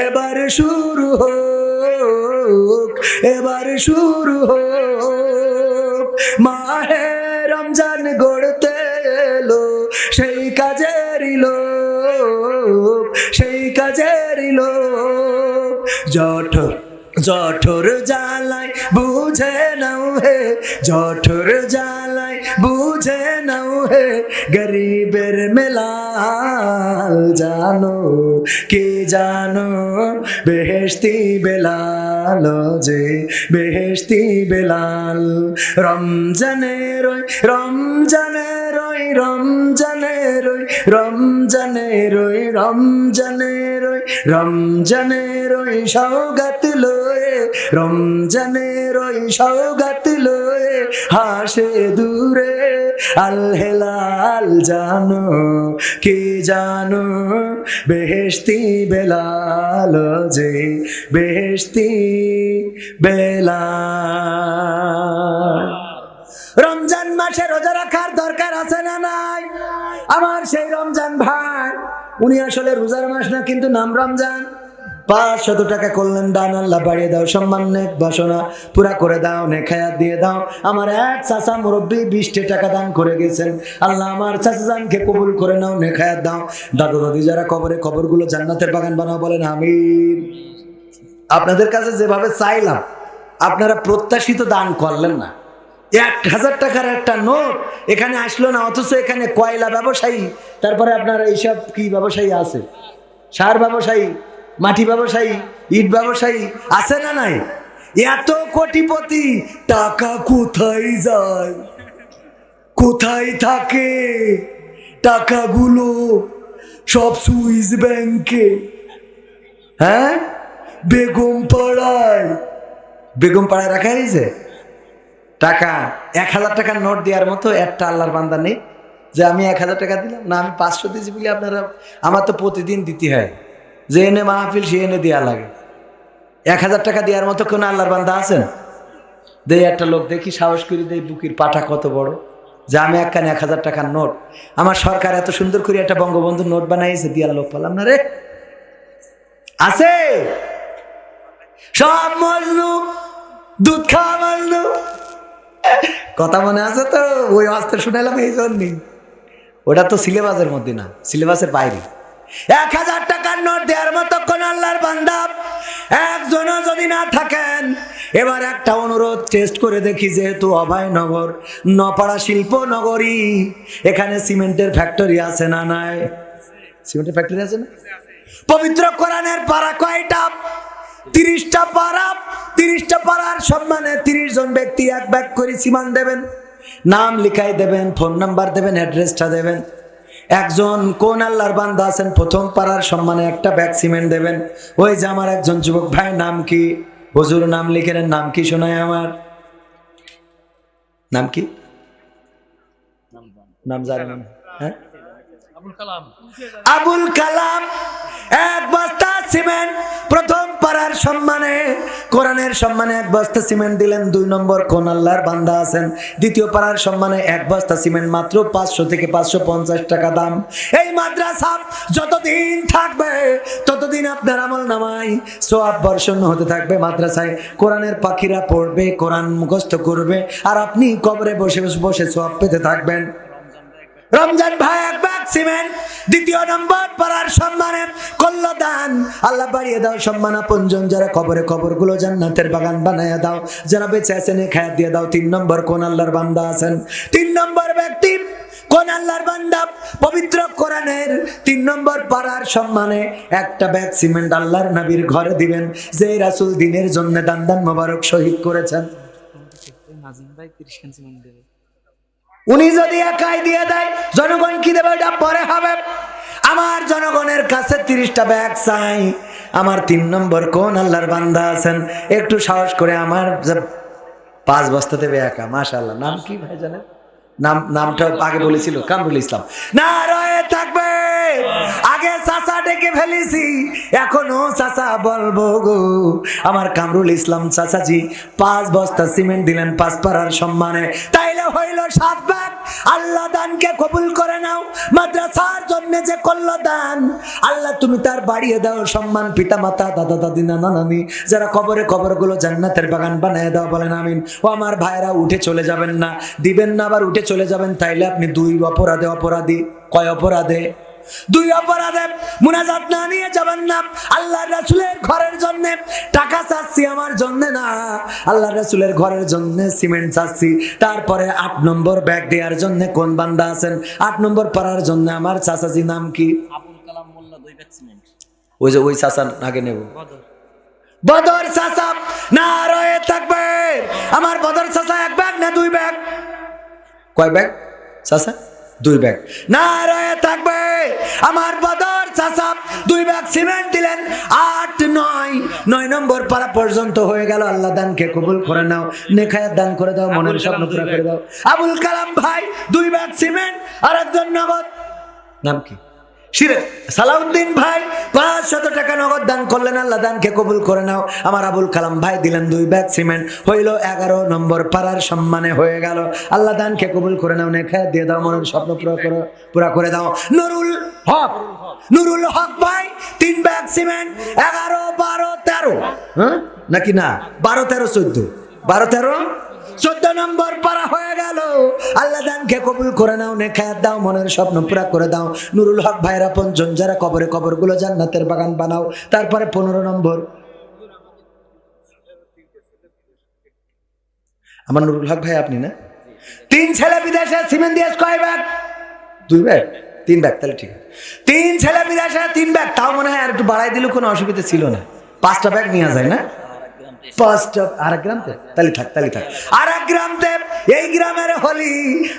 এবার শুরু হোক, এবার শুরু হোক। মাহে রমজান গড়তে এলো, সেই কাজেরই লোক, সেই কাজেরই লোক। জঠর জঠর জ্বালায় বুঝে নাও হে, জঠর জ্বালায় বুঝে নাও হে গরিবের মেলাল জানো কে জানো বেহেশতি বেলাল যে বেহেশতি বেলাল রমজানের ওই রমজানের ওই রমজানের ওই রমজানের ওই রমজানের ওই রমজানের ওই সৌগাত লয়ে রমজানের ওই সৌগাত লয়ে হাসে দূরে আল হেলাল জানো কে জানো বেহেশতি বেলাল যে বেহেশতি বেলাল রমজান মাসে রোজা রাখার দরকার আছে না নাই? আমার সেই রমজান ভাই, উনি আসলে রোজার মাস না, কিন্তু নাম রমজান। 500 টাকা করলেন দান, আল্লাহ বাড়িয়ে দাও, সম্মান নেক বাসনা পুরা করে দাও, নেখায়াত দিয়ে দাও। আমার এক চাচা মুরব্বী 20 টাকা দান করে গেছেন, আল্লাহ আমার চাচা জানকে কবুল করে নাও, নেখায়াত দাও। দাদু দাদি যারা কবরে, কবরগুলো জান্নাতের বাগান বানাও, বলেন আমিন। আপনাদের কাছে যেভাবে চাইলাম, আপনারা প্রত্যাশিত দান করলেন না। 1000 টাকার একটা নোট এখানে আসলো না, অথচ এখানে কয়লা ব্যবসায়ী, তারপরে আপনার এইসব কি ব্যবসায়ী আছে, সার ব্যবসায়ী, মাটি ব্যবসায়ী, ইট ব্যবসায়ী আছে না নাই? এত কোটিপতি, টাকা কোথায় যায়, কোথায় থাকে টাকাগুলো? সব সুইস ব্যাংকে, হ্যাঁ, বেগম পাড়ায় রাখা হয়েছে টাকা। 1000 টাকার নোট দেওয়ার মতো একটা আল্লাহর বান্দা নেই যে আমি 1000 টাকা দিলাম না, আমি 500 দিয়েছি বলে আপনারা, আমার তো প্রতিদিন দিতে হয়, যে এনে মাহফিল সে এনে দেওয়া লাগে। 1000 টাকা দেওয়ার মতো কোনো আল্লাহর বান্দা আছেন? দেই একটা লোক, দেখি সাহস করি, দেই বুকির পাটা কত বড়, যে আমি একখানে 1000 টাকার নোট, আমার সরকার এত সুন্দর করে একটা বঙ্গবন্ধুর নোট বানাইছে, দেওয়ার লোক পেলাম না রে। আছে সব মজনু, দুধ খাওয়া মজনু। কথা মনে আছে তো? ওই অস্ত্র শুনাইলাম এই জন্যই। ওটা তো সিলেবাসের মধ্যে না, সিলেবাসের বাইরে। 1000 টাকার নোট দেওয়ার মতো কোন আল্লাহর বান্দা একজনও যদি না থাকেন, এবার একটা অনুরোধ, টেস্ট করে দেখি, যেহেতু অভয়নগর নপাড়া শিল্প নগরী, এখানে সিমেন্টের ফ্যাক্টরি আছে না নাই? সিমেন্টের ফ্যাক্টরি আছে না? পবিত্র কোরআনের পারা কয়টা? 30টা পারা। 30টা পারার সম্মানে 30 জন ব্যক্তি এক ব্যাগ করে সিমেন্ট দেবেন, নাম লিখাই দেবেন, ফোন নাম্বার দেবেন, অ্যাড্রেসটা দেবেন। একজন কোন আল্লাহর বান্দা আছেন প্রথম পারার সম্মানে একটা ব্যাগ সিমেন্ট দেবেন? ওই যে আমার একজন যুবক ভাই, নাম কি? হুজুর নাম লিখে নেন। নাম কি শোনায় আমার? নাম কি? নাম জানেন? হ্যাঁ, আবুল কালাম। 1 বস্তা সিমেন্ট প্রথম পারার সম্মানে, কোরআনের সম্মানে 1 বস্তা সিমেন্ট দিলেন। 2 নম্বর কোন আল্লাহর বান্দা আছেন? দ্বিতীয় পারার সম্মানে 1 বস্তা সিমেন্ট মাত্র 500 থেকে 550 টাকা দাম। এই মাদ্রাসা যতদিন থাকবে ততদিন আপনার আমল নামায় সওয়াব বর্ষণ হতে থাকবে। মাদ্রাসায় কোরআনের পাখিরা পড়বে, কোরআন মুখস্থ করবে, আর আপনি কবরে বসে বসে সওয়াব পেতে থাকবেন। রমজান ভাই 1 ব্যাগ সিমেন্ট। দ্বিতীয় নম্বর পারার সম্মানে করল দান, আল্লাহ বাড়িয়ে দাও সম্মান। আপনজন যারা কবরে, কবরগুলো জান্নাতের বাগান বানায়া দাও। যারা বেঁচে আছেন খায়াত দিয়ে দাও। 3 নম্বর কোন আল্লাহর বান্দা আছেন? 3 নম্বর ব্যক্তি কোন আল্লাহর বান্দা? পবিত্র কোরআনের 3 নম্বর পারার সম্মানে একটা ব্যাগ সিমেন্ট আল্লাহর নবীর ঘরে দিবেন, যে রাসূল দ্বীনের জন্য দান মোবারক শহীদ করেছেন। উনি যদি একাই দিয়ে দেয়, জনগণ কি দেবে ওটা পরে হবে। আমার জনগণের কাছে 30টা ব্যাগ চাই। আমার 3 নম্বর কোন আল্লাহর বান্দা আছেন? একটু সাহস করে আমার 5 বস্তা দেবে একা। মাশাআল্লাহ। নাম কি ভাই জানেন? নামটা আগে বলেছিল কামরুল ইসলাম। না রয়ে থাকবে, আগে চাচা ডেকে ফেলেছি, এখনো চাচা বলবো গো। আমার কামরুল ইসলাম চাচাজি 5 বস্তা সিমেন্ট দিলেন 5 পারার সম্মানে। তাইলে হইল 7 ব্যাগ। আল্লাহ দানকে কবুল করে নাও। মাদ্রাসার জন্য যে করলো দান, আল্লাহ তুমি তার বাড়িয়ে দাও সম্মান। পিতা মাতা, দাদা দাদি, নানা নানি যারা কবরে, কবরগুলো জান্নাতের বাগান বানিয়ে দাও, বলেন আমিন। ও আমার ভাইরা, উঠে চলে যাবেন না, দিবেন না আবার উঠে চলে যাবেন, তাইলে আপনি 2 অপরাধী। কয় অপরাধে? দুই অপরাধে মুনাজাত না নিয়ে যাবেন না। আল্লাহ রাসূলের ঘরের জন্য টাকা চাচ্ছি, আমার জন্য না, আল্লাহ রাসূলের ঘরের জন্য সিমেন্ট চাচ্ছি। তারপরে 8 নম্বর ব্যাগ দেওয়ার জন্য কোন বান্দা আছেন? 8 নম্বর পাড়ার জন্য আমার চাচাজি নাম কি? আবুল কালাম মোল্লা 2 ব্যাগ সিমেন্ট। ওই যে ওই চাচা আগে নেব। বদর চাচা না রয়ে থাকবে। আমার বদর চাচা 1 ব্যাগ না 2 ব্যাগ? কয় ব্যাগ চাচা? 2 ব্যাগ। না রয়ে থাকবে। আমার বদর চাচা 2 ব্যাগ সিমেন্ট দিলেন। 8 9 নম্বর পারা পর্যন্ত হয়ে গেল। আল্লাহ দানকে কবুল করে নাও, নেখায়াত দান করে দাও, মনের স্বপ্ন পুরো করে দাও। আবুল কালাম ভাই 2 ব্যাগ সিমেন্ট আর একজন নগদ, নাম কি? সালাউদ্দিন ভাই 500 টাকা নগদ দান করলেন। আল্লাহ দানকে কবুল করে নাও। আমার আবুল কালাম ভাই দিলেন 2 ব্যাগ সিমেন্ট, হইল 11 নম্বর পাড়ার সম্মানে হয়ে গেল। আল্লাহ দানকে কবুল করে নাও, নেখায়াত দিয়ে দাও, মনের স্বপ্ন পুরা করে দাও। নুরুল হক ভাই 3 ব্যাগ সিমেন্ট, 11 12 13, হ্যাঁ নাকি না 12 13 14, 12 13 14 নম্বর পারা হয়ে গেল। আল্লাহ দানকে কবুল করে নাও, নেখায়াত দাও, মনের স্বপ্ন পুরা করে দাও। নুরুল হক ভাইয়ের আপনজন যারা কবরে, কবরগুলো জান্নাতের বাগান বানাও। তারপরে 15 নম্বর আমার নুরুল হক ভাই, আপনি না? 3 ছেলে বিদেশে, সিমেন্ট দিয়ে কয় ব্যাগ? 2 ব্যাগ 3 ব্যাগ, তাহলে ঠিক আছে। 3 ছেলে বিদেশে 3 ব্যাগ, তাও মনে হয় আর একটু বাড়াই দিলে কোনো অসুবিধা ছিল না। 5টা ব্যাগ নেওয়া যায় না? 5টা। আর এক গ্রামতে তাহলে থাক। আর এক গ্রামতে এই গ্রামের হলি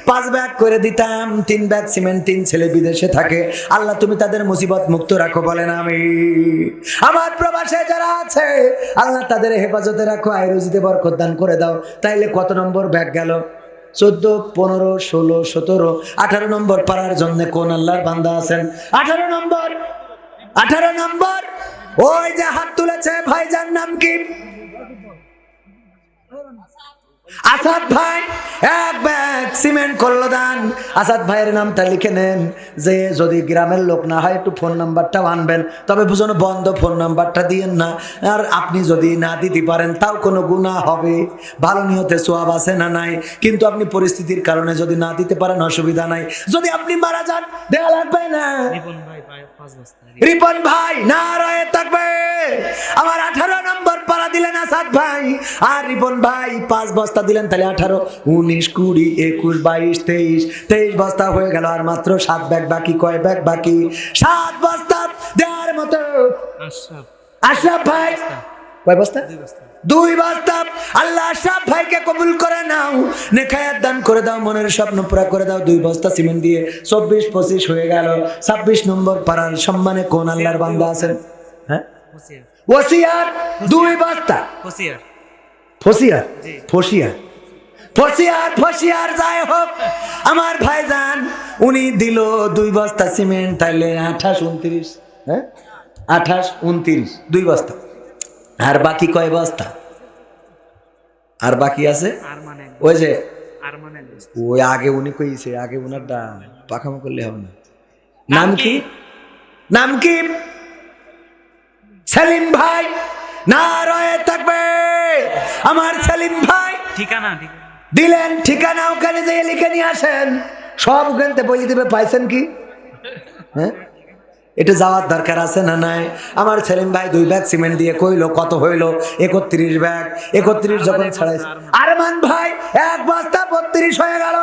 5 ব্যাগ করে দিতাম। 3 ব্যাগ সিমেন্ট, 3 ছেলে বিদেশে থাকে। আল্লাহ তুমি তাদের মুসিবত মুক্ত রাখো, বলেন আমি। আমার প্রবাসে যারা আছে আল্লাহ তাদের হেফাজতে রাখো, আয় রুজিতে বরকত দান করে দাও। তাইলে কত নম্বর ব্যাগ গেল? 14 15 16 17 18 নম্বর পারার জন্য কোন আল্লাহর বান্দা আছেন? 18 নম্বর ওই যে হাত তুলেছে ভাইজান, নাম কি? আসাদ ভাই 1 ব্যাগ সিমেন্ট করলো দান। আসাদ ভাইয়ের নামটা লিখে নেন, যে যদি গ্রামের লোক না হয় একটু ফোন নাম্বারটাও আনবেন, তবে বুঝুন বন্ধ, ফোন নাম্বারটা দিয়েন না। আর আপনি যদি না দিতে পারেন তাও কোনো গুনাহ হবে, ভালো নিয়তে সওয়াব আছে না নাই, কিন্তু আপনি পরিস্থিতির কারণে যদি না দিতে পারেন অসুবিধা নাই। যদি আপনি মারা যান দেয়া লাগবে না। রিপন ভাই না রয়ে থাকবে। আমার 18 নম্বর পারা দিলেন আসাদ ভাই, আর রিপন ভাই 5 বস্তা দিলেন, তাহলে 18 19 20 21 22 23 বস্তা হয়ে গেল। আর মাত্র 7 ব্যাগ বাকি। কয় ব্যাগ বাকি? 7 বস্তা দেওয়ার মতো। আশরাফ ভাই কয় বস্তা? 2 বস্তা। আল্লাহ আশরাফ ভাইকে কবুল করে নাও, নেখায়াত দান করে দাও, মনের স্বপ্ন পুরা করে দাও। 2 বস্তা সিমেন্ট দিয়ে 24 25 হয়ে গেল। 26 নম্বর পাড়ার সম্মানে কোন আল্লাহর বান্দা আছেন? হ্যাঁ, ওসিয়ার 2 বস্তা। ফসিয়ার যাই হোক, আমার ভাইজান উনি দিল 2 বস্তা সিমেন্ট, তাইলে 28 29, হ্যাঁ 28 29 2 বস্তা। আর বাকি কয় বস্তা? আর বাকি আছে ওই যে ওই আগে উনি কইছে, আগে উনার ডান পাখামো করলে হবে না। নাম কি? সেলিম ভাই না রয়ে থাকবে। আমার সেলিম ভাই ঠিকানা দিলেন, ঠিকানা ওখানে যেয়ে লিখে নিয়ে আসেন। সব ওখানতে বলে দিবে, পাইছেন কি? হ্যাঁ, এটা যাওয়ার দরকার আছে না নাই? আমার সেলিম ভাই 2 ব্যাগ সিমেন্ট দিয়ে কইলো কত হইলো? 31 ব্যাগ। 31 যখন ছাড়াইছে, আরমান ভাই 1 বস্তা 32 হয়ে গেল।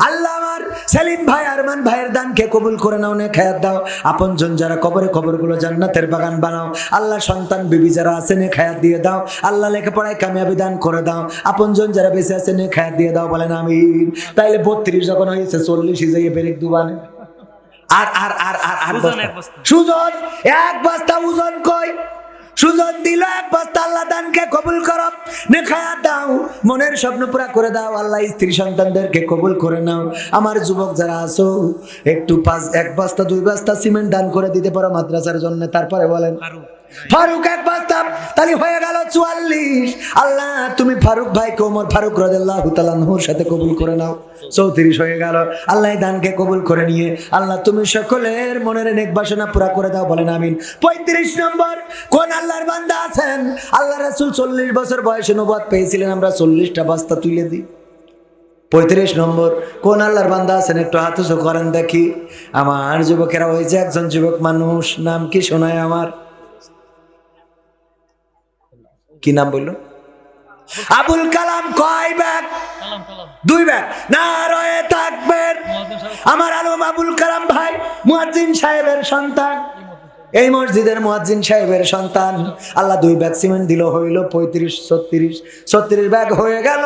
আল্লাহ আমার সেলিম ভাই আরমান ভাইয়ের দানকে কবুল করে নাও, নেখায়াত দাও। আপনজন যারা কবরে, কবরগুলো জান্নাতের বাগান বানাও। আল্লাহ সন্তান বিবি যারা আছে নেখায়াত দিয়ে দাও। আল্লাহ লেখাপড়ায় কামিয়াবি দান করে দাও। আপনজন যারা বেঁচে আছে নেখায়াত দিয়ে দাও, বলেন আমিন। তাইলে 32 যখন হয়েছে 40 যাইয়ে বেরেক দুবানে। আর সুজন 1 বস্তা ওজন কই? সুজন দিল 1 বস্তা। আল্লাহ দানকে কবুল করো, নেখায়াত দাও, মনের স্বপ্ন পুরা করে দাও। আল্লাহ স্ত্রী সন্তানদেরকে কবুল করে নাও। আমার যুবক যারা আছো একটু 1 বস্তা 2 বস্তা সিমেন্ট দান করে দিতে পারো মাদ্রাসার জন্য। তারপরে বলেন ফারুক 1 বস্তা, তাহলে হয়ে গেল 44। আল্লাহ তুমি ফারুক ভাইকে ওমর ফারুক রাদিয়াল্লাহু তাআলা আনহুর সাথে কবুল করে নাও। 34 হয়ে গেল। আল্লাহ দানকে কবুল করে নিয়ে আল্লাহ তুমি সকলের মনের নেক বাসনা পুরা করে দাও, বলেন আমিন। 35 নম্বর কোন আল্লাহর বান্দা আছেন? আল্লাহ রাসূল 40 বছর বয়সে নবুয়ত পেয়েছিলেন, আমরা 40টা বস্তা তুলে দিই। 35 নম্বর। কোন আল্লাহর বান্দা আছেন একটু হাত উঁচু করেন দেখি। আমার যুবকেরা, ওই যে একজন যুবক মানুষ, নাম কি শোনায় আমার? কি নাম বললো? আবুল কালাম। কয় ব্যাগ? কালাম কালাম 2 ব্যাগ। নারায়ে তাকবীর। আমার আলম আবুল কালাম ভাই মুয়াজ্জিন সাহেবের সন্তান, এই মসজিদের মুয়াজ্জিন সাহেবের সন্তান। আল্লাহ 2 ব্যাগ সিমেন্ট দিল, হইল 35-36 ব্যাগ হয়ে গেল।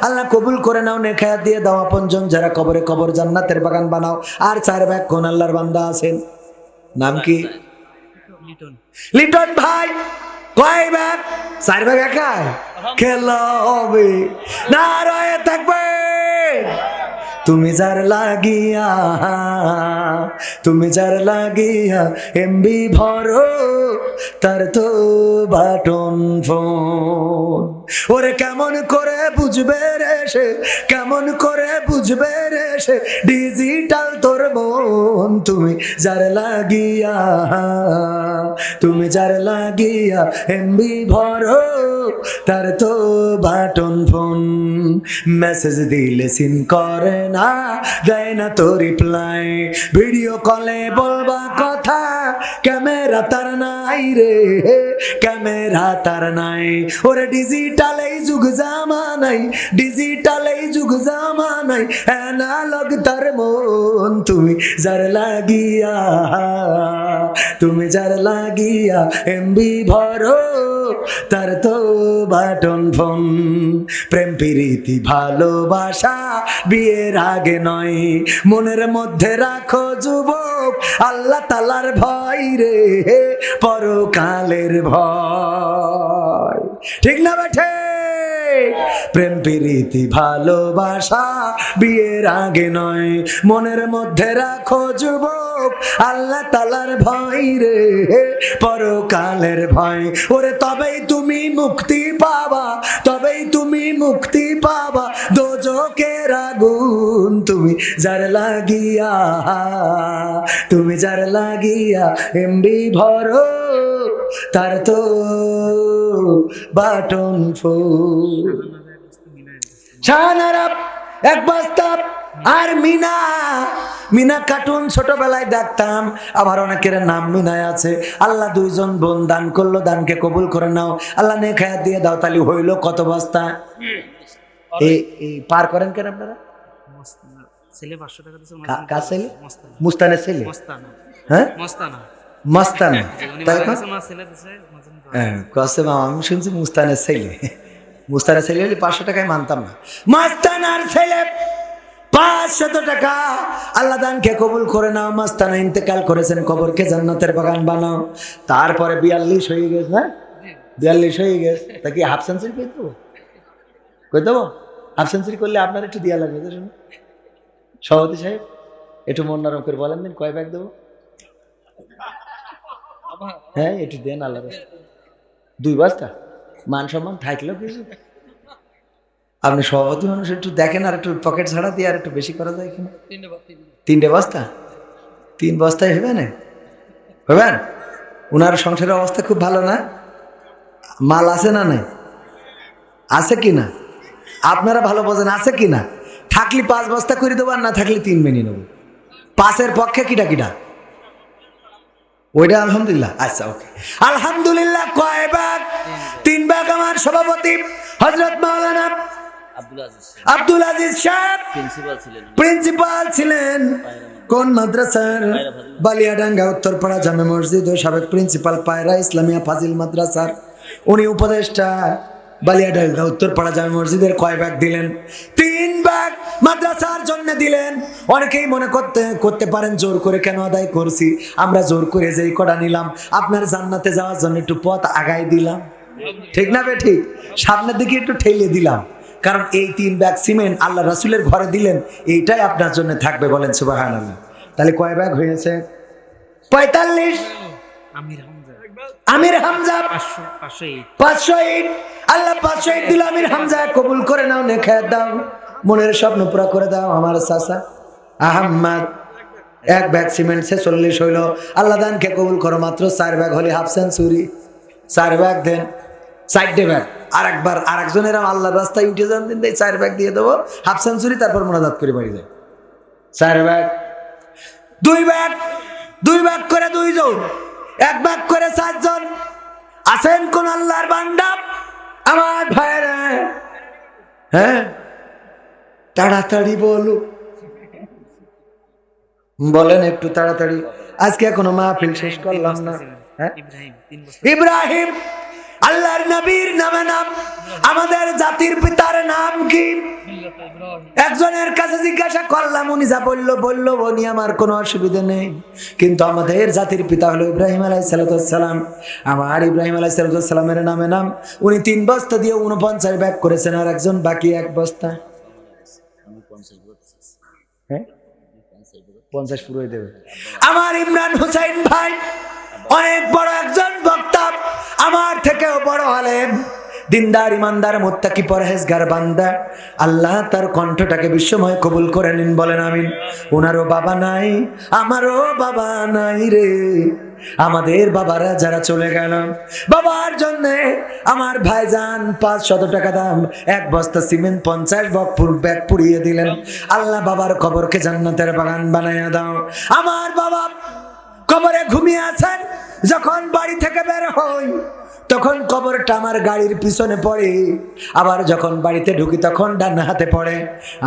আল্লাহ কবুল করে নাও, নেখায়াত দিয়ে দাও আপনজন যারা কবরে কবর জান্নাতের বাগান বানাও। আর 4 ব্যাগ কোন আল্লাহর বান্দা আছেন? নাম কি? লিটন লিটন ভাই। কয় ব্যাগ? 4 ব্যাগ একাই খেলা হবে। নারায়ে তাকবীর। তুমি যার লাগিয়া, তুমি যার লাগিয়া এমবি ভরো, তার তো বাটন ফোন। ওরে কেমন করে বুঝবে রে সে, কেমন করে বুঝবে রে সে ডিজিটাল তোর মন। তুমি যার লাগিয়া, তুমি যার লাগিয়া এমবি ভরো, তার তো বাটন ফোন। মেসেজ দিলে সিন করে না, দেয় না তো রিপ্লাই। ভিডিও কলে বলবা কথা, ক্যামেরা তার নাই রে, ক্যামেরা তার নাই। ওরে ডিজিটাল এই যুগ জামানাই, ডিজিটাল এই যুগ জামানাই অ্যানালগ তার মন। তুমি যার লাগিয়া, তুমি যার লাগিয়া এমবি ভরো, তার তো বাটন ফোন। প্রেম প্রীতি ভালোবাসা বিয়ের আগে নয়, মনের মধ্যে রাখো যুবক আল্লাহ তাআলার ভয় রে, পরকালের ভয়। ঠিক না বেঠে? প্রেম প্রীতি ভালোবাসা বিয়ের আগে নয়, মনের মধ্যে রাখো যুবক আল্লাহ তাআলার ভয় রে, পরকালের ভয়। ওরে তবেই তুমি মুক্তি পাবা, তবেই তুমি মুক্তি পাবা দোজখের আগুন। তুমি যার লাগিয়া, তুমি যার লাগিয়া এমবি ভরো, তার তো বাটন ফোন। শাহানারা 1 বস্তা। আর মিনা, মিনা কার্টুন ছোটবেলায় দেখতাম, আবার অনেকের নাম মিনায় আছে। আল্লাহ 2 জন বোন দান করলো, দানকে কবুল করে নাও। আল্লাহ নেখায়াত দিয়ে দাও। তালি হইল কত বস্তা? এই পার করেন কেন আপনারা? ছেলে 500 টাকা দিছে। কার ছেলে? মুস্তানের ছেলে। মস্তানা। হ্যাঁ মস্তানা মাস্তানা। তাই না? ছেলে দিছে মাঝে হ্যাঁ কসে মামা, আমি শুনছি মুস্তানের ছেলে। মুস্তানের ছেলে হলে 500 টাকায় মানতাম না। মাস্তানার ছেলে 500 টাকা। আল্লাহ দানকে কবুল করে নাও। মাস্তানা ইন্তেকাল করেছেন, কবরকে জান্নাতের বাগান বানাও। তারপরে 42 হয়ে গেছে। হ্যাঁ 42 হয়ে গেছে। তা কি হাফ সেঞ্চুরি করে দেবো? করে দেবো? হাফ সেঞ্চুরি করলে আপনার একটু দেওয়া লাগবে। শুনুন সভাপতি সাহেব, একটু মন নরম করে বলেন দিন, কয় ব্যাগ দেবো? হ্যাঁ একটু দেন। আল্লাহ 2 বস্তা। মান সম্মান থাকলেও কিছু। আপনি সভাপতি মানুষ, একটু দেখেন আর একটু পকেট ছাড়া দিয়ে আর একটু বেশি করা যায় কিনা। 3 বস্তা। 3 বস্তায় হবে না? হবেন? ওনার সংসারের অবস্থা খুব ভালো না? মাল আছে না? নাই আছে কি না? আপনারা ভালো বোঝেন আছে কি না। থাকলে 5 বস্তা করে দেবো, আর না থাকলে 3 মেনে নেবো। 5-এর পক্ষে কিটা কিটা? ওইটা আলহামদুলিল্লাহ। আচ্ছা ওকে আলহামদুলিল্লাহ। কয় ব্যাগ? 3 ব্যাগ। আমার সভাপতি হযরত মাওলানা আব্দুল আজিজ সাহেব প্রিন্সিপাল ছিলেন। কোন মাদ্রাসার? বালিয়াডাঙ্গা উত্তরপাড়া জামে মসজিদ ও সাবেক প্রিন্সিপাল পায়রা ইসলামিয়া ফাজিল মাদ্রাসার। উনি উপদেষ্টা বালিয়াডাঙ্গা উত্তরপাড়া জামে মসজিদের। কয় ব্যাগ দিলেন? 3 ব্যাগ মাদ্রাসার জন্য দিলেন। অনেকেই মনে করতে পারেন জোর করে কেন আদায় করছি। আমরা জোর করে যেই কটা নিলাম, আপনার জান্নাতে যাওয়ার জন্য একটু পথ আগায় দিলাম। ঠিক না বে ঠিক? সামনের দিকে একটু ঠেলে দিলাম। কারণ এই 3 ব্যাগ সিমেন্ট আল্লাহ রাসূলের ঘরে দিলেন, এইটাই আপনার জন্য থাকবে। বলেন সুবহানাল্লাহ। তাহলে কয় ব্যাগ হয়েছে? 45। আমির হামজা 500 ইট। আল্লাহ 500 ইট দিল আমির হামজা। কবুল করে নাও, নেখায়াত দাও, মনের স্বপ্ন পুরা করে দাও। আমার চাচা আহমদ 1 ব্যাগ সিমেন্ট 46 হইল। আল্লাহ দানকে কবুল করো। মাত্র 4 ব্যাগ হলে হাফ সেঞ্চুরি। 4 ব্যাগ দেন। চারটে ব্যাগ, আর একবার আর একজনের আল্লাহর রাস্তায় উঠে যান দিন, 4 ব্যাগ দিয়ে দেবো, হাফ সেঞ্চুরি, তারপর মোনাজাত করে বাড়ি যায়। 4 ব্যাগ, 2 ব্যাগ, 2 ব্যাগ করে 2 জন, 1 ব্যাগ করে 4 জন। আছেন কোন আল্লাহর বান্দা আমার ভাইরা? হ্যাঁ, তাড়াতাড়ি বলো, বলেন একটু তাড়াতাড়ি। আজকে এখনো মাহফিল শেষ করলাম না। হ্যাঁ, ইব্রাহিম 3 বস্তা। ইব্রাহিম আল্লাহর নবীর নামে নাম। আমাদের জাতির পিতার নাম কি? একজনের কাছে জিজ্ঞাসা করলাম, উনি যা বললো উনি আমার কোনো অসুবিধা নেই, কিন্তু আমাদের জাতির পিতা হলো ইব্রাহিম আলাইহিস সালাম। আমার ইব্রাহিম আলাইহিস সালামের নামে নাম। উনি 3 বস্তা দিয়ে 49 ব্যাগ করেছেন, আর একজন বাকি 1 বস্তা। হ্যাঁ, 50 পুরোই দেবে। আমার ইমরান হুসাইন ভাই অনেক বড় একজন বক্তা, আমার থেকেও বড় আলেম, দিনদার, ইমানদার, মুত্তাকি, পরহেজগার বান্দা। আল্লাহ তার কণ্ঠটাকে বিশ্বময় কবুল করে নিন, বলেন আমিন। ওনারও বাবা নাই, আমারও বাবা নাই রে। আমাদের বাবারা যারা চলে গেল, বাবার জন্য আমার ভাইজান 500 টাকা দাম 1 বস্তা সিমেন্ট 50 ব্যাগ পুড়িয়ে দিলেন। আল্লাহ বাবার কবরকে জান্নাতের বাগান বানাইয়া দাও। আমার বাবা কবরে ঘুমিয়ে আছেন, যখন বাড়ি থেকে বের হই তখন কবরটা আমার গাড়ির পিছনে পড়ে, আবার যখন বাড়িতে ঢুকি তখন ডান হাতে পড়ে।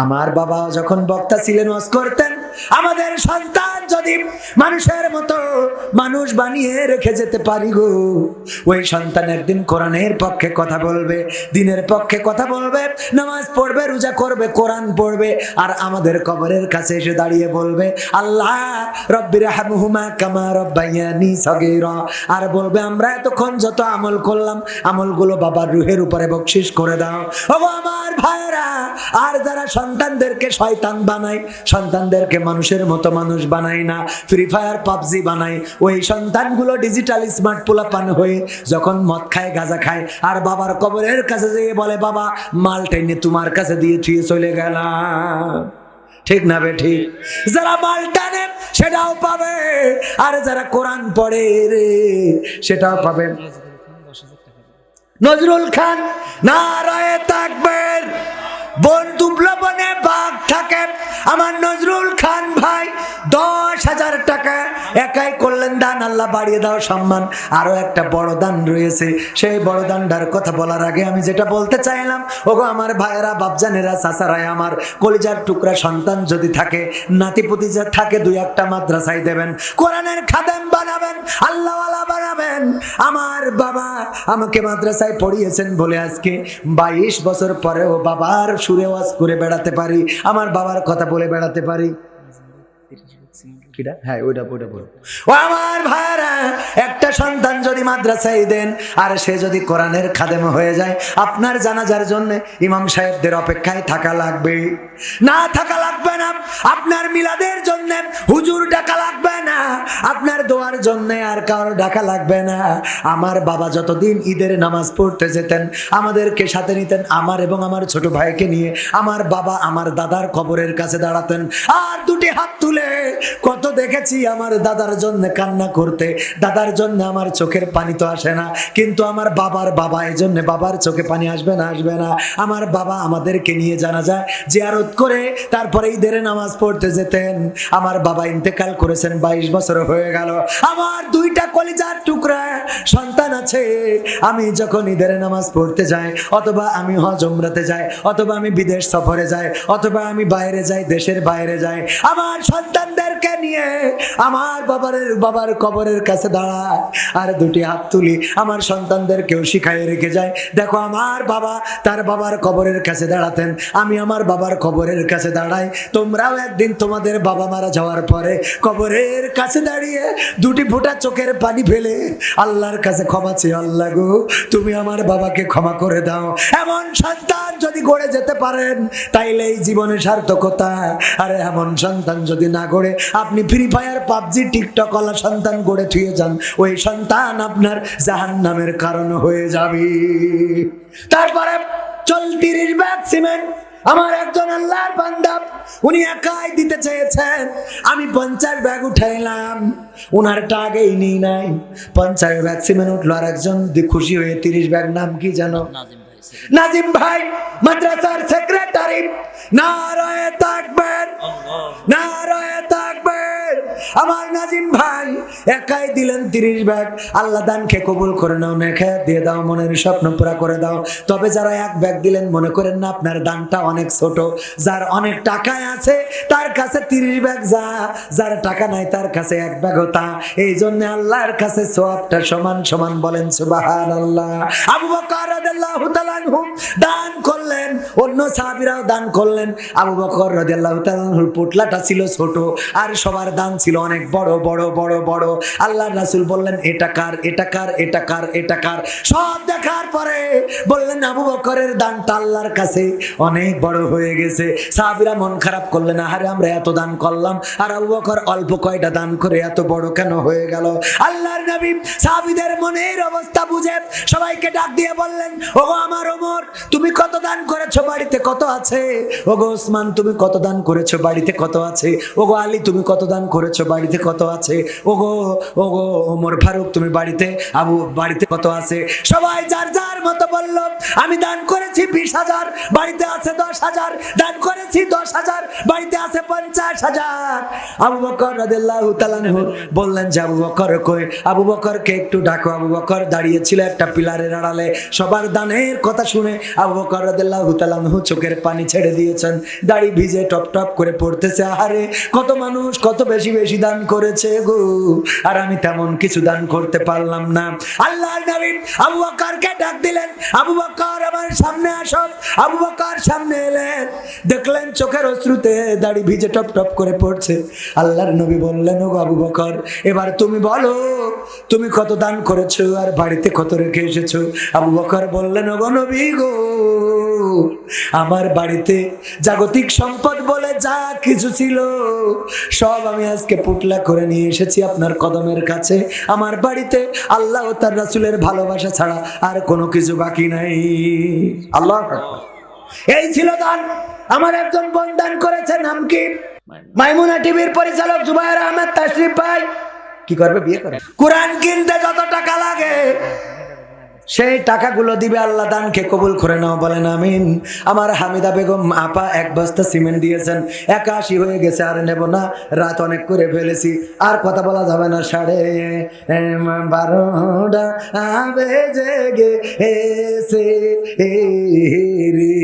আমার বাবা যখন বক্তা ছিলেন, ওয়াজ করতেন, আমাদের সন্তান যদি মানুষের মতো মানুষ বানিয়ে রেখে যেতে পারি গো, ওই সন্তান একদিন কোরআনের পক্ষে কথা বলবে, দিনের পক্ষে কথা বলবে, নামাজ পড়বে, রোজা করবে, কোরআন পড়বে, আর আমাদের কবরের কাছে এসে দাঁড়িয়ে বলবে, আল্লাহ রব্বির হামহুমা কামা রব্বায়ানি সগীরা, আর বলবে, আমরা এতক্ষণ যত আমল করলাম, আমলগুলো বাবার রুহের উপরে বকশিশ করে দাও। ওগো আমার ভাইরা, আর যারা সন্তানদেরকে শয়তান বানায়, সন্তানদেরকে মানুষের মতো মানুষ বানায় না, ফ্রি ফায়ার পাবজি বানায়, ওই সন্তানগুলো ডিজিটাল স্মার্ট পোলাপান হয়ে যখন মদ খায়, গাঁজা খায়, আর বাবার কবরের কাছে যেয়ে বলে, বাবা মাল টেনে তোমার কাছে দিয়ে থুয়ে চলে গেলাম। ঠিক না বে ঠিক? যারা মাল টানে সেটাও পাবে, আর যারা কোরআন পড়ে রে সেটাও পাবে। নজরুল খান নারায়ে তাকবীর, বন্ধু লবণে বাঘ থাকে। আমার নজরুল খান ভাই 10,000 টাকা একাই করলেন দান, আল্লাহ বাড়িয়ে দাও সম্মান। আরো একটা বড় দান রয়েছে, সেই বড় দানটার কথা বলার আগে আমি যেটা বলতে চাইলাম, ওগো আমার ভাইয়েরা, বাপজানেরা, চাচারাই, আমার কলিজার টুকরা সন্তান যদি থাকে, নাতিপুতি যে থাকে, 2-1টা মাদ্রাসায় দেবেন, কোরআনের খাদেম বানাবেন, আল্লাহওয়ালা বানাবেন। আমার বাবা আমাকে মাদ্রাসায় পড়িয়েছেন বলে আজকে 22 বছর পরেও বাবার সুরে ওয়াজ করে বেড়াতে পারি, আমার বাবার কথা বলে বেড়াতে পারি। হ্যাঁ, ওইটা বলো। ও আমার ভাইরা, একটা সন্তান যদি মাদ্রাসায় দেন, আর সে যদি কোরআনের খাদেম হয়ে যায়, আপনার জানাজার জন্য ইমাম সাহেবদের অপেক্ষায় থাকা লাগবে না? থাকা লাগবে না। আপনার মিলাদের জন্য হুজুর ডাকা লাগবে না, আপনার দোয়ার জন্য আর কারো ডাকা লাগবে না। আমার বাবা যতদিন ঈদের নামাজ পড়তে যেতেন, আমাদেরকে সাথে নিতেন, আমার এবং আমার ছোট ভাইকে নিয়ে আমার বাবা আমার দাদার কবরের কাছে দাঁড়াতেন, আর 2টি হাত তুলে কত দেখেছি আমার দাদার জন্য কান্না করতে। দাদার জন্য আমার চোখের পানি তো আসে না, কিন্তু আমার বাবার বাবা, এই জন্য বাবার চোখে পানি আসবে না? আসবে না? আমার বাবা আমাদেরকে নিয়ে জানাজা জিয়ারত করে তারপরে ঈদের নামাজ পড়তে যেতেন। আমার বাবা ইন্তেকাল করেছেন, 22 বছর হয়ে গেল। আমার 2টা কলিজার টুকরা সন্তান আছে। আমি যখন ঈদের নামাজ পড়তে যাই, অথবা আমি হজ উমরাতে যাই, অথবা আমি বিদেশ সফরে যাই, অথবা আমি বাইরে যাই, দেশের বাইরে যাই, আমার সন্তানদেরকে নিয়ে আমার বাবার কবরের কাছে দাঁড়ায়, আর 2টি হাত তুলি, আমার সন্তানদেরকেও শিখাই রেখে যায়। দেখো আমার বাবা তার বাবার কবরের কাছে দাঁড়াতেন, আমি আমার বাবার কবরের কাছে দাঁড়াই। তোমরাও একদিন তোমাদের বাবা মারা যাওয়ার পরে কবরের কাছে দাঁড়িয়ে 2টি ফোঁটা চোখের পানি ফেলে আল্লাহর কাছে ক্ষমা চেয়ে, আল্লাহ গো তুমি আমার বাবাকে ক্ষমা করে দাও। এমন সন্তান যদি গড়ে যেতে পারেন, তাইলে এই জীবনে সার্থকতা। আর এমন সন্তান যদি না গড়ে আপনি ফ্রি ফায়ার পাবজি টিকটক ওয়ালা সন্তান গড়ে থুয়ে যান, ওই সন্তান আপনার জাহান্নামের কারণ হয়ে যাবে। তারপরে চল 30 ব্যাগ সিমেন্ট আমার একজন আল্লাহর বান্দা, উনি একাই দিতে চেয়েছেন, আমি 50 ব্যাগ উঠাইলাম, উনারটা আগেই নিই নাই। 50 ব্যাগ সিমেন্ট উঠলো, আর একজন খুশি হয়ে 30 ব্যাগ, নাম কি জানো? নাজিম ভাই, মাদ্রাসার সেক্রেটারি। নারায়ে তাকবীর, নারায়ে তাকবীর। আমার নাজিম ভাই একাই দিলেন 30 ব্যাগ। আল্লাহ দানকে কবুল করে নাও, নেখায়াত দিয়ে দাও, মনের স্বপ্ন পুরা করে দাও। তবে যারা 1 ব্যাগ দিলেন, মনে করেন না আপনার দানটা অনেক ছোট। যার অনেক টাকায় আছে তার কাছে 30 ব্যাগ যা, যার টাকা নাই তার কাছে 1 ব্যাগও তা। এই জন্য আল্লাহর কাছে সওয়াবটা সমান সমান, বলেন সুবহানাল্লাহ। আবু বকর রাদিয়াল্লাহু তাআলা আনহু দান করলেন, অন্য সাহাবীরাও দান করলেন। আবু বকর রাদিয়াল্লাহু তাআলা আনহুর পুটলাটা ছিল ছোট, আর সবার দান ছিল অনেক বড় বড় বড় বড়। আল্লাহর রাসূল বললেন, এটা কার, এটা কার, এটা কার, এটা কার। সব দেখার পরে বললেন, আবু বকরের দানটা আল্লাহর কাছে অনেক বড় হয়ে গেছে। সাহাবীরা মন খারাপ করলেন, আরে আমরা এত দান করলাম, আর আবু বকর অল্প কয়টা দান করে এত বড় কেন হয়ে গেল? আল্লাহর নবী সাহাবীদের মনের অবস্থা বুঝে সবাইকে ডাক দিয়ে বললেন, ওগো আমার ওমর, তুমি কত দান করেছো, বাড়িতে কত আছে? ওগো ওসমান, তুমি কত দান করেছো, বাড়িতে কত আছে? ওগো আলী, তুমি কত দান করেছো, বাড়িতে কত আছে? ওগো ওগো ওমর ফারুক, তুমি বাড়িতে কত আছে? সবাই যার যার মতো বলল, আমি দান করেছি 20,000, বাড়িতে আছে 10,000। দান করেছি 10,000, বাড়িতে আছে 50,000। আবু বকর রাদিয়াল্লাহু তাআলা আনহু বললেন যে, আবু বকর কই? আবু বকরকে একটু ডাকো। আবু বকর দাঁড়িয়ে ছিল একটা পিলারের আড়ালে। সবার দানের কথা শুনে আবু বকর রাদিয়াল্লাহু তাআলা আনহু চোখের পানি ছেড়ে দিয়েছেন, দাড়ি ভিজে টপ টপ করে পড়তেছে। আহারে, কত মানুষ কত বেশি বেশি দান করেছে গো, আর আমি তেমন কিছু দান করতে পারলাম না। আল্লাহর নবী আবু বকরকে ডাক দিলেন, আবু বকর আমার সামনে আসো। আবু বকর সামনে এলেন, দেখলেন চোখের অশ্রুতে দাড়ি ভিজে টপ টপ করে পড়ছে। আল্লাহর নবী বললেন, ও আবু বকর, এবার তুমি বলো, তুমি কত দান করেছো আর বাড়িতে কত রেখে এসেছো? আবু বকর বললেন, ও গো নবী গো, আমার বাড়িতে জাগতিক সম্পদ বলে যা কিছু ছিল সব আমি আজকে পুটলা করে নিয়ে এসেছি আপনার কদমের কাছে। আমার বাড়িতে আল্লাহ ও তার রাসূলের ভালোবাসা ছাড়া আর কোনো কিছু বাকি নাই। আল্লাহু আকবার। এই ছিল দান। আমার একজন বোন দান করেছে, নাম কি? মাইমুনা টিভির পরিচালক জুবায়ের আহমেদ তাশরিফ ভাই। কি করবে? বিয়ে করে। কোরআন কিনতে যত টাকা লাগে সেই টাকাগুলো দিবে। আল্লাহ দানকে কবুল করে নাও, বলেন আমিন। আমার হামিদা বেগম আপা 1 বস্তা সিমেন্ট দিয়েছেন, 81 হয়ে গেছে, আর নেব না, রাত অনেক করে ফেলেছি, আর কথা বলা যাবে না। 12টা বেজে গেছে রে।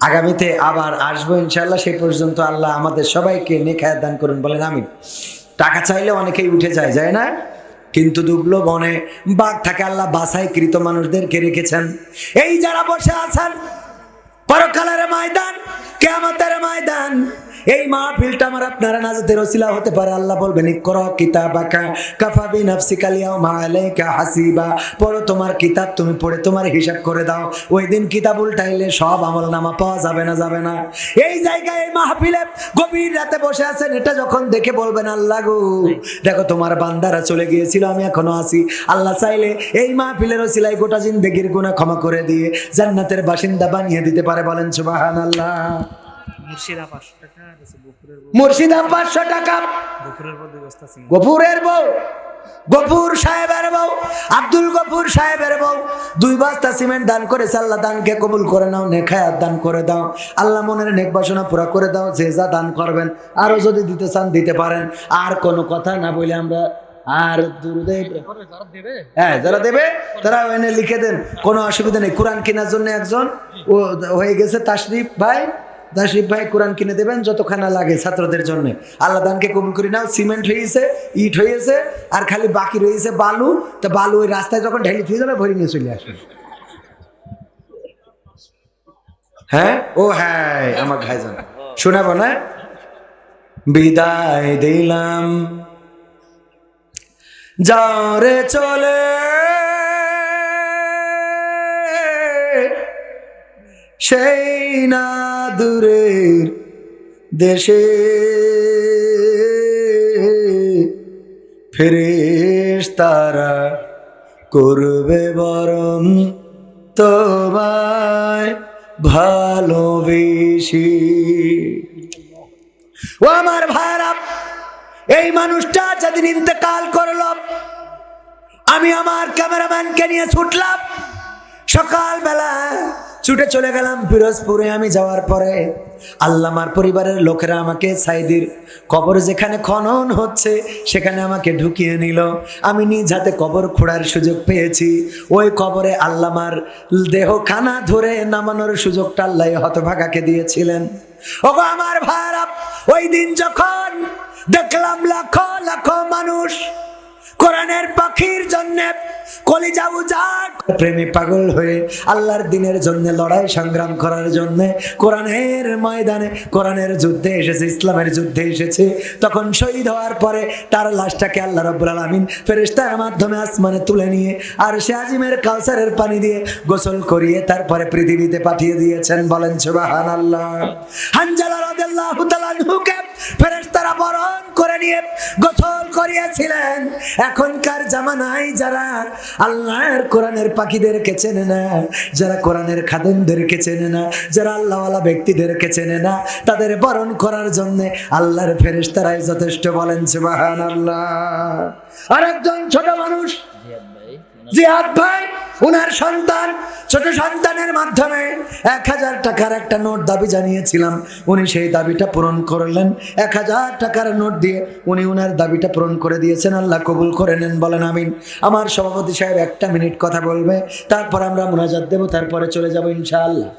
আগামীতে আবার আসবো ইনশাআল্লাহ। সেই পর্যন্ত আল্লাহ আমাদের সবাইকে নেখায়াত দান করুন, বলেন আমিন। টাকা চাইলে অনেকেই উঠে যায় না? কিন্তু দুবলো বনে বাঘ থাকে, আল্লাহ বাছাইকৃত মানুষদেরকে রেখেছেন। এই যারা বসে আছেন, পরকালের ময়দান, কিয়ামতের ময়দান, এই মাহফিলটা আমার আপনারা নাজাতের ওসিলা হতে পারে। আল্লাহ বলবেন, ইকরা কিতাবাকা কাফা বিনাফসিকা আল-ইয়াওমা আলাইকা হাসিবা। পড়ো তোমার কিতাব, তুমি পড়ে তোমার হিসাব করে দাও। ওই দিন কিতাব উল্টাইলে সব আমলনামা পাওয়া যাবে না, যাবে না। এই জায়গায় এই মাহফিলে গভীর রাতে বসে আছেন, এটা যখন দেখে বলবেন, আল্লাহ গো, দেখো তোমার বান্দারা চলে গিয়েছিল, আমি এখনো আছি। আল্লাহ চাইলে এই মাহফিলের ওসিলায় গোটা জিন্দেগির গুনাহ ক্ষমা করে দিয়ে জান্নাতের বাসিন্দা বানিয়ে দিতে পারে, বলেন সুবহানাল্লাহ। মুর্শিদা 500 টাকা আছে, গফুরের বউ। মুর্শিদা 500 টাকা। গফুরের বউ 2 বস্তা সিমেন্ট। গফুরের বউ, গফুর সাহেবের বউ, আব্দুল গফুর সাহেবের বউ 2 বস্তা সিমেন্ট দান করেছে। আল্লাহ দানকে কবুল করে নাও, নেখায়াত দান করে দাও। আল্লাহ মনের নেক বাসনা পুরা করে দাও। যে যা দান করবেন, আরো যদি দিতে চান দিতে পারেন। আর কোনো কথা না বলে আমরা আর যারা দেবে তারা এনে লিখে দেন, কোনো অসুবিধা নেই। কোরআন কেনার জন্য একজন ও হয়ে গেছে, তাশরিফ ভাই কোরআন কিনে দেবেন যতখানা লাগে ছাত্রদের জন্য। আল্লাহ দানকে কবুল করি নাও। সিমেন্ট হয়েছে, ইট হয়েছে, আর খালি বাকি রয়েছে বালু। তা বালু ওই রাস্তায় যখন ঢেলে থুয়ে যাবে, ভরে নিয়ে চলে আসবে। হ্যাঁ, ও হ্যাঁ, আমার ভাইজান শোনাবো না? বিদায় দিলাম যারে চলে, সেই না দূরের দেশে, ফেরেশতারা করবে বরণ তোমায় ভালোবেসে। ও আমার ভাইরা, এই মানুষটা যেদিন ইন্তেকাল করলো, আমি আমার ক্যামেরাম্যানকে নিয়ে ছুটলাম, সকালবেলা ছুটে চলে গেলাম পিরোজপুরে। আমি যাওয়ার পরে আল্লামার পরিবারের লোকেরা আমাকে সাইদির কবর যেখানে খনন হচ্ছে সেখানে আমাকে ঢুকিয়ে নিল। আমি নিজ হাতে কবর খোঁড়ার সুযোগ পেয়েছি। ওই কবরে আল্লামার দেহ খানা ধরে নামানোর সুযোগটা আল্লাহ হতভাগাকে দিয়েছিলেন। ওগো আমার ভাইরা, ওই দিন যখন দেখলাম লাখ লাখ মানুষ কোরআনের পাখির জন্য কলিজা উজাড় প্রেমে পাগল হয়ে আল্লাহর দিনের জন্য লড়াই সংগ্রাম করার জন্য কোরআনের ময়দানে কোরআনের যুদ্ধে এসেছে, ইসলামের যুদ্ধে এসেছে, তখন শহীদ হওয়ার পরে তার লাশটাকে আল্লাহ রাব্বুল আলামিন ফেরেশতার মাধ্যমে আসমানে তুলে নিয়ে আর সে আজিমের কাউসারের পানি দিয়ে গোসল করিয়ে তারপরে পৃথিবীতে পাঠিয়ে দিয়েছেন। বলেন সুবহানাল্লাহ। হানজালা রাদিয়াল্লাহু তাআলা আনহুকে ফেরেশতারা বরণ করে নিয়ে গোসল করিয়েছিলেন। এখনকার জামানায় যারা আল্লাহর কোরআনের পাখিদেরকে চেনে না, যারা কোরআনের খাদেমদেরকে চেনে না, যারা আল্লাহওয়ালা ব্যক্তিদেরকে চেনে না, তাদের বরণ করার জন্য আল্লাহর ফেরেশতারাই যথেষ্ট। বলেন সুবহানাল্লাহ। আরেকজন ছোট মানুষ জিয়াদ ভাই, উনার সন্তান, ছোট সন্তানের মাধ্যমে 1000 টাকার একটা নোট দাবি জানিয়েছিলাম, উনি সেই দাবিটা পূরণ করলেন। 1000 টাকার নোট দিয়ে উনি উনার দাবিটা পূরণ করে দিয়েছেন। আল্লাহ কবুল করে নেন, বলেন আমিন। আমার সভাপতি সাহেব 1 মিনিট কথা বলবে, তারপর আমরা মুনাজাত দেব, তারপরে চলে যাব ইনশাআল্লাহ।